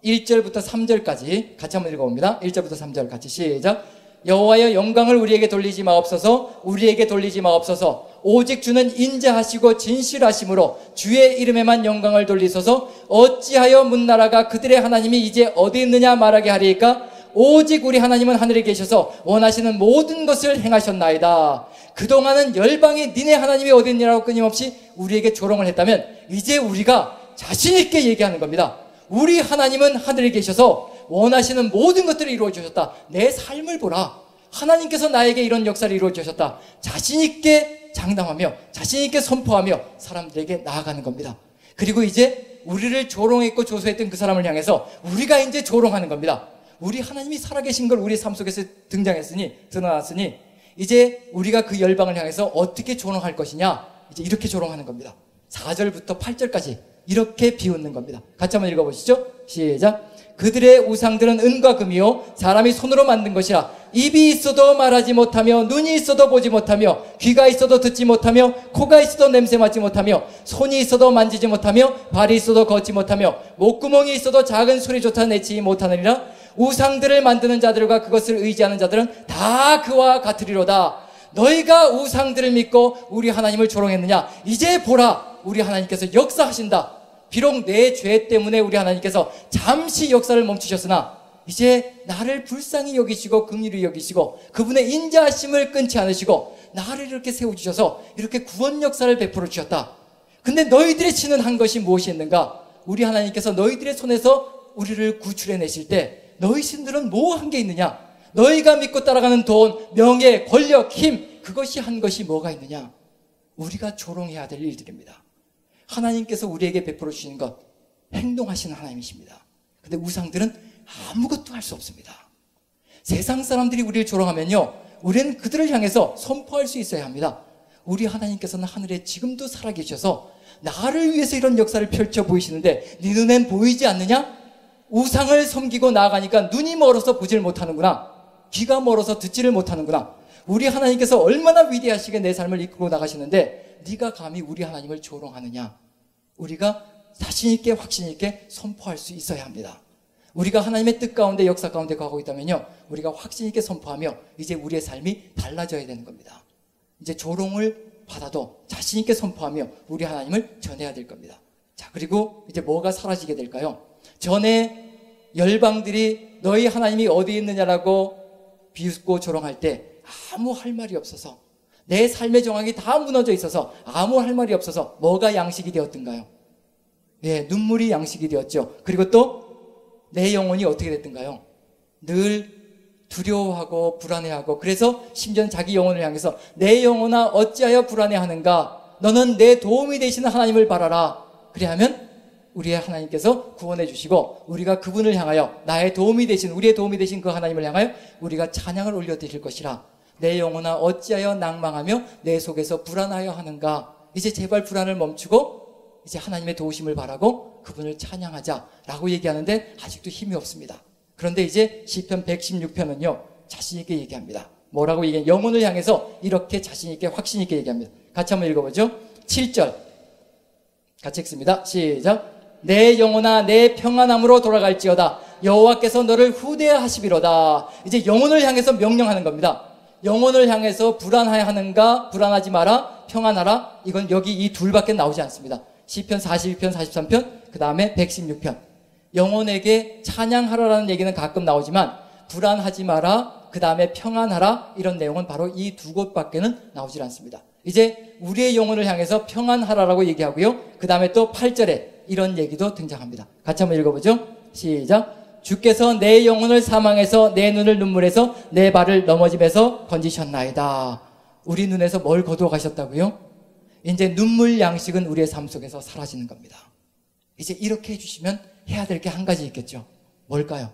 1절부터 3절까지 같이 한번 읽어봅니다. 1절부터 3절 같이 시작. 여호와여 영광을 우리에게 돌리지 마옵소서. 우리에게 돌리지 마옵소서. 오직 주는 인자하시고 진실하심으로 주의 이름에만 영광을 돌리소서. 어찌하여 문나라가 그들의 하나님이 이제 어디 있느냐 말하게 하리이까. 오직 우리 하나님은 하늘에 계셔서 원하시는 모든 것을 행하셨나이다. 그동안은 열방이 니네 하나님이 어디 있느냐고 끊임없이 우리에게 조롱을 했다면 이제 우리가 자신 있게 얘기하는 겁니다. 우리 하나님은 하늘에 계셔서 원하시는 모든 것들을 이루어 주셨다. 내 삶을 보라. 하나님께서 나에게 이런 역사를 이루어 주셨다. 자신 있게 장담하며 자신 있게 선포하며 사람들에게 나아가는 겁니다. 그리고 이제 우리를 조롱했고 조소했던 그 사람을 향해서 우리가 이제 조롱하는 겁니다. 우리 하나님이 살아계신 걸 우리 삶 속에서 드러났으니 이제 우리가 그 열방을 향해서 어떻게 조롱할 것이냐, 이제 이렇게 조롱하는 겁니다. 4절부터 8절까지 이렇게 비웃는 겁니다. 같이 한번 읽어보시죠. 시작. 그들의 우상들은 은과 금이요 사람이 손으로 만든 것이라. 입이 있어도 말하지 못하며 눈이 있어도 보지 못하며 귀가 있어도 듣지 못하며 코가 있어도 냄새 맡지 못하며 손이 있어도 만지지 못하며 발이 있어도 걷지 못하며 목구멍이 있어도 작은 소리조차 내지 못하느니라. 우상들을 만드는 자들과 그것을 의지하는 자들은 다 그와 같으리로다. 너희가 우상들을 믿고 우리 하나님을 조롱했느냐? 이제 보라, 우리 하나님께서 역사하신다. 비록 내 죄 때문에 우리 하나님께서 잠시 역사를 멈추셨으나 이제 나를 불쌍히 여기시고 긍휼히 여기시고 그분의 인자하심을 끊지 않으시고 나를 이렇게 세워주셔서 이렇게 구원 역사를 베풀어 주셨다. 근데 너희들의 신은 한 것이 무엇이었는가? 우리 하나님께서 너희들의 손에서 우리를 구출해내실 때 너희 신들은 뭐 한 게 있느냐? 너희가 믿고 따라가는 돈, 명예, 권력, 힘, 그것이 한 것이 뭐가 있느냐? 우리가 조롱해야 될 일들입니다. 하나님께서 우리에게 베풀어 주시는 것, 행동하시는 하나님이십니다. 근데 우상들은 아무것도 할 수 없습니다. 세상 사람들이 우리를 조롱하면요, 우리는 그들을 향해서 선포할 수 있어야 합니다. 우리 하나님께서는 하늘에 지금도 살아계셔서 나를 위해서 이런 역사를 펼쳐 보이시는데 네 눈엔 보이지 않느냐? 우상을 섬기고 나아가니까 눈이 멀어서 보질 못하는구나. 귀가 멀어서 듣지를 못하는구나. 우리 하나님께서 얼마나 위대하시게 내 삶을 이끌고 나가시는데 네가 감히 우리 하나님을 조롱하느냐? 우리가 자신 있게 확신 있게 선포할 수 있어야 합니다. 우리가 하나님의 뜻 가운데 역사 가운데 가고 있다면요, 우리가 확신 있게 선포하며 이제 우리의 삶이 달라져야 되는 겁니다. 이제 조롱을 받아도 자신 있게 선포하며 우리 하나님을 전해야 될 겁니다. 자, 그리고 이제 뭐가 사라지게 될까요? 전에 열방들이 너희 하나님이 어디 있느냐라고 비웃고 조롱할 때 아무 할 말이 없어서, 내 삶의 정황이 다 무너져 있어서 아무 할 말이 없어서 뭐가 양식이 되었던가요? 예, 눈물이 양식이 되었죠. 그리고 또 내 영혼이 어떻게 됐던가요? 늘 두려워하고 불안해하고, 그래서 심지어 자기 영혼을 향해서 내 영혼아 어찌하여 불안해하는가? 너는 내 도움이 되시는 하나님을 바라라. 그리하면 우리의 하나님께서 구원해 주시고 우리가 그분을 향하여 나의 도움이 되신, 우리의 도움이 되신 그 하나님을 향하여 우리가 찬양을 올려드릴 것이라. 내 영혼아 어찌하여 낭망하며 내 속에서 불안하여 하는가? 이제 제발 불안을 멈추고 이제 하나님의 도우심을 바라고 그분을 찬양하자라고 얘기하는데 아직도 힘이 없습니다. 그런데 이제 시편 116편은요 자신 있게 얘기합니다. 뭐라고 얘기해요? 영혼을 향해서 이렇게 자신 있게 확신 있게 얘기합니다. 같이 한번 읽어보죠. 7절 같이 읽습니다. 시작. 내 영혼아 내 평안함으로 돌아갈지어다. 여호와께서 너를 후대하시비로다. 이제 영혼을 향해서 명령하는 겁니다. 영혼을 향해서 불안하는가? 불안하지 마라. 평안하라. 이건 여기 이 둘밖에 나오지 않습니다. 시편 42편, 43편, 그 다음에 116편. 영혼에게 찬양하라라는 얘기는 가끔 나오지만 불안하지 마라, 그 다음에 평안하라, 이런 내용은 바로 이 두 곳밖에는 나오질 않습니다. 이제 우리의 영혼을 향해서 평안하라라고 얘기하고요. 그 다음에 또 8절에 이런 얘기도 등장합니다. 같이 한번 읽어보죠. 시작. 주께서 내 영혼을 사망해서 내 눈을 눈물에서 내 발을 넘어짐에서 건지셨나이다. 우리 눈에서 뭘 거두어 가셨다고요? 이제 눈물 양식은 우리의 삶 속에서 사라지는 겁니다. 이제 이렇게 해주시면 해야 될 게 한 가지 있겠죠. 뭘까요?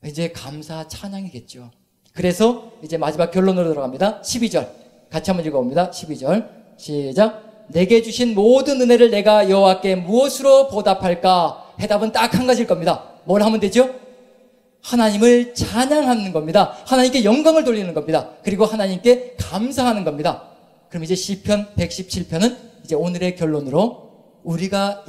이제 감사 찬양이겠죠. 그래서 이제 마지막 결론으로 들어갑니다. 12절 같이 한번 읽어봅니다. 12절 시작. 내게 주신 모든 은혜를 내가 여호와께 무엇으로 보답할까? 해답은 딱 한 가지일 겁니다. 뭘 하면 되죠? 하나님을 찬양하는 겁니다. 하나님께 영광을 돌리는 겁니다. 그리고 하나님께 감사하는 겁니다. 그럼 이제 시편 117편은 이제 오늘의 결론으로 우리가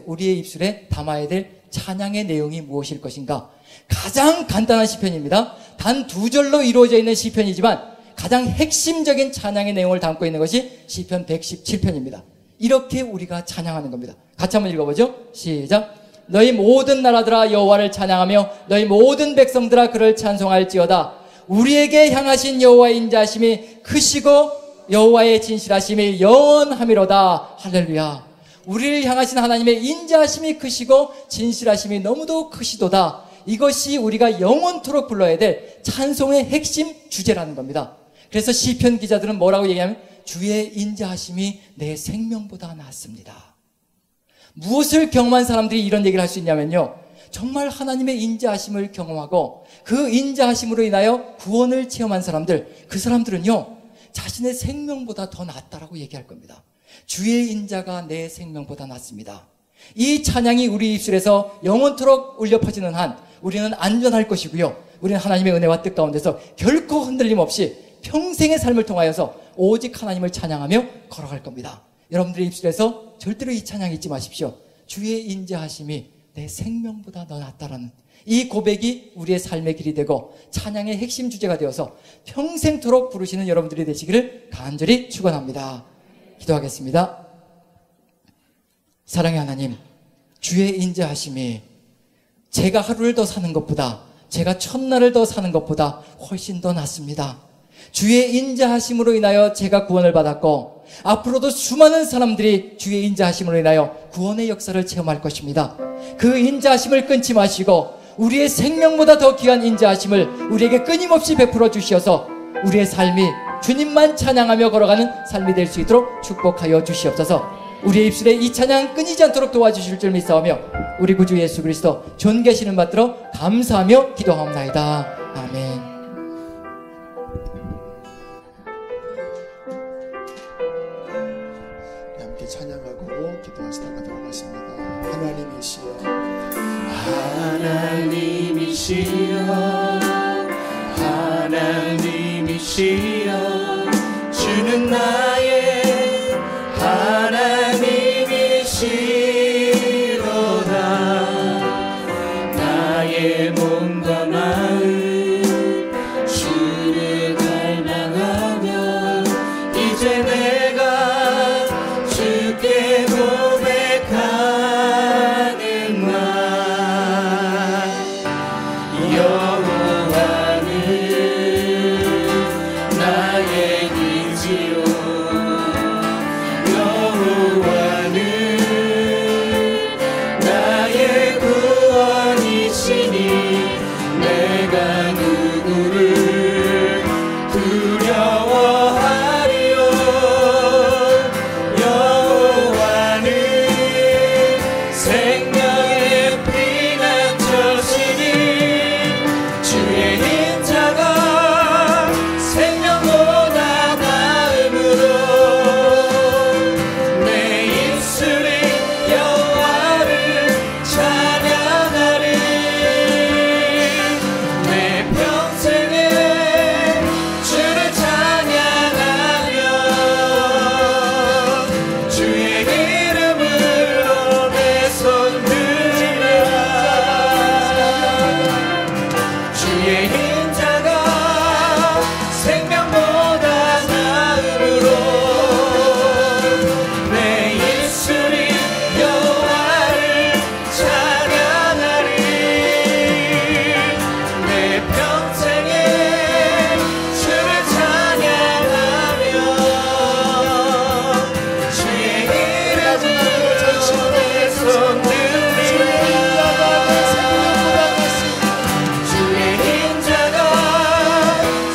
우리의 입술에 담아야 될 찬양의 내용이 무엇일 것인가? 가장 간단한 시편입니다. 단 2절로 이루어져 있는 시편이지만 가장 핵심적인 찬양의 내용을 담고 있는 것이 시편 117편입니다. 이렇게 우리가 찬양하는 겁니다. 같이 한번 읽어보죠. 시작. 너희 모든 나라들아 여호와를 찬양하며 너희 모든 백성들아 그를 찬송할지어다. 우리에게 향하신 여호와의 인자하심이 크시고 여호와의 진실하심이 영원하미로다. 할렐루야. 우리를 향하신 하나님의 인자하심이 크시고 진실하심이 너무도 크시도다. 이것이 우리가 영원토록 불러야 될 찬송의 핵심 주제라는 겁니다. 그래서 시편 기자들은 뭐라고 얘기하면 주의 인자하심이 내 생명보다 낫습니다. 무엇을 경험한 사람들이 이런 얘기를 할 수 있냐면요, 정말 하나님의 인자하심을 경험하고 그 인자하심으로 인하여 구원을 체험한 사람들, 그 사람들은요 자신의 생명보다 더 낫다라고 얘기할 겁니다. 주의 인자가 내 생명보다 낫습니다. 이 찬양이 우리 입술에서 영원토록 울려 퍼지는 한 우리는 안전할 것이고요, 우리는 하나님의 은혜와 뜻 가운데서 결코 흔들림 없이 평생의 삶을 통하여서 오직 하나님을 찬양하며 걸어갈 겁니다. 여러분들의 입술에서 절대로 이 찬양 잊지 마십시오. 주의 인자하심이 내 생명보다 더 낫다라는 이 고백이 우리의 삶의 길이 되고 찬양의 핵심 주제가 되어서 평생토록 부르시는 여러분들이 되시기를 간절히 축원합니다. 기도하겠습니다. 사랑의 하나님, 주의 인자하심이 제가 하루를 더 사는 것보다, 제가 첫날을 더 사는 것보다 훨씬 더 낫습니다. 주의 인자하심으로 인하여 제가 구원을 받았고 앞으로도 수많은 사람들이 주의 인자하심으로 인하여 구원의 역사를 체험할 것입니다. 그 인자하심을 끊지 마시고 우리의 생명보다 더 귀한 인자하심을 우리에게 끊임없이 베풀어 주시어서 우리의 삶이 주님만 찬양하며 걸어가는 삶이 될 수 있도록 축복하여 주시옵소서. 우리의 입술에 이 찬양 끊이지 않도록 도와주실 줄 믿사오며 우리 구주 예수 그리스도 존귀하시는 받들어 감사하며 기도하옵나이다. 아멘. 함께 찬양하고 기도하시다가 돌아가십니다. 하나님이시여, 하나님이시여, 하나님이시여, 주는 나의 하나님이시로다. 나의 몸과 마음 주를 갈망하며 이제 내가 주께 고백하는 말, 여호와는 나의 기지요, 여호와는 나의 구원이시니 내가 누구를 두려워하리요. 여호와는 생명의 피난처시니 주의 인자가 생명보다 나음으로 내 입술이 여호와를 찬양하리. 내 평생에 주를 찬양하며 주의 이름으로 내 손 들리라. 주의 인자가 생명보다 나음으로 내 입술이 여호와를 찬양하리. 내 평생에 주를 찬양하며 주의 이름으로 내 손 들리라. 주의 인자가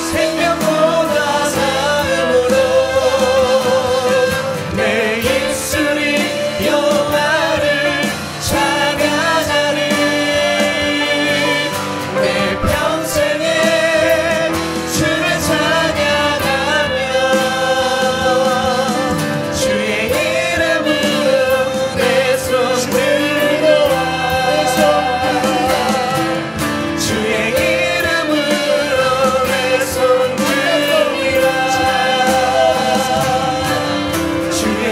생명보다 나음으로 내 입술이 여호와를 찬양하리. 내 평생에 주를 찬양하며 주의 이름으로 내 손 들리라. 주의 이름으로 내 손 들리라. 주의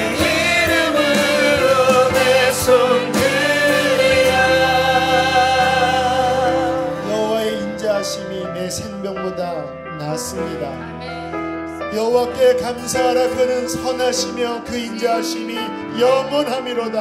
이름으로 내 손 들리라. 여호와의 인자하심이 내 생명보다 낫습니다. 여호와께 감사하라. 그는 선하시며 그 인자하심이 영원함이로다.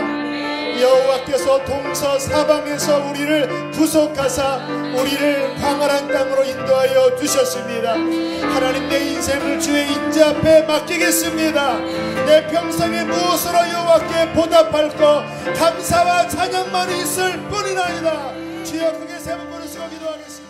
여호와께서 동서사방에서 우리를 구속하사 우리를 광활한 땅으로 인도하여 주셨습니다. 하나님, 내 인생을 주의 인자 앞에 맡기겠습니다. 내 평생에 무엇으로 여호와께 보답할 것 감사와 찬양만 있을 뿐이나이다. 주여 크게 세 번 부르시고 기도하겠습니다.